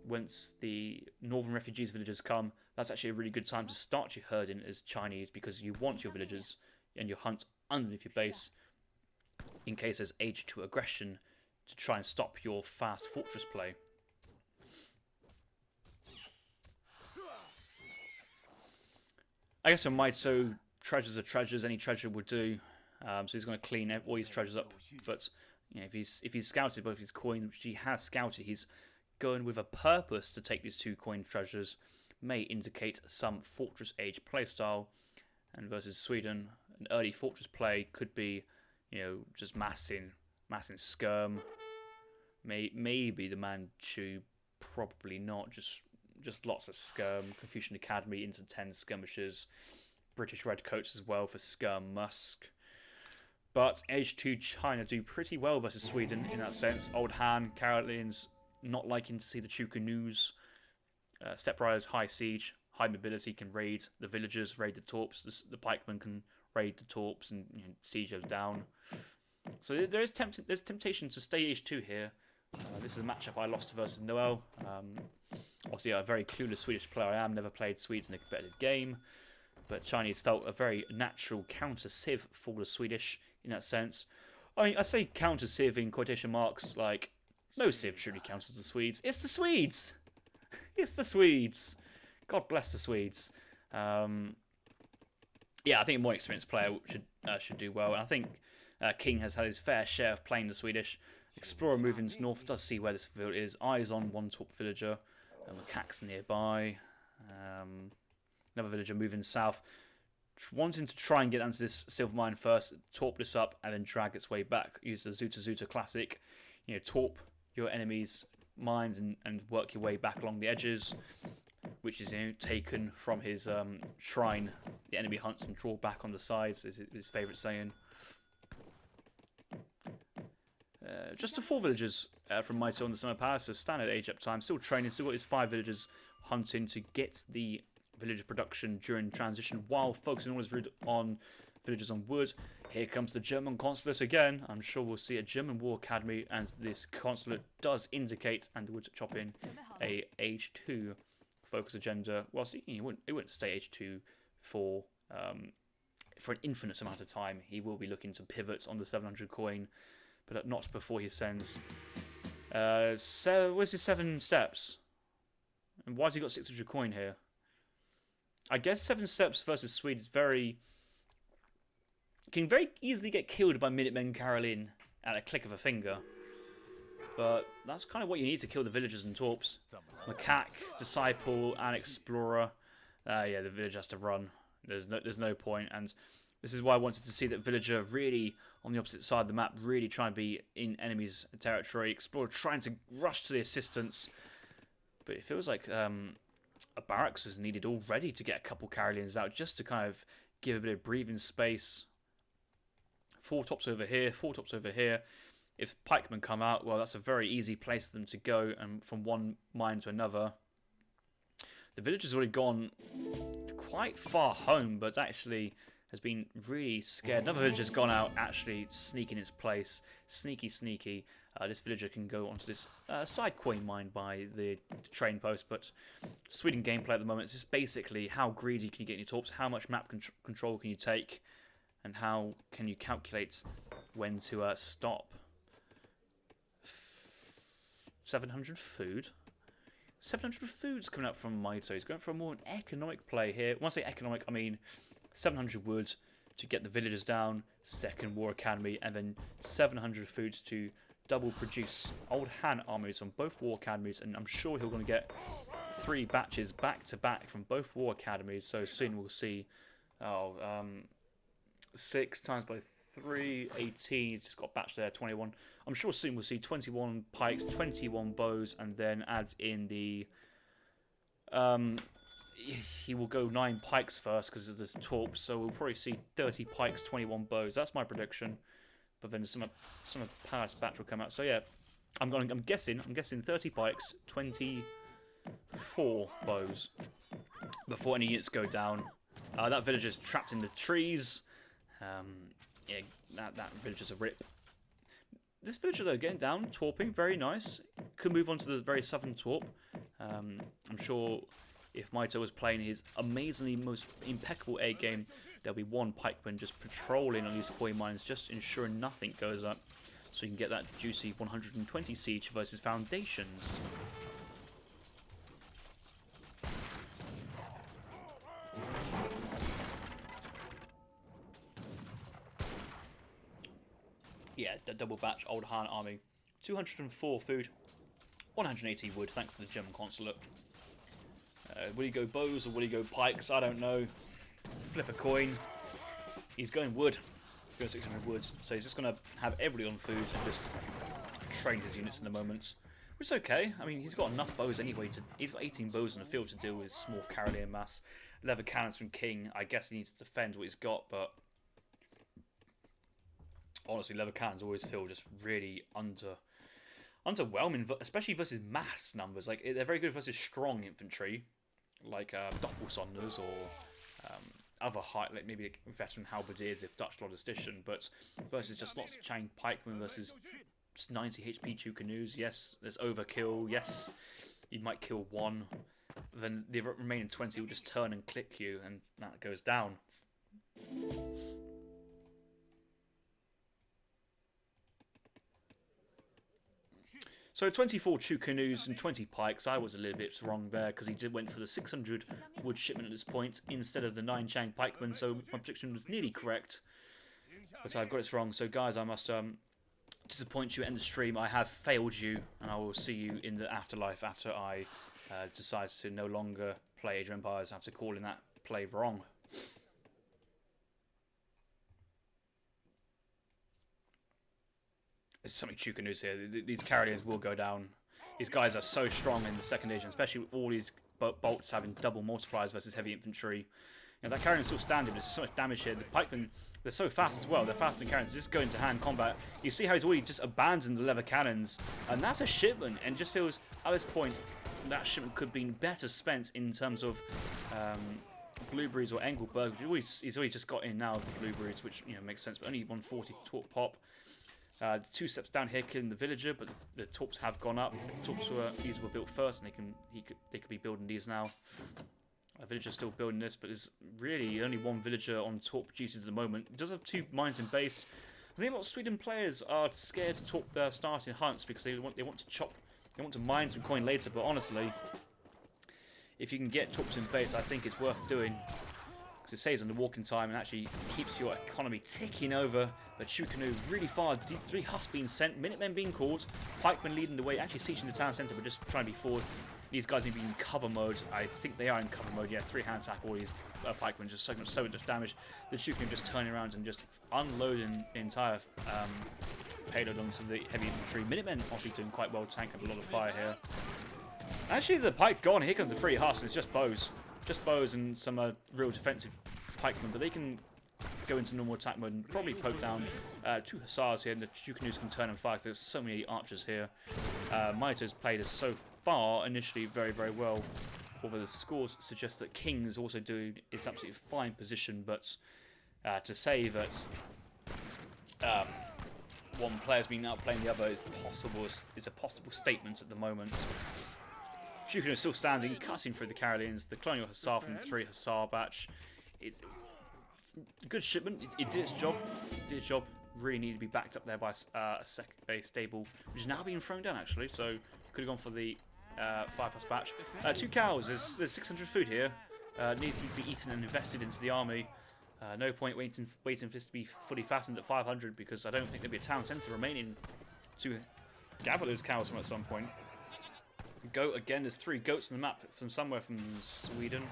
once the northern refugees villagers come, that's actually a really good time to start your herding as Chinese, because you want your villagers and your hunt underneath your base. in case there's H2 aggression to try and stop your fast fortress play. I guess for Mitoe, treasures are treasures. Any treasure would do. So he's going to clean all his treasures up. But you know, if he's scouted both his coins, which he has scouted, he's going with a purpose to take these 2 coin treasures. May indicate some fortress age playstyle. And versus Sweden, an early fortress play could be, you know, just massing skirm. Maybe the Manchu, probably not. Just lots of skirm. Confucian Academy into 10 skirmishes. British Redcoats as well for skirm musk. But H2 China do pretty well versus Sweden in that sense. Old Han, Carolines not liking to see the Chukanus. Step Riders, high siege, high mobility, can raid the villagers, raid the torps. The pikemen can raid the torps and, you know, siege those down. So there's temptation to stay H2 here. This is a matchup I lost versus Noel. Obviously, a very clueless Swedish player I am. Never played Swedes in a competitive game. But Chinese felt a very natural counter-civ for the Swedish in that sense. I mean, I say counter-civ in quotation marks, like, no civ truly counters the Swedes. It's the Swedes! It's the Swedes! God bless the Swedes. Yeah, I think a more experienced player should do well. And I think King has had his fair share of playing the Swedish. Explorer moving north, does see where this field is. Eyes on one top villager. Macaques nearby. Another villager moving south. Wanting to try and get onto this silver mine first. Torp this up and then drag its way back. Use the Zuta classic. You know, torp your enemy's mines and work your way back along the edges. Which is, you know, taken from his shrine. The enemy hunts and draw back on the sides, is his favourite saying. Just to 4 villagers from Mitoe on the Summer Power, so standard age up time. Still training, still got his 5 villagers hunting to get the villager production during transition while focusing all his route on villagers on wood. Here comes the German consulate again. I'm sure we'll see a German war academy, and this consulate does indicate, and would chop in, a age 2 focus agenda. Whilst he wouldn't stay age 2 for an infinite amount of time. He will be looking to pivot on the 700 coin, but not before he sends. Where's his 7 steps? And why's he got 600 coin here? I guess 7 steps versus Swede is can very easily get killed by Minutemen Caroline at a click of a finger. But that's kind of what you need to kill the villagers and torps. Macaque, Disciple, and Explorer. Yeah, the village has to run. There's no point, and this is why I wanted to see that villager really on the opposite side of the map, really trying to be in enemy's territory. Explorer trying to rush to the assistance, but it feels like a barracks is needed already to get a couple Carolians out, just to kind of give a bit of breathing space. 4 tops over here, 4 tops over here. If pikemen come out, well, that's a very easy place for them to go, and from one mine to another. The village has already gone quite far home, but actually has been really scared. Another villager has gone out, actually sneaking its place. Sneaky. This villager can go onto this side coin mine by the train post, but Sweden gameplay at the moment is just basically how greedy can you get in your torps, how much map control can you take, and how can you calculate when to stop. 700 food. 700 food's coming out from Mitoe. He's going for a more economic play here. When I say economic, I mean 700 wood to get the villagers down, second war academy, and then 700 foods to double produce old Han armies from both war academies, and I'm sure he'll going to get 3 batches back to back from both war academies. So soon we'll see 6 times by 3, 18. He's just got a batch there, 21. I'm sure soon we'll see 21 pikes, 21 bows, and then add in the he will go 9 pikes first because there's this torp, so we'll probably see 30 pikes, 21 bows. That's my prediction. But then some of Paris batch will come out. So yeah, I'm guessing 30 pikes, 24 bows before any units go down. That villager's trapped in the trees. Yeah, that villager's a rip. This villager though, getting down, torping, very nice. Could move on to the very southern torp. I'm sure if Mitoe was playing his amazingly most impeccable A game, there'll be one pikeman just patrolling on these coin mines, just ensuring nothing goes up, so you can get that juicy 120 siege versus foundations. Yeah, the double batch Old Han army. 204 food, 180 wood, thanks to the German consulate. Will he go bows or will he go pikes? I don't know. Flip a coin. He's going wood. He's going 600 wood. So he's just going to have everybody on food and just train his units in the moment. Which is okay. I mean, he's got enough bows anyway. He's got 18 bows in the field to deal with small Carolean mass. Leather cannons from King. I guess he needs to defend what he's got, but honestly, leather cannons always feel just really underwhelming, especially versus mass numbers. Like, they're very good versus strong infantry, like Doppelsonders or other high, like maybe veteran halberdiers if Dutch logistician, but versus just lots of Chang pikemen versus 90 HP 2 canoes. Yes, there's overkill. Yes, you might kill one, then the remaining 20 will just turn and click you, and that goes down. So 24 Chu canoes and 20 pikes. I was a little bit wrong there because he went for the 600 wood shipment at this point instead of the 9 Chang pikemen. So my prediction was nearly correct, but I've got it wrong. So guys, I must disappoint you at the end of the stream. I have failed you, and I will see you in the afterlife after I decide to no longer play Age of Empires after calling that play wrong. There's so many Chuka news here. These Caroleans will go down. These guys are so strong in the second edition, especially with all these bolts having double multipliers versus heavy infantry. You know, that Carolean's still standing, but there's so much damage here. The pikemen, they're so fast as well. They're faster than Caroleans. Just go into hand combat. You see how he's already just abandoned the leather cannons, and that's a shipment. And just feels at this point that shipment could have been better spent in terms of blueberries or Engelberg. He's already just got in now the blueberries, which makes sense. But only 140 torp pop. 2 steps down here, killing the villager, but the torps have gone up. The torps were built first, and they could be building these now. A villager's still building this, but there's really only 1 villager on torp duties at the moment. It does have 2 mines in base. I think a lot of Sweden players are scared to torp their starting hunts because they want to mine some coin later. But honestly, if you can get torps in base, I think it's worth doing. Because it saves on the walking time and actually keeps your economy ticking over. But Chu canoe really far, 3 husks being sent, Minutemen being called, pikemen leading the way, actually sieging the town centre, but just trying to be forward. These guys need to be in cover mode. I think they are in cover mode. Yeah, 3 hand attack all these pikemen, just so much damage. The Chu canoe just turning around and just unloading the entire payload onto the heavy infantry. Minutemen actually doing quite well, tanking a lot of fire here. Actually, the pike gone. Here comes the 3 husks. It's just bows. Just bows and some real defensive pikemen, but they can go into normal attack mode and probably poke down 2 hussars here, and the Chu canoes can turn and fire. There's so many archers here. Mitoe's played us so far initially very, very well, although the scores suggest that King's also doing its absolutely fine position, but to say that one player's been outplaying the other is a possible statement at the moment. Chu canoe is still standing, cutting through the Caroleans. The Colonial Hussar from the 3 Hussar batch. It's a good shipment. It did its job. Really needed to be backed up there by a stable, which is now being thrown down actually. So could have gone for the 5 Huss batch. 2 cows. There's 600 food here. Needs to be eaten and invested into the army. No point waiting for this to be fully fastened at 500 because I don't think there'll be a town centre remaining to gather those cows from at some point. Goat again. There's 3 goats on the map from somewhere from Sweden,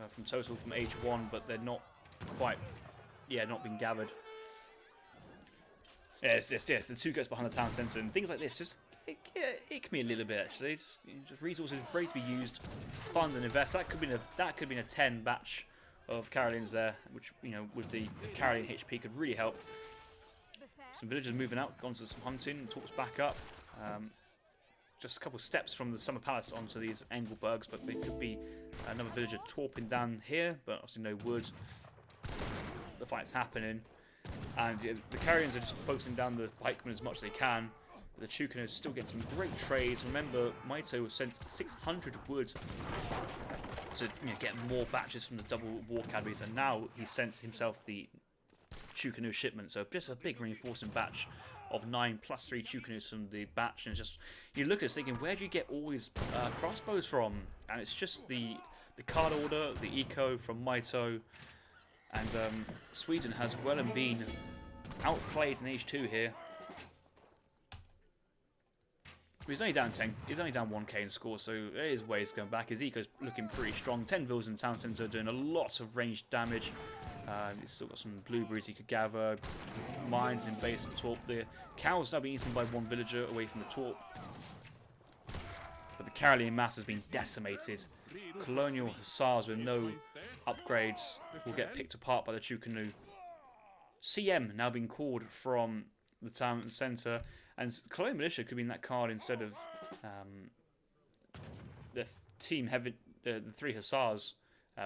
from age 1, but they're not quite, not being gathered. Yes. The 2 goats behind the town centre and things like this just ick me a little bit actually. Just resources ready to be used, fund and invest. That could have been a 10 batch of Caroleans there, which with the Carolean HP could really help. Some villagers moving out, gone to some hunting, and talks back up. Just a couple of steps from the Summer Palace onto these Engelbergs, but there could be another villager torping down here, but obviously no wood. The fight's happening, and the Caroleans are just focusing down the pikemen as much as they can. But the Chukanos still get some great trades. Remember, Mitoe sent 600 wood to get more batches from the double war academies, and now he sent himself the Chukanu shipment. So just a big reinforcing batch of 9 plus 3 Chukanus from the batch, and it's just, you look at this thinking, where do you get all these crossbows from? And it's just the card order, the eco from Mitoe, and Sweden has well and been outplayed in H2 here. He's only down 10. He's only down 1k in score, so there is ways going back. His eco's looking pretty strong. 10 vills in town centre doing a lot of ranged damage. He's still got some blueberries he could gather. Mines in base and Torp. The cow's now been eaten by one villager away from the Torp. But the Carolean mass has been decimated. Colonial Hussars with no upgrades will get picked apart by the Chukanu. CM now being called from the town centre. And Colonial Militia could be in that card instead of the team heavy, the 3 Hussars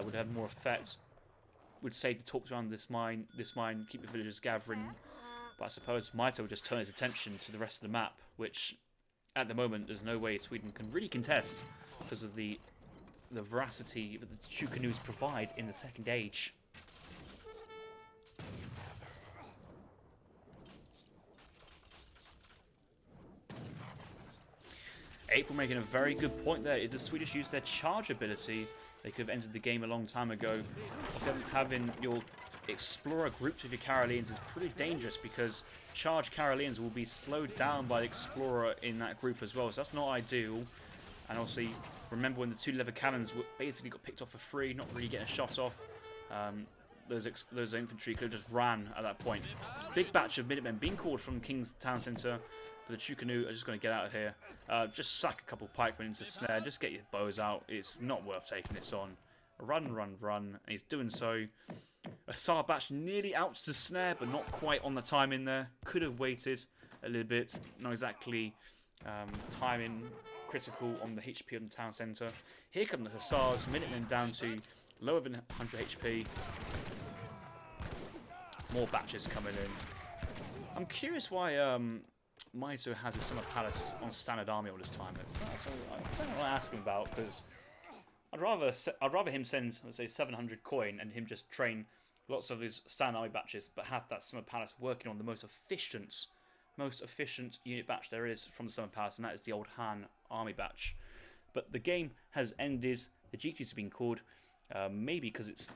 would have more effect. Would save the talks around this mine, keep the villagers gathering. But I suppose Mitoe would just turn his attention to the rest of the map, which at the moment there's no way Sweden can really contest because of the veracity that the Chukanus provide in the Second Age. April making a very good point there. If the Swedish used their charge ability, they could have entered the game a long time ago. Also, having your Explorer grouped with your Caroleans is pretty dangerous because charged Caroleans will be slowed down by the Explorer in that group as well, so that's not ideal. And also, remember when the 2 leather cannons basically got picked off for free, not really getting a shot off. Those infantry could have just ran at that point. Big batch of Minutemen being called from King's Town Centre. The Chukanu are just going to get out of here. Just sack a couple pikemen into snare. Just get your bows out. It's not worth taking this on. Run, run, run. And he's doing so. A Hussar batch nearly out to snare, but not quite on the time in there. Could have waited a little bit. Not exactly timing critical on the HP on the town centre. Here come the Hussars. Minutemen down to lower than 100 HP. More batches coming in. I'm curious why Mitoe has his Summer Palace on standard army all this time. That's something I ask him about, because I'd rather him send, let's say, 700 coin and him just train lots of his standard army batches, but have that Summer Palace working on the most efficient unit batch there is from the Summer Palace, and that is the old Han army batch. But the game has ended. The GGs have been called, maybe because it's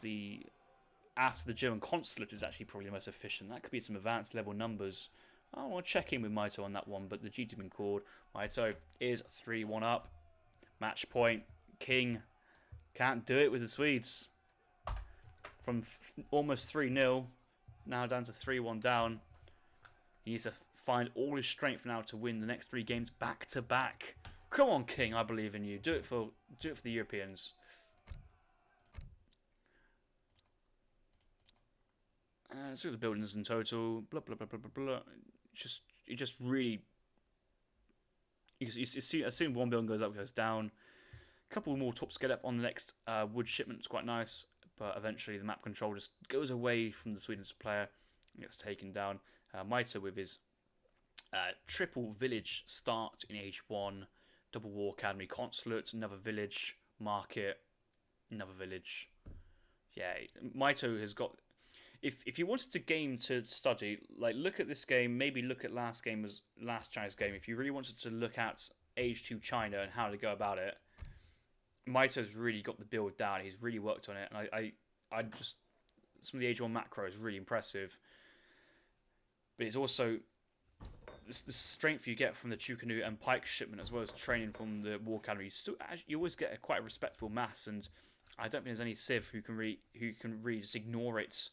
after the German consulate is actually probably the most efficient. That could be some advanced level numbers. I want to check in with Mitoe on that one, but the GG has been called. Mitoe is 3-1 up. Match point. King can't do it with the Swedes. From almost 3-0, now down to 3-1 down. He needs to find all his strength now to win the next 3 games back to back. Come on, King, I believe in you. Do it for the Europeans. Let's look at the buildings in total. Blah blah blah blah blah blah. You just really. You assume one building goes up, goes down. A couple more tops get up on the next wood shipment. It's quite nice, but eventually the map control just goes away from the Swedish player and gets taken down. Mitoe with his triple village start in H1, double war academy consulate, another village market, another village. Yeah, Mitoe has got. If you wanted to game to study, like, look at this game, maybe look at last China's game. If you really wanted to look at H2 China and how to go about it, Mitoe's really got the build down. He's really worked on it, and I just, some of the H1 macro is really impressive. But it's also the strength you get from the Chukanu and Pike shipment, as well as training from the War Academy. You always get a quite respectable mass, and I don't think there's any Civ who can really just ignore it.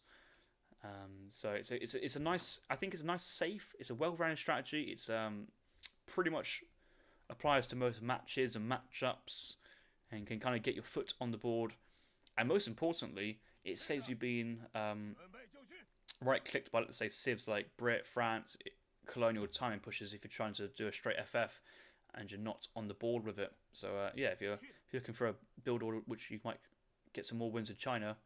So it's a nice. I think it's a nice, safe. It's a well-rounded strategy. It's pretty much applies to most matches and matchups, and can kind of get your foot on the board. And most importantly, it saves you being right-clicked by, let's say, civs like Brit, France, Colonial timing pushes if you're trying to do a straight FF and you're not on the board with it. So yeah, if you're looking for a build order which you might get some more wins with China.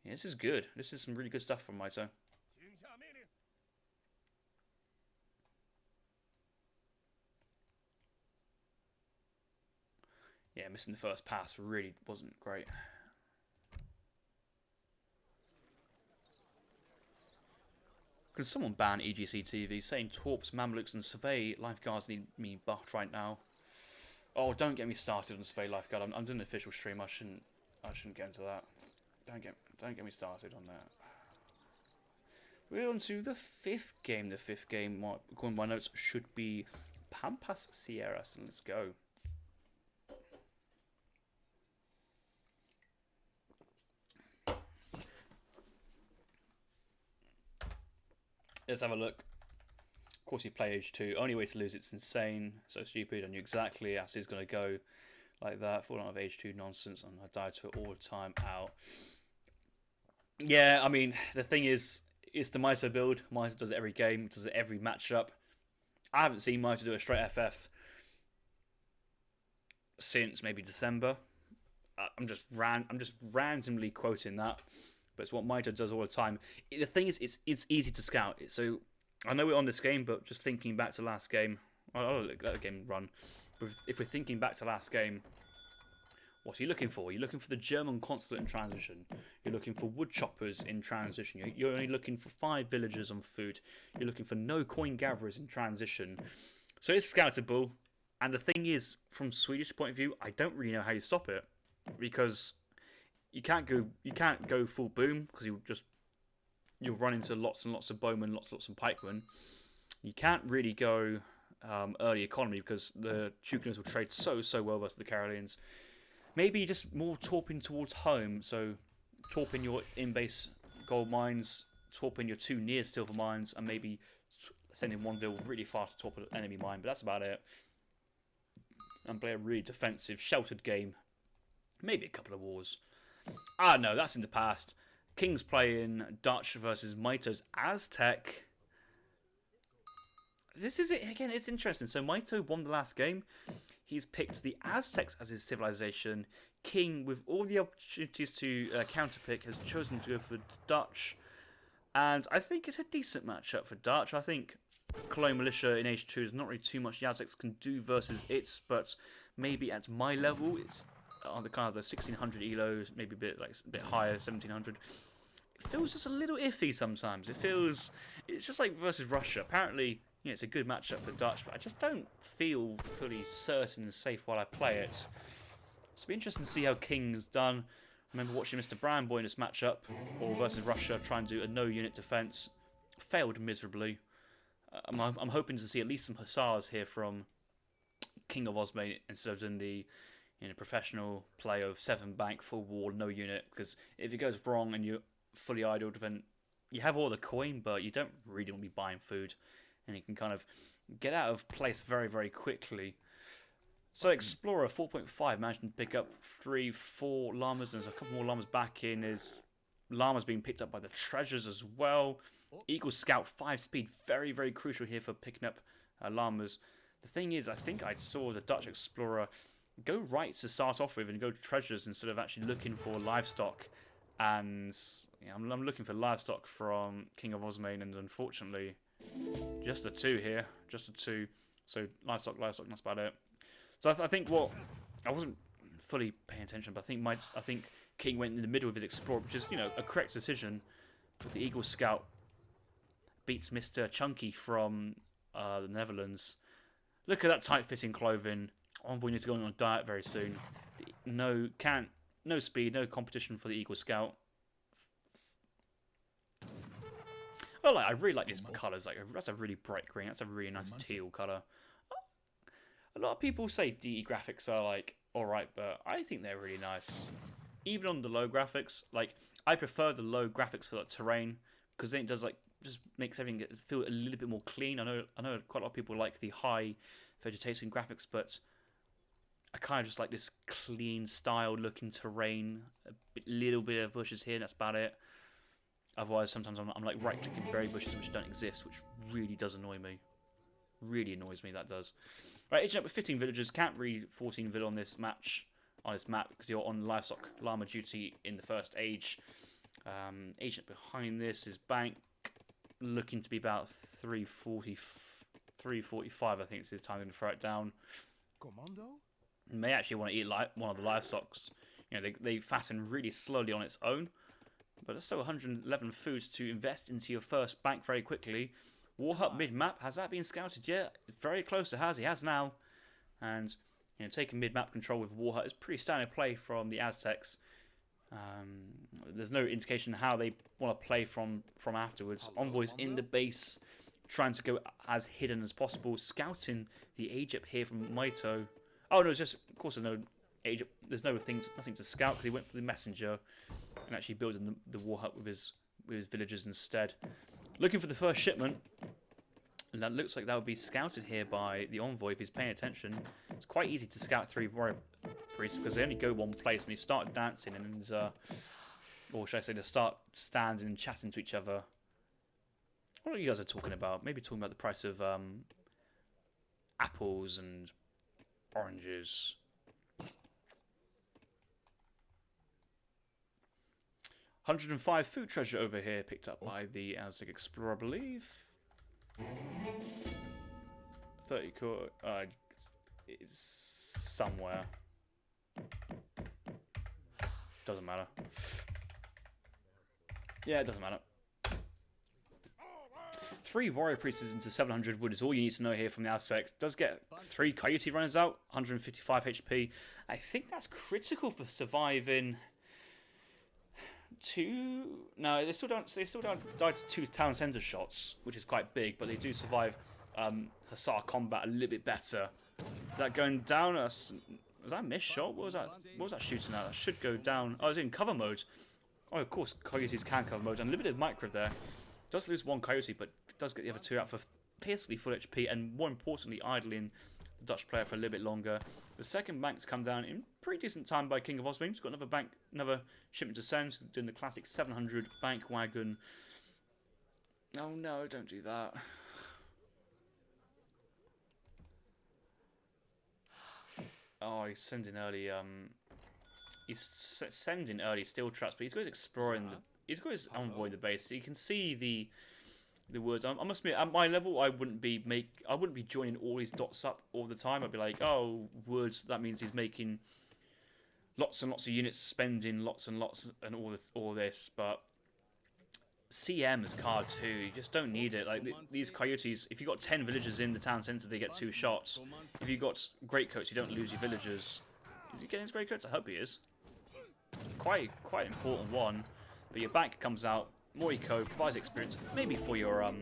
Yeah, this is good. This is some really good stuff from Mitoe. Yeah, missing the first pass really wasn't great. Could someone ban EGC TV saying Torps, Mamluks and Survey lifeguards need me buffed right now? Oh, don't get me started on Survey lifeguard. I'm doing an official stream. I shouldn't get into that. Don't get me started on that. We're on to the fifth game. The fifth game, according to my notes, should be Pampas Sierra. So let's go. Let's have a look. Of course, you play age 2. Only way to lose, it's insane. So stupid. I knew exactly how it's going to go like that. Falling out of age 2 nonsense, and I die to it all the time. Out. Yeah, I mean, the thing is, it's the Mitoe build. Mitoe does it every game, does it every matchup. I haven't seen Mitoe do a straight FF since maybe December. I'm just randomly quoting that, but it's what Mitoe does all the time. The thing is, it's easy to scout. So I know we're on this game, but just thinking back to last game, I'll let the game run. But if we're thinking back to last game, what are you looking for? You're looking for the German consulate in transition. You're looking for wood choppers in transition. You're only looking for 5 villagers on food. You're looking for no coin gatherers in transition. So it's scoutable. And the thing is, from Swedish point of view, I don't really know how you stop it, because you can't go full boom, because you'll run into lots and lots of bowmen, lots of pikemen. You can't really go early economy, because the Tucaners will trade so well versus the Karelians. Maybe just more torping towards home, so torping your in-base gold mines, torping your 2 near silver mines, and maybe sending 1 vill really fast to torp an enemy mine, but that's about it. And play a really defensive, sheltered game. Maybe a couple of wars. Ah, no, that's in the past. King's playing Dutch versus Mitoe's Aztec. This is it again. It's interesting. So Mitoe won the last game. He's picked the Aztecs as his civilization. King, with all the opportunities to counterpick, has chosen to go for Dutch. And I think it's a decent matchup for Dutch. I think Colonial Militia in H2 is not really too much the Aztecs can do versus its, but maybe at my level, it's on the kind of the 1600 elos, maybe a bit higher, 1700. It feels just a little iffy sometimes. It's just like versus Russia. Apparently, it's a good matchup for Dutch, but I just don't feel fully certain and safe while I play it. So it'll be interesting to see how King's done. I remember watching Mr. Brown Boy in this matchup, or versus Russia, try and do a no-unit defense. Failed miserably. I'm hoping to see at least some hussars here from KINGofOsmane instead of doing the professional play of 7 bank, full wall, no unit. Because if it goes wrong and you're fully idled, then you have all the coin, but you don't really want to be buying food. And you can kind of get out of place very, very quickly. So Explorer 4.5 managed to pick up 3-4 llamas. There's a couple more llamas back in. There's llamas being picked up by the treasures as well. Eagle Scout 5 speed, very, very crucial here for picking up llamas. The thing is, I think I saw the Dutch Explorer go right to start off with and go to treasures instead of actually looking for livestock. And I'm looking for livestock from KINGofOsmane, and unfortunately, just a 2 here, just a 2. So livestock, that's about it. So I think I wasn't fully paying attention, but I think King went in the middle of his Explorer, which is a correct decision. But the Eagle Scout beats Mr. Chunky from the Netherlands. Look at that tight-fitting clothing. Envoy needs to go on a diet very soon. No speed, no competition for the Eagle Scout. Well, I really like these colours. That's a really bright green. That's a really nice teal colour. A lot of people say DE graphics are alright, but I think they're really nice. Even on the low graphics, I prefer the low graphics for terrain, because then it does just makes everything feel a little bit more clean. I know quite a lot of people like the high vegetation graphics, but I kind of just like this clean style looking terrain. A little bit of bushes here, and that's about it. Otherwise, sometimes I'm right clicking berry bushes which don't exist, which really does annoy me. Really annoys me, that does. Right, aging up with 15 villagers. Can't read 14 vill on this map, because you're on livestock llama duty in the first age. Agent behind this is Bank, looking to be about 345, I think it's his time to throw it down. Commando? may actually want to eat one of the livestock. You know, they fatten really slowly on its own. But there's still 111 foods to invest into your first bank very quickly. War Hut mid-map, has that been scouted yet? Very close to has, he has now. And you know, taking mid-map control with War Hut is pretty standard play from the Aztecs. There's no indication how they want to play from afterwards. Envoys in the base, trying to go as hidden as possible, scouting the Egypt here from Mitoe. Oh no, it's just, of course, there's nothing to scout because he went for the messenger and actually building the war hut with his villagers instead. Looking for the first shipment, and that looks like that would be scouted here by the envoy if he's paying attention. It's quite easy to scout 3 warrior priests because they only go one place and they start dancing and or should I say they start standing and chatting to each other. What are you guys talking about? Maybe talking about the price of apples and oranges. 105 food treasure over here, picked up by the Aztec Explorer, I believe. 30 core, it's somewhere. Doesn't matter. Yeah, it doesn't matter. 3 warrior priests into 700 wood is all you need to know here from the Aztecs. Does get 3 coyote runners out, 155 HP. I think that's critical for surviving. No, they still don't die to 2 town center shots, which is quite big, but they do survive Hussar combat a little bit better. That going down, was that a missed shot? What was that shooting at? That should go down. Oh, it's in cover mode. Oh, of course, coyotes can cover mode. Unlimited micro there. Does lose 1 coyote, but does get the other 2 out for basically full HP, and more importantly, idling the Dutch player for a little bit longer. The second bank's come down in pretty decent time by KINGofOsmane. He's got another shipment to send. He's doing the classic 700 bank wagon. Oh no, don't do that. Oh, he's sending early. He's sending early steel traps, but he's got his exploring. He's got his envoy the base. So you can see the words. I must admit, at my level, I wouldn't be joining all these dots up all the time. I'd be like, oh, words. That means he's making lots and lots of units, spending lots and lots, and all this. But CM is card 2. You just don't need it. Like these coyotes, if you got 10 villagers in the town centre, they get 2 shots. If you got greatcoats, you don't lose your villagers. Is he getting his greatcoats? I hope he is. Quite important one. But your bank comes out. More eco, provides experience, maybe for your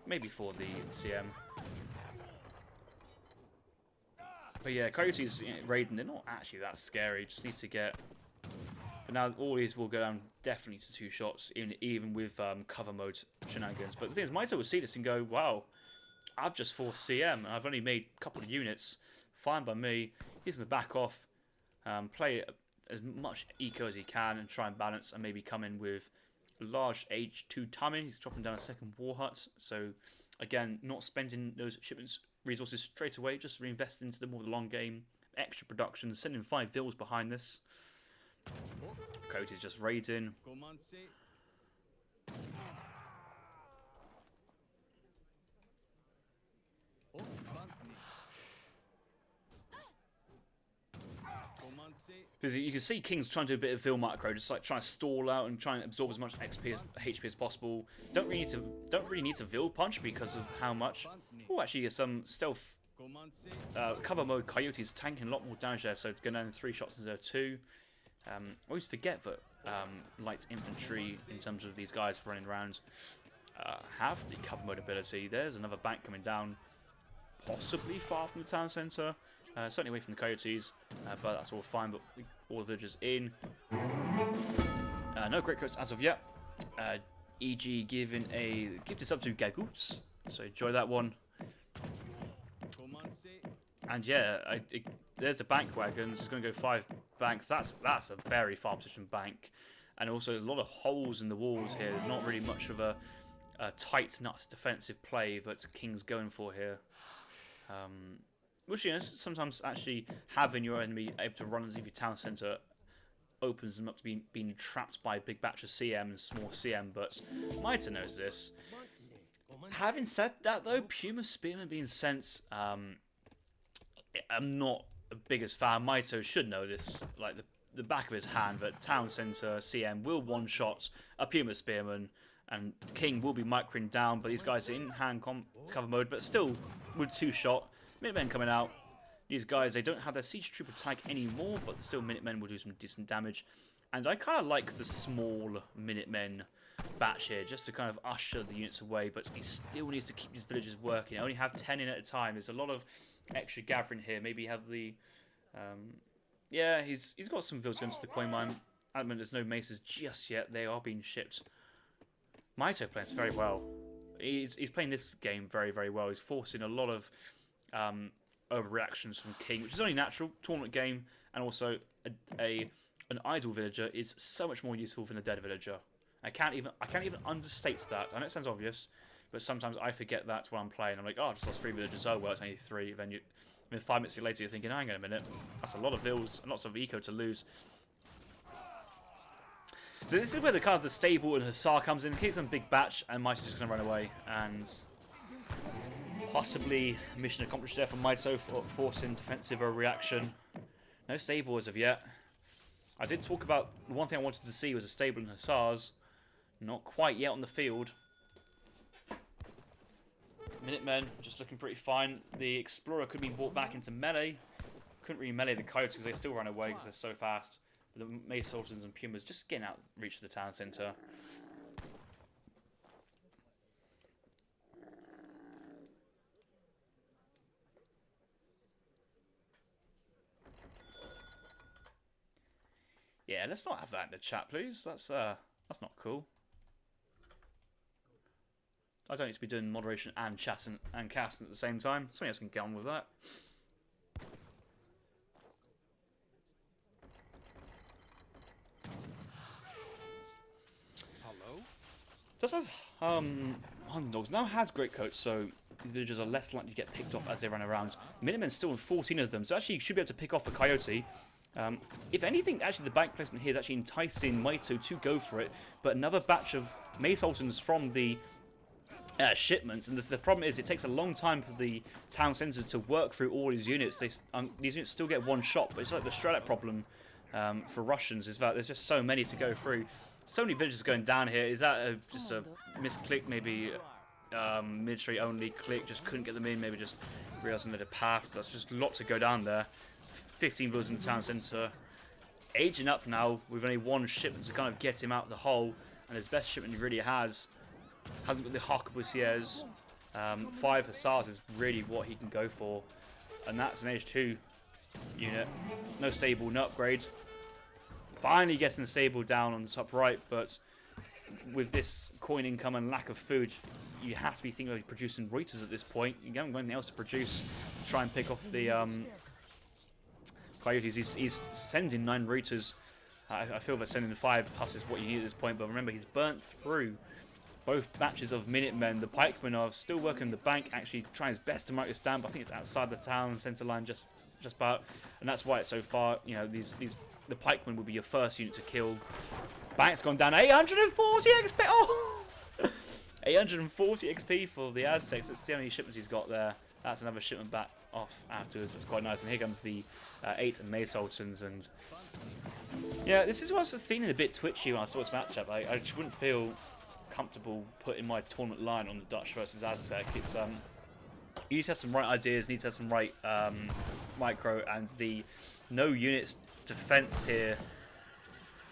maybe for the CM. But yeah, coyotes raiding, they're not actually that scary. Just need to get. But now all these will go down definitely to 2 shots, even with cover mode shenanigans. But the thing is, Mitoe will see this and go, "Wow, I've just forced CM, and I've only made a couple of units. Fine by me." He's going to back off, play as much eco as he can, and try and balance, and maybe come in with large H2 timing. He's dropping down a second war hut, so again, not spending those shipments resources straight away, just reinvest into them over the long game. Extra production, sending 5 vills behind this. Coyote's just raiding. Because you can see King's trying to do a bit of Vill macro, just like trying to stall out and try and absorb as much XP, HP as possible. Don't really need to Vill punch because of how much. Oh, actually, some stealth cover mode Coyotes tanking a lot more damage there, so going down 3 shots instead of 2. I always forget that light infantry, in terms of these guys running around, have the cover mode ability. There's another bank coming down, possibly far from the town centre. Certainly away from the Coyotes, but that's all fine. But all the villagers in. No greatcoats as of yet. EG giving a gift this up to Gagoots, so enjoy that one. And yeah, there's the bank wagons. It's going to go 5 banks. That's a very far positioned bank, and also a lot of holes in the walls here. There's not really much of a tight nuts defensive play that King's going for here. Which, you know, sometimes actually having your enemy able to run as if your town centre opens them up to being trapped by a big batch of CM and small CM, but Mitoe knows this. Having said that, though, Puma Spearman being sent, I'm not the biggest fan. Mitoe should know this, like the back of his hand, but Town Center, CM will one-shot a Puma Spearman, and King will be microing down, but these guys are in hand cover mode, but still with 2-shot. Minutemen coming out. These guys, they don't have their Siege Trooper tag anymore, but still Minutemen will do some decent damage. And I kind of like the small Minutemen batch here, just to kind of usher the units away, but he still needs to keep these villagers working. I only have 10 in at a time. There's a lot of extra gathering here. Maybe have the... yeah, he's got some villagers going to the coin mine. At the moment, there's no maces just yet. They are being shipped. Mitoe plays very well. He's playing this game very, very well. He's forcing a lot of overreactions from King, which is only natural. Tournament game, and also an idle villager is so much more useful than a dead villager. I can't even understate that. I know it sounds obvious, but sometimes I forget that when I'm playing. I'm like, oh, I just lost 3 villagers. Oh, well, it's only 3. Then 5 minutes later, you're thinking, hang on a minute, that's a lot of vills and lots of eco to lose. So this is where the stable and Hussar comes in. Keeps them big batch, and Mitoe's just going to run away. And possibly mission accomplished there for Mitoe, forcing defensive reaction. No stable as of yet. I did talk about the one thing I wanted to see was a stable and Hussars. Not quite yet on the field. Minutemen just looking pretty fine. The Explorer could be brought back into melee. Couldn't really melee the Coyotes because they still run away because they're so fast. The Mace Sultans and Pumas just getting out reach of the town centre. Yeah, let's not have that in the chat, please. That's not cool. I don't need to be doing moderation and chat and casting at the same time. Somebody else can get on with that. Does have Underdogs now has great coats, so these villagers are less likely to get picked off as they run around. Minutemen still in 14 of them, so actually you should be able to pick off a Coyote. If anything, actually the bank placement here is actually enticing Mitoe to go for it, but another batch of Mace Sultans from the shipments, and the problem is it takes a long time for the town centre to work through all these units. These units still get one shot, but it's like the Strelak problem for Russians is that there's just so many to go through. So many villagers going down here. Is that just a misclick? Maybe military only click, just couldn't get them in. Maybe just realising that a path. That's just a lot to go down there. 15 villagers in the town centre. Aging up now with only one shipment to kind of get him out of the hole. And his best shipment he really hasn't got the Harquebusiers. 5 Hussars is really what he can go for. And that's an H2 unit. No stable, no upgrade. Finally getting the stable down on the top right, but with this coin income and lack of food, you have to be thinking of producing Reuters at this point. You haven't got anything else to produce to try and pick off the Coyotes. He's sending 9 Reuters. I feel that sending 5 Huss is what you need at this point, but remember, he's burnt through both batches of Minutemen. The pikemen are still working the bank, actually trying his best to mark this down, but I think it's outside the town centre line just about, and that's why it's so far. You know, the pikemen will be your first unit to kill. Bank's gone down 840 XP. Oh, 840 XP for the Aztecs. That's the only shipment he's got there. That's another shipment back off afterwards. That's quite nice. And here comes the 8 and Mace Sultans. And yeah, this is what I was feeling a bit twitchy when I saw this matchup. I just wouldn't feel comfortable putting my tournament line on the Dutch versus Aztec. It's you need to have some right ideas, need to have some right micro, and the no units defense here.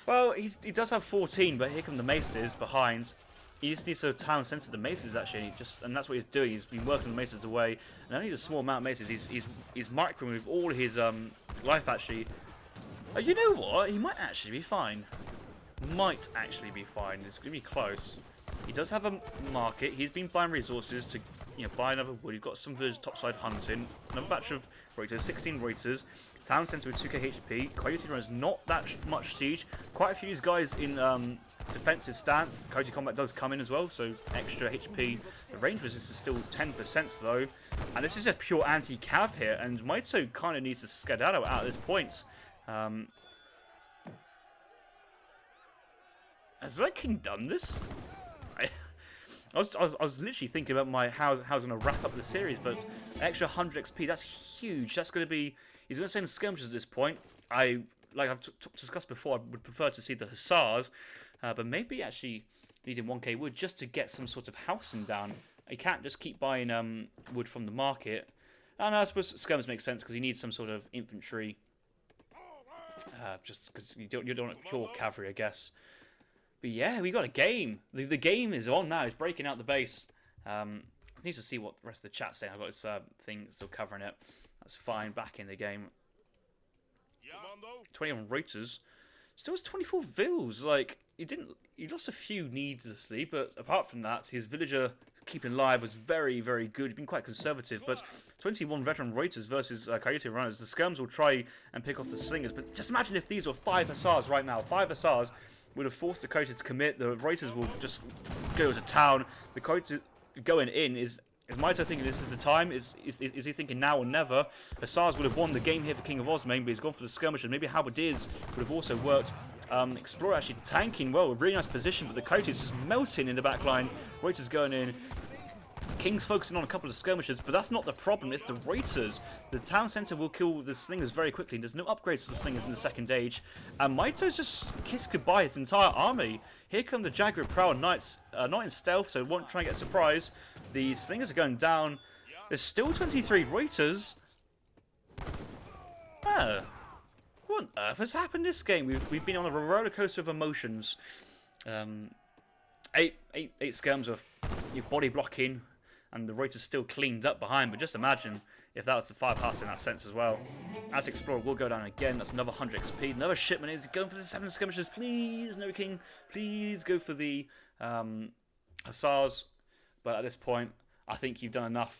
Well, he does have 14, but here come the Maces behind. He just needs to town centre the Maces actually, and that's what he's doing. He's been working the Maces away, and only a small amount of Maces. He's microing with all his life actually. You know what? He might actually be fine. Might actually be fine. It's gonna be close. He does have a market. He's been buying resources to buy another wood. He's got some village topside hunting. Another batch of Reuters, 16 Reuters. Town centre with 2k HP. Coyote runs not that much siege. Quite a few of these guys in defensive stance. Coyote combat does come in as well, so extra HP. The range resistance is still 10% though. And this is a pure anti-cav here, and Mitoe kind of needs to skedaddle out at this point. Has that king done this? I was literally thinking about how I was going to wrap up the series, but an extra 100 XP, that's huge. That's going to be... He's going to send skirmishes at this point. Like I've discussed before, I would prefer to see the Hussars, but maybe actually needing 1k wood just to get some sort of housing down. You can't just keep buying wood from the market. And I suppose skirms makes sense because you need some sort of infantry. Just because you don't want pure cavalry, I guess. But yeah, we got a game. The game is on now. It's breaking out the base. I need to see what the rest of the chat's saying. I've got this thing still covering it. That's fine. Back in the game. 21 Reuters. Still has 24 vills. Like he lost a few needlessly, but apart from that, his villager keeping live was very, very good. He's been quite conservative, but 21 veteran Reuters versus Coyote runners. The skirms will try and pick off the slingers, but just imagine if these were 5 Hussars right now. 5 Hussars would have forced the Coyotes to commit. The Reuters will just go to town. The Coyotes going in is Mitoe thinking this is the time? Is he thinking now or never? Hussars would have won the game here for KINGofOsmane, but he's gone for the skirmish, and maybe halberdiers would have also worked. Explorer actually tanking well, a really nice position, but the Coyotes just melting in the back line. Reuters going in. King's focusing on a couple of skirmishes, but that's not the problem, it's the Reuters. The town centre will kill the slingers very quickly, and there's no upgrades to the slingers in the second age. And Mitoe's just kissed goodbye his entire army. Here come the Jaguar Proud Knights, not in stealth, so won't try and get a surprise. The slingers are going down. There's still 23 Reuters. What on earth has happened this game? We've been on a roller coaster of emotions. Eight skirms of your body blocking, and the Reuters still cleaned up behind, but just imagine if that was the firepower in that sense as well. As Explorer will go down again, that's another 100 XP. Another shipment is going for the 7 skirmishes. Please, no king, please go for the Hussars. But at this point, I think you've done enough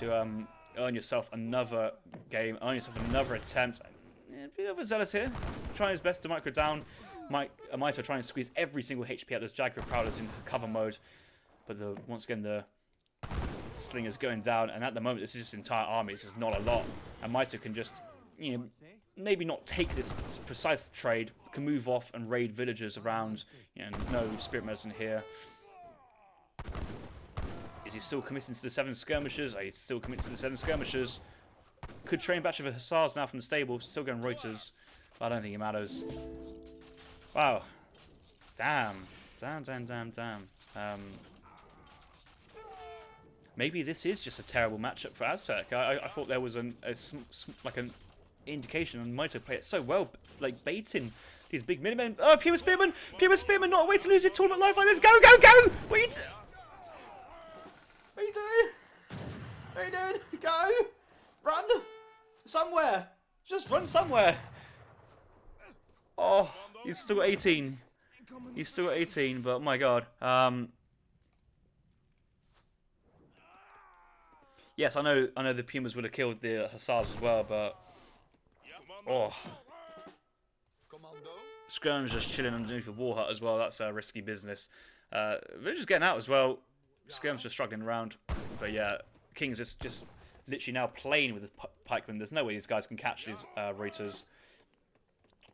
to earn yourself another game, earn yourself another attempt. A bit overzealous here, trying his best to micro down. Mitoe trying to squeeze every single HP out of those Jaguar Prowlers in cover mode. But once again, the slingers going down, and at the moment this is just entire army. It's just not a lot, and Mitoe can just, maybe not take this precise trade, can move off and raid villagers around. No spirit medicine here. Is he still committing to the 7 skirmishers? Are you still committed to the 7 skirmishers? Could train a batch of Hussars now from the stable, still going Reuters. I don't think it matters. Wow. Damn. Maybe this is just a terrible matchup for Aztec. I thought there was an indication, and Mitoe played it so well, like baiting these big minimen. Oh, Pure Spearman! Pure Spearman, not a way to lose your tournament life like this. Go, go, go! What are you doing? What are you doing? Go! Run! Somewhere! Just run somewhere! Oh, he's still at 18. He's still at 18, but oh my god. Yes, I know the Pumas would have killed the Hussars as well, but Skirm's just chilling underneath the war hut as well. That's a risky business. They're just getting out as well. Skirm's just struggling around, but yeah, King's just literally now playing with his pikemen. There's no way these guys can catch these Reuters.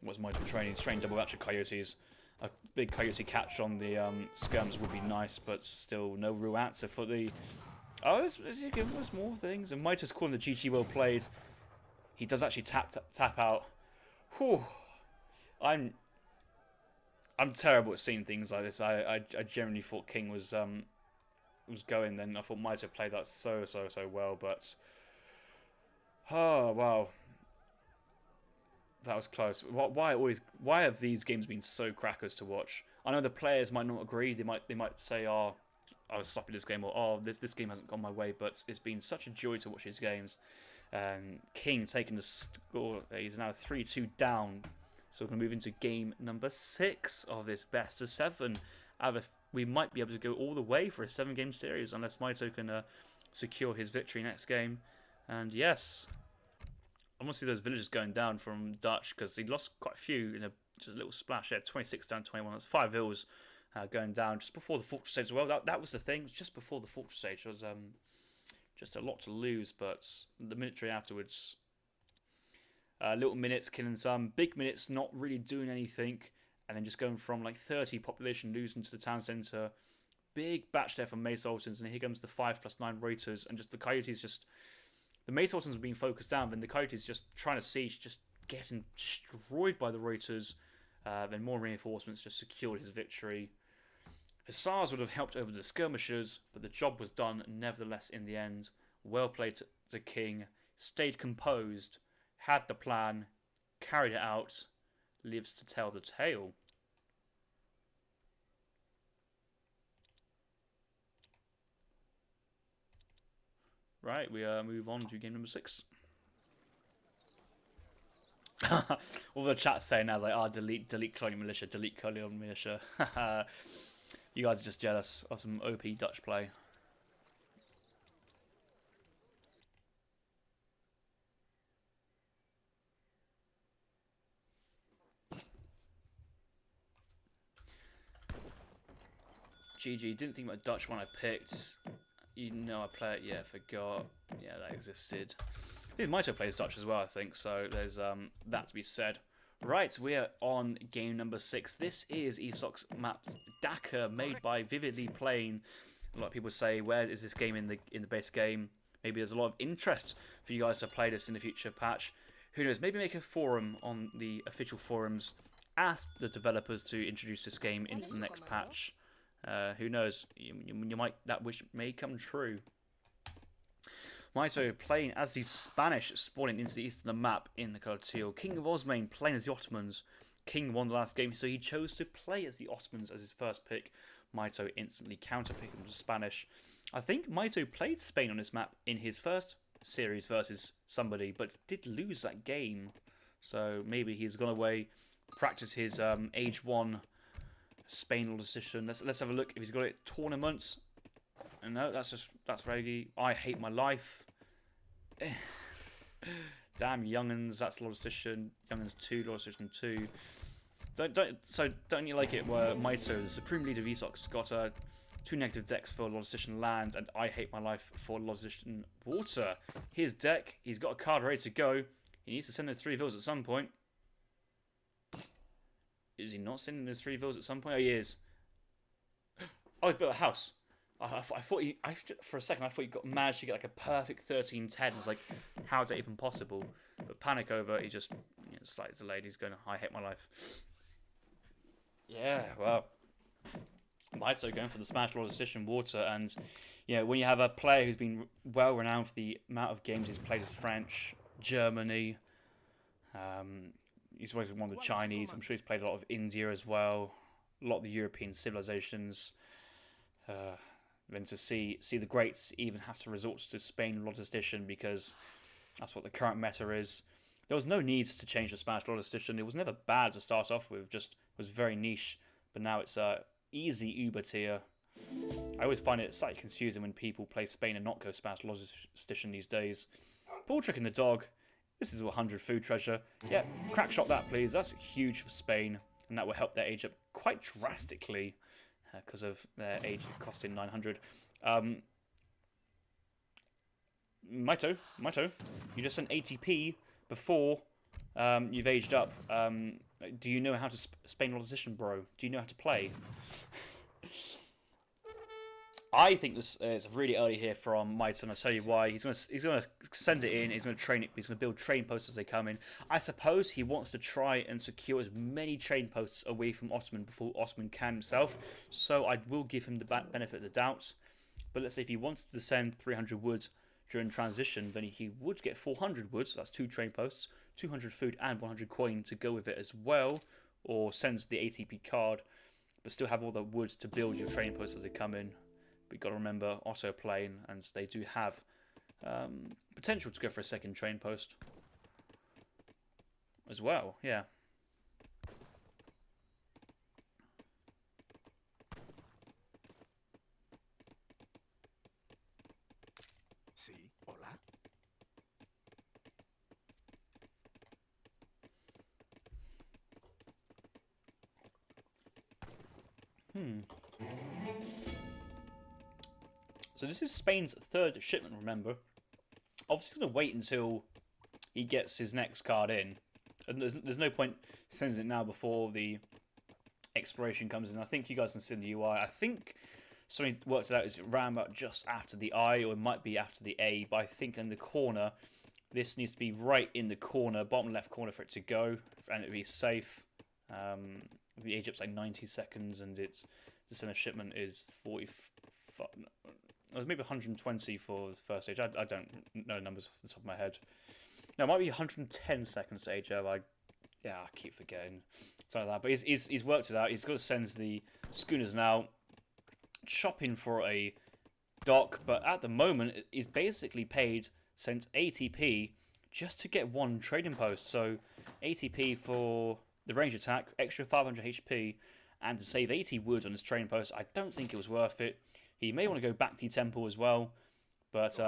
What's Mitoe training? He's trained double batch of Coyotes. A big Coyote catch on the Skirms would be nice, but still no real answer for the... Oh, there's more things. And Mitoe's calling the GG well played. He does actually tap out. Whew. I'm terrible at seeing things like this. I genuinely thought King was going then. I thought Mitoe played that so well, but oh wow. That was close. Why have these games been so crackers to watch? I know the players might not agree. They might say, "Oh, I was stopping this game," or "Oh, this game hasn't gone my way." But it's been such a joy to watch these games. King taking the score. He's now 3-2 down. So we're going to move into game number 6 of this best of 7. We might be able to go all the way for a 7-game series unless Mitoe can secure his victory next game. And yes, I want to see those villagers going down from Dutch because he lost quite a few in just a little splash. Yeah, 26 down 21. That's 5 vills going down just before the fortress stage as well. That was the thing. It was just before the fortress stage. There was just a lot to lose, but the military afterwards. Little minutes killing some, big minutes not really doing anything, and then just going from like 30 population losing to the town centre, big batch there from Maysultans, and here comes the 5+9 Reuters, and just the Coyotes just... The Maysultans are being focused down, then the Coyotes just trying to siege, just getting destroyed by the Reuters. Then more reinforcements just secured his victory. Hussars would have helped over the skirmishers, but the job was done nevertheless in the end. Well played to the king, stayed composed, had the plan, carried it out, lives to tell the tale. Right, we move on to game number 6. All the chat's saying now is like, delete Colonial Militia, delete Colonial Militia. You guys are just jealous of some OP Dutch play. GG, didn't think about Dutch when I picked. You know I play it, yeah, forgot. Yeah, that existed. Mitoe plays Dutch as well, I think, so there's that to be said. Right, we are on game number 6. This is ESOC's maps Dakar, made by Vividly Playing. A lot of people say, where is this game in the base game? Maybe there's a lot of interest for you guys to play this in the future patch. Who knows, maybe make a forum on the official forums. Ask the developers to introduce this game into the next patch. Who knows, you might, that wish may come true. Mitoe playing as the Spanish, spawning into the east of the map in the colour teal. KINGofOsmane playing as the Ottomans. King won the last game, so he chose to play as the Ottomans as his first pick. Mitoe instantly counter-picked him to Spanish. I think Mitoe played Spain on this map in his first series versus somebody, but did lose that game. So maybe he's gone away, practice his Age 1 Spain decision. Let's have a look if he's got it. Tournaments. No, that's very. I hate my life. Damn young'uns, that's Logistician. Young'uns 2, Logistician 2. Don't you like it where Mitoe, the supreme leader of ESOC's got 2 negative decks for Logistician Land and I hate my life for Logistician Water. His deck, he's got a card ready to go. He needs to send those 3 vills at some point. Is he not sending those 3 vills at some point? Oh, he is. Oh, he built a house. I thought for a second I thought he managed to get like a perfect 13-10. I was like, how is that even possible? But panic over, he just slightly delayed. He's going, I hate my life. Yeah, well, Mitoe going for the Spanish Logistician Water, and when you have a player who's been well renowned for the amount of games he's played as French, Germany, he's always one of the Chinese. I'm sure he's played a lot of India as well, a lot of the European civilizations. Then to see the greats even have to resort to Spain Logistician because that's what the current meta is. There was no need to change the Spanish Logistician. It was never bad to start off with, just was very niche. But now it's easy Uber tier. I always find it slightly confusing when people play Spain and not go Spanish Logistician these days. Ball trick in the dog. This is 100 food treasure. Yeah, crack shot that please. That's huge for Spain, and that will help their age up quite drastically. Because of their age costing 900. Mitoe, you just sent ATP before you've aged up. Do you know how to Spain Logistician, bro? Do you know how to play? I think this is really early here from Mitoe, and I'll tell you why. He's gonna send it in. He's gonna train it. He's gonna build train posts as they come in. I suppose he wants to try and secure as many train posts away from Ottoman before Ottoman can himself. So I will give him the benefit of the doubt. But let's say if he wants to send 300 wood during transition, then he would get 400 wood. So that's 2 train posts, 200 food, and 100 coin to go with it as well. Or sends the ATP card, but still have all the wood to build your train posts as they come in. But you've got to remember, also playing, and they do have potential to go for a second train post as well, yeah. Sí, hola. So this is Spain's 3rd shipment, remember. Obviously, he's going to wait until he gets his next card in. And there's no point sending it now before the exploration comes in. I think you guys can see in the UI. I think something worked it out is around about just after the I, or it might be after the A, but I think in the corner, this needs to be right in the corner, bottom left corner for it to go, and it to be safe. The age up's like 90 seconds, and it's the center shipment is 45. It was maybe 120 for the first stage. I don't know numbers off the top of my head. No, it might be 110 seconds to age up. I keep forgetting something like that. But he's worked it out. He's got to send the schooners now, shopping for a dock. But at the moment, he's basically paid since ATP just to get one trading post. So ATP for the range attack, extra 500 HP, and to save 80 wood on his trading post. I don't think it was worth it. He may want to go back to the temple as well, but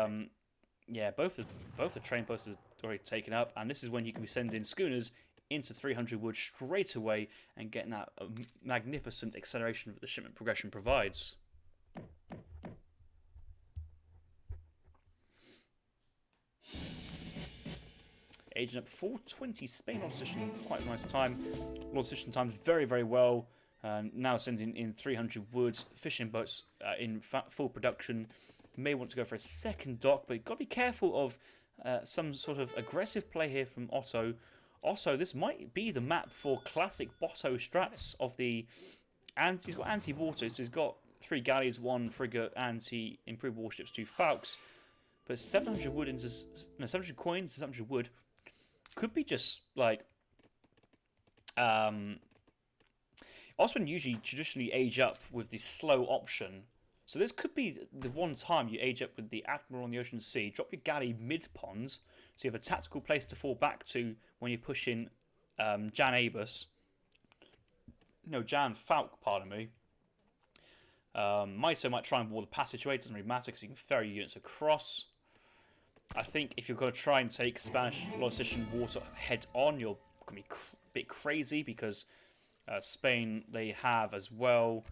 yeah, both the train posts are already taken up, and this is when you can be sending schooners into 300 wood straight away and getting that magnificent acceleration that the shipment progression provides. Aging up 420 Spain opposition, quite a nice time. Opposition times very, very well. Now sending in 300 wood fishing boats in full production. May want to go for a second dock, but you've got to be careful of some sort of aggressive play here from Otto. Also, this might be the map for classic Botto strats of the... And he's got anti-water, so he's got 3 galleys, 1 frigate, anti-improved warships, 2 falcons. But 700 wood into... No, 700 coins, 700 wood could be just like... Osman usually traditionally age up with the slow option. So this could be the one time you age up with the Admiral on the Ocean Sea, drop your galley mid-pond, so you have a tactical place to fall back to when you're pushing Jan Abus. No, Jan Falk, pardon me. Mitoe might try and wall the passageway, it doesn't really matter because you can ferry units across. I think if you're going to try and take Spanish Logistician water head on, you're going to be a bit crazy because Spain, they have as well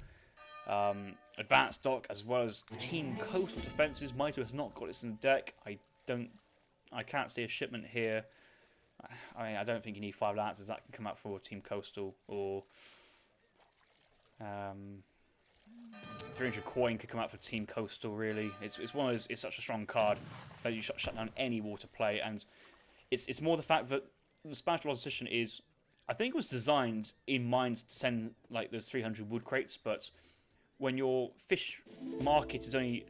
advanced dock as well as team coastal defences. Mitoe has not got this in the deck. I can't see a shipment here. I mean, I don't think you need 5 lances that can come out for team coastal, or 300 coin could come out for team coastal. Really, it's one of those. It's such a strong card that you shut down any water play, and it's more the fact that the Spanish Logistician is. I think it was designed in mind to send like those 300 wood crates, but when your fish market is only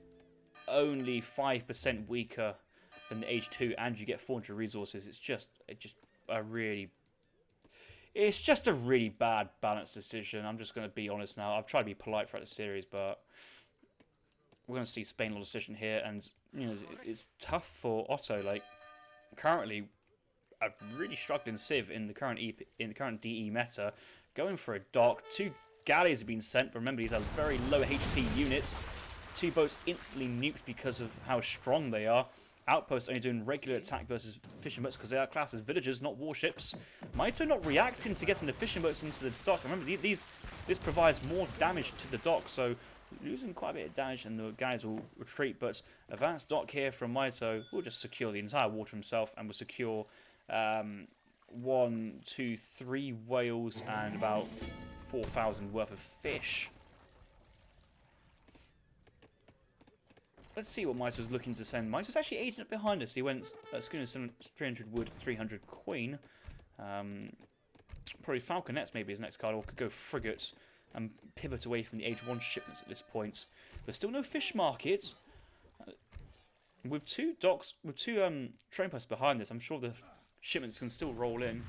5% weaker than the age 2, and you get 400 resources, it's just a really bad balanced decision. I'm just going to be honest now. I've tried to be polite throughout the series, but we're going to see Spain Logistician here, and you know it's tough for Otto. Like currently, I've really struggled in Civ in the current DE meta. Going for a dock, 2 galleys have been sent. But remember, these are very low HP units. 2 boats instantly nuked because of how strong they are. Outposts only doing regular attack versus fishing boats because they are classed as villagers, not warships. Mitoe not reacting to getting the fishing boats into the dock. Remember, this provides more damage to the dock, so losing quite a bit of damage, and the guys will retreat. But advanced dock here from Mitoe will just secure the entire water himself, and will secure 1, 2, 3 whales and about 4,000 worth of fish. Let's see what Mitoe's looking to send. Mitoe's actually aging up behind us. He went schooner 300 wood, 300 queen. Probably falconets maybe his next card, or could go frigates and pivot away from the age 1 shipments at this point. There's still no fish market. With 2 docks, with 2 train posts behind this, I'm sure the shipments can still roll in.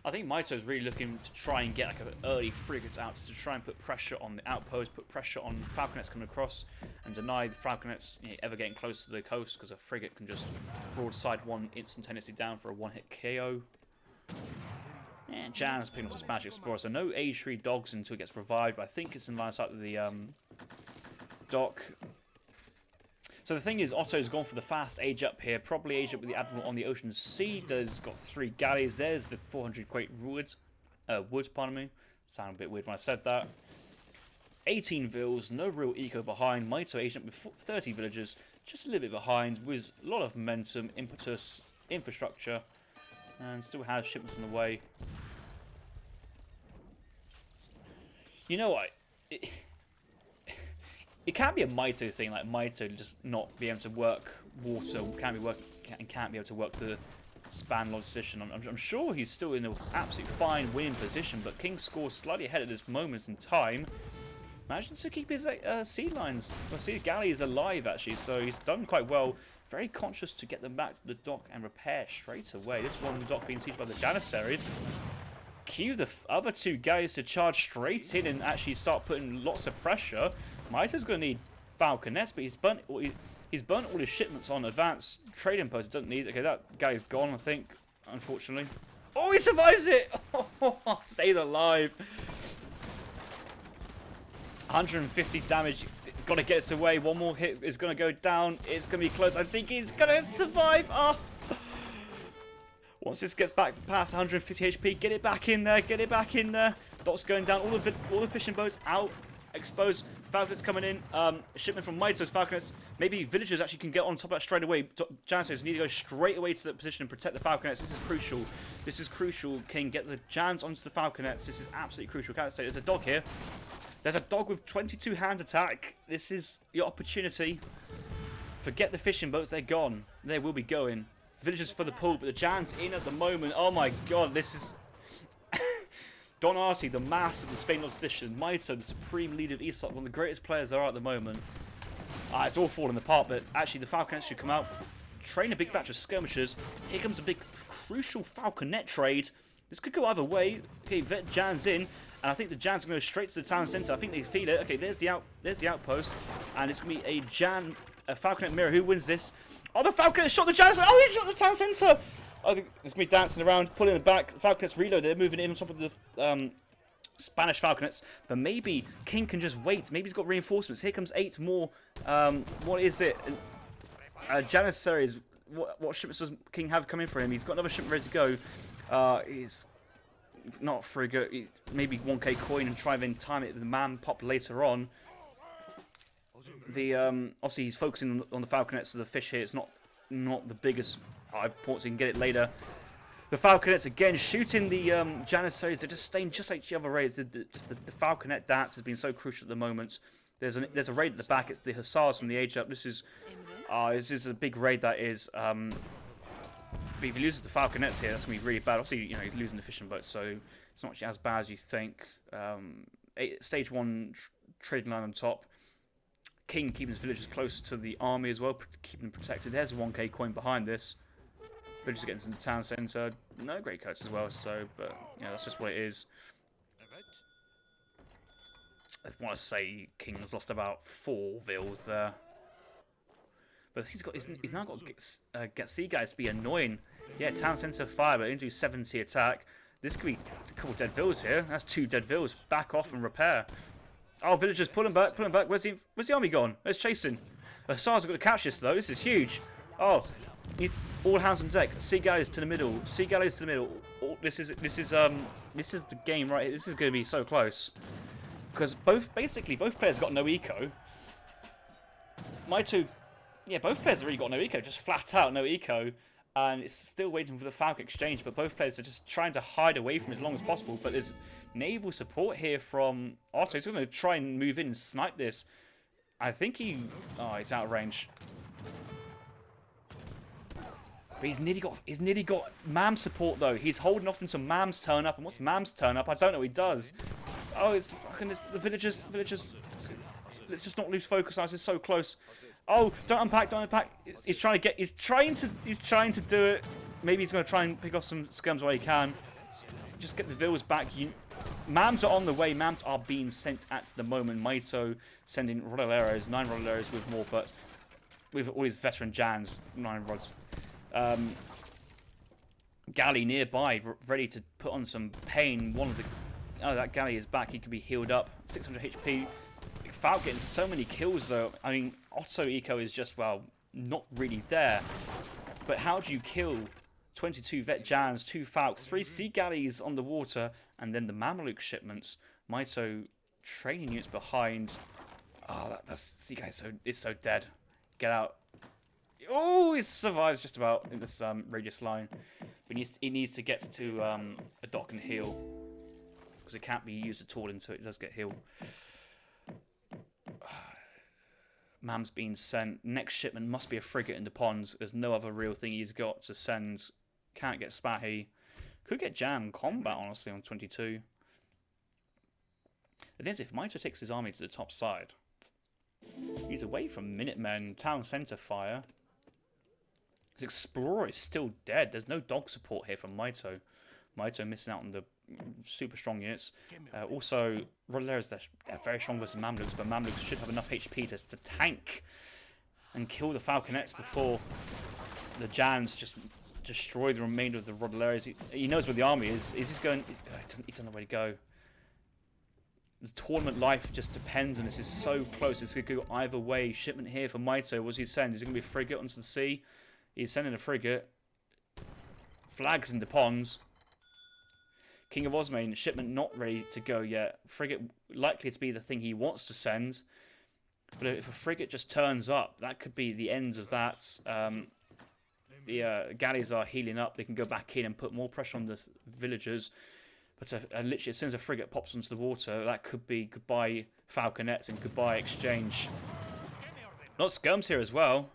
I think Mitoe's really looking to try and get like an early frigate out to try and put pressure on the outpost, put pressure on falconets coming across, and deny the falconets ever getting close to the coast, because a frigate can just broadside one instantaneously down for a 1-hit KO. And Jan has picked up the Spanish Explorer, so no age 3 dogs until it gets revived, but I think it's in line of sight of the dock. So the thing is, Otto's gone for the fast age up here. Probably age up with the Admiral on the Ocean Sea. There's got 3 galleys. There's the 400 crate wood, pardon me. Sounded a bit weird when I said that. 18 vills, no real eco behind. Mitoe aged up with 30 villagers, just a little bit behind, with a lot of momentum, impetus, infrastructure, and still has shipments on the way. You know what? it can't be a Mitoe thing, like Mitoe just not be able to work water, can't be able to work the span position. I'm sure he's still in an absolutely fine winning position, but King scores slightly ahead at this moment in time. Managing to keep his sea lines, sea galleys alive actually, so he's done quite well. Very conscious to get them back to the dock and repair straight away. This one dock being sieged by the Janissaries. Cue the other two galleys to charge straight in and actually start putting lots of pressure. Mitoe's going to need falconets, but he's burnt all his shipments on advanced trading posts. Doesn't need. Okay, that guy's gone, I think, unfortunately. Oh, he survives it! Stays alive. 150 damage. Got to get us away. One more hit is going to go down. It's going to be close. I think he's going to survive. Oh. Once this gets back past 150 HP, get it back in there. Get it back in there. Dock's going down. All the fishing boats out. Exposed. Falconets coming in. Shipment from Mitoe's Falconets. Maybe villagers actually can get on top of that straight away. Janissaries need to go straight away to that position and protect the Falconets. This is crucial. This is crucial. King, get the Jans onto the Falconets. This is absolutely crucial. Can't say there's a dog here. There's a dog with 22 hand attack. This is your opportunity. Forget the fishing boats. They're gone. They will be going. Villagers for the pool, but the Jan's in at the moment. Oh my god, this is... Don Artie, the master of the Spain edition. Mitoe, the supreme leader of ESOC, one of the greatest players there are at the moment. It's all falling apart, but actually the Falconets should come out. Train a big batch of skirmishers. Here comes a big, crucial Falconet trade. This could go either way. Okay, Vet Jan's in. And I think the Jan's going to go straight to the town centre. I think they feel it. Okay, there's the outpost. And it's going to be a Falconet mirror. Who wins this? Oh, the Falconet shot the Jan. Oh, he shot the town centre. I think it's going to be dancing around, pulling it back. Falconets reload. They're moving in on top of the Spanish Falconets. But maybe King can just wait. Maybe he's got reinforcements. Here comes 8 more. What is it? Janissaries. What shipments does King have coming for him? He's got another shipment ready to go. He's not frigate. Maybe 1k coin and try and time it with the man pop later on. The obviously he's focusing on the Falconets, so the fish here. It's not the biggest ports. You can get it later. The Falconets again shooting the Janissaries. They're just staying just like the other raids. The Falconet dance has been so crucial at the moment. There's a raid at the back. It's the Hussars from the Age Up. This is a big raid that is. But if he loses the Falconets here, that's going to be really bad. Obviously, you know, he's losing the fishing boat, so it's not actually as bad as you think. Stage 1 trading line on top. King keeping his villagers close to the army as well, keeping them protected. There's a 1k coin behind this. Villagers getting to the town centre. No great coats as well, so, but, you know, that's just what it is. I want to say King has lost about 4 vills there. But he's now got get sea guys to be annoying. Yeah, town centre fire, but into 70 attack. This could be a couple dead vills here. That's 2 dead vills. Back off and repair. Oh, villagers, pull him back, pull him back. Where's the army gone? Where's chasing? SARS have got to catch this though. This is huge. Oh, all hands on deck. Sea galleys to the middle. Sea galleys to the middle. This is the game right here. This is going to be so close because both players got no eco. Both players have really got no eco, just flat out no eco, and it's still waiting for the Falcon exchange, but both players are just trying to hide away from it as long as possible, but there's naval support here from Otto. He's going to try and move in and snipe this. I think he's out of range. But he's nearly got Mam's support though. He's holding off until Mam's turn up, and once Mam's turn up, I don't know what he does. Oh, it's the villagers. Let's just not lose focus. This is so close. Oh, don't unpack. He's trying to do it. Maybe he's going to try and pick off some skirms while he can. Just get the vills back. Mams are on the way. Mams are being sent at the moment. Mitoe sending Rodoleros, 9 Rodoleros with more, but with all his veteran Jans, 9 rods. Galley nearby, ready to put on some pain. That galley is back. He can be healed up. 600 HP. Falcon getting so many kills though. I mean, Otto eco is just, well, not really there. But how do you kill 22 vet Jans, 2 Falcons, 3 sea galleys on the water, and then the Mameluke shipments? Mitoe training units behind. Oh, that's sea guy. It's so dead. Get out. Oh, he survives just about in this radius line. But he needs to get to a dock and heal because it can't be used at all until it does get healed. Mam's being sent. Next shipment must be a frigate in the ponds. There's no other real thing he's got to send. Can't get Spahi. Could get Jam Combat, honestly, on 22. The thing is, if Mitoe takes his army to the top side, he's away from Minutemen, Town Centre fire. His Explorer is still dead. There's no dog support here from Mitoe. Mitoe missing out on the super strong units. Also, Rodaleras, they're very strong versus Mamluks, but Mamluks should have enough HP to tank and kill the Falconets before the Jans just destroy the remainder of the Rodaleras. He knows where the army is. Is he going? He doesn't know where to go. The tournament life just depends, and this is so close. It's going to go either way. Shipment here for Mitoe. What's he send? Is it going to be a frigate onto the sea? He's sending a frigate. Flags in the ponds. KINGofOsmane, shipment not ready to go yet. Frigate likely to be the thing he wants to send. But if a frigate just turns up, that could be the end of that. The galleys are healing up. They can go back in and put more pressure on the villagers. But literally, as soon as a frigate pops onto the water, that could be goodbye Falconets and goodbye exchange. Not skirms here as well.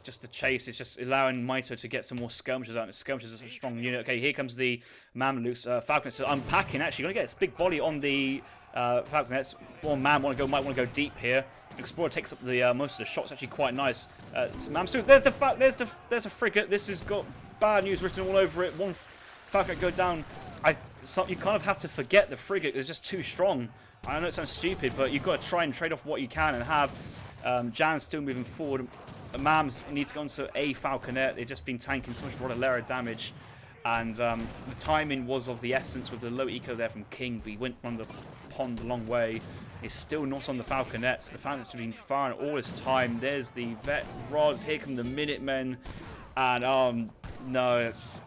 Just the chase is just allowing Mitoe to get some more skirmishers out. And skirmishers are such a strong unit. Okay, here comes the Mamluks. Falconets are unpacking. Actually, going to get this big volley on the Falconets. One man might want to go deep here. Explorer takes up the most of the shots. Actually, quite nice. There's a frigate. This has got bad news written all over it. One Falconet go down. You kind of have to forget the frigate is just too strong. I know it sounds stupid, but you've got to try and trade off what you can and have Jan still moving forward. Mams need to go onto a Falconet. They've just been tanking so much Rodalera damage. And the timing was of the essence with the low eco there from King. But he went from the pond a long way. He's still not on the Falconets. The Falconets have been firing all this time. There's the Vet Rods. Here come the Minutemen. And, no, it's...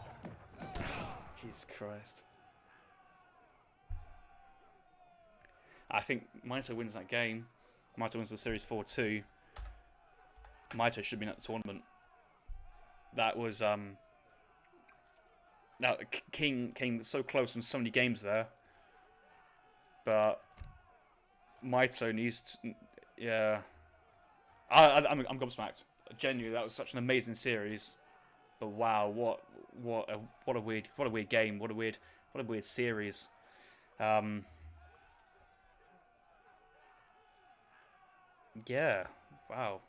Jesus Christ. I think Mitoe wins that game. Mitoe wins the Series 4-2. Mitoe should be at the tournament. That was King came so close in so many games there, but Mitoe needs to, yeah. I'm gobsmacked. Genuinely, that was such an amazing series. But wow, what a weird game. What a weird series. Yeah, wow.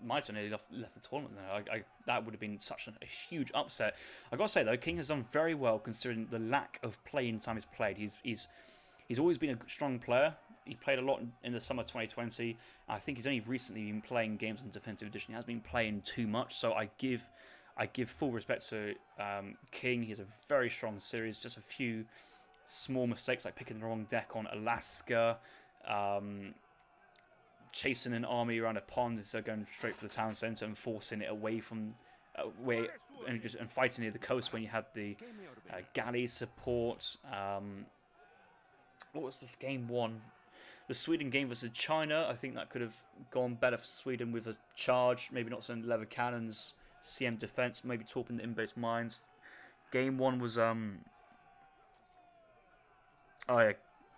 Mitoe nearly left the tournament there. That would have been such a huge upset. I gotta say though, King has done very well considering the lack of playing time he's played. He's always been a strong player. He played a lot in the summer 2020. I think he's only recently been playing games in Definitive Edition. He hasn't been playing too much, so I give full respect to King. He has a very strong series. Just a few small mistakes like picking the wrong deck on Alaska. Chasing an army around a pond instead of going straight for the town centre and forcing it away from and fighting near the coast when you had the galley support. What was the game one? The Sweden game versus China. I think that could have gone better for Sweden with a charge. Maybe not sending leather cannons, CM defense, maybe torping the in-base mines. Game one was oh yeah,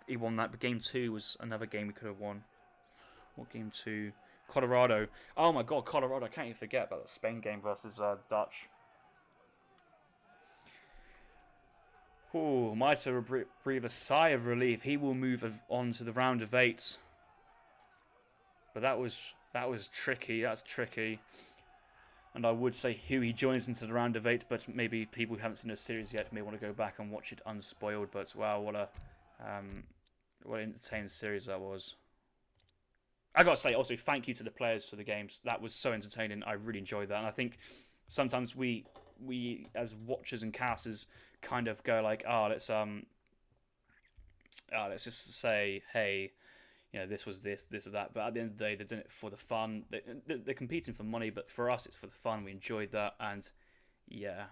he won that. But game two was another game he could have won. What game two? Colorado. Oh my god, Colorado. I can't even forget about the Spain game versus Dutch. Oh, Mitoe will breathe a sigh of relief. He will move on to the round of 8. But that was tricky. That's tricky. And I would say who he joins into the round of 8, but maybe people who haven't seen the series yet may want to go back and watch it unspoiled. But wow, what an entertaining series that was. I gotta say, also, thank you to the players for the games. That was so entertaining. I really enjoyed that. And I think sometimes we as watchers and casters kind of go like, let's just say, hey, you know, this was this or that. But at the end of the day, they're doing it for the fun. They're competing for money, but for us, it's for the fun. We enjoyed that, and yeah.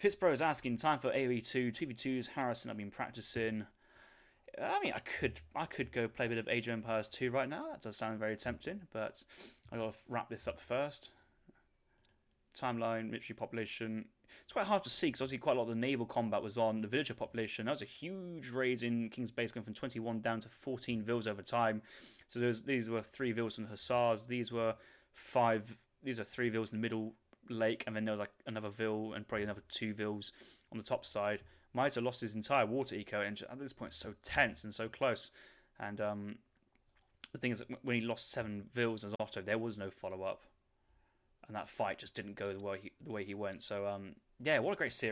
Fitzbro is asking, time for AoE2, 2v2s. Harrison, I've been practicing. I mean, I could go play a bit of Age of Empires 2 right now. That does sound very tempting, but I gotta wrap this up first. timeline, military population. It's quite hard to see because obviously quite a lot of the naval combat was on the villager population. That was a huge raid in King's Base, going from 21 down to 14 vills over time. So these were 3 vills from the Hussars. These were 5. These are 3 vills in the middle lake, and then there was like another vill and probably another 2 vills on the top side. Mitoe lost his entire water eco, and at this point, it's so tense and so close. And the thing is, that when he lost 7 vills as Otto, there was no follow up, and that fight just didn't go the way he went. So yeah, what a great series.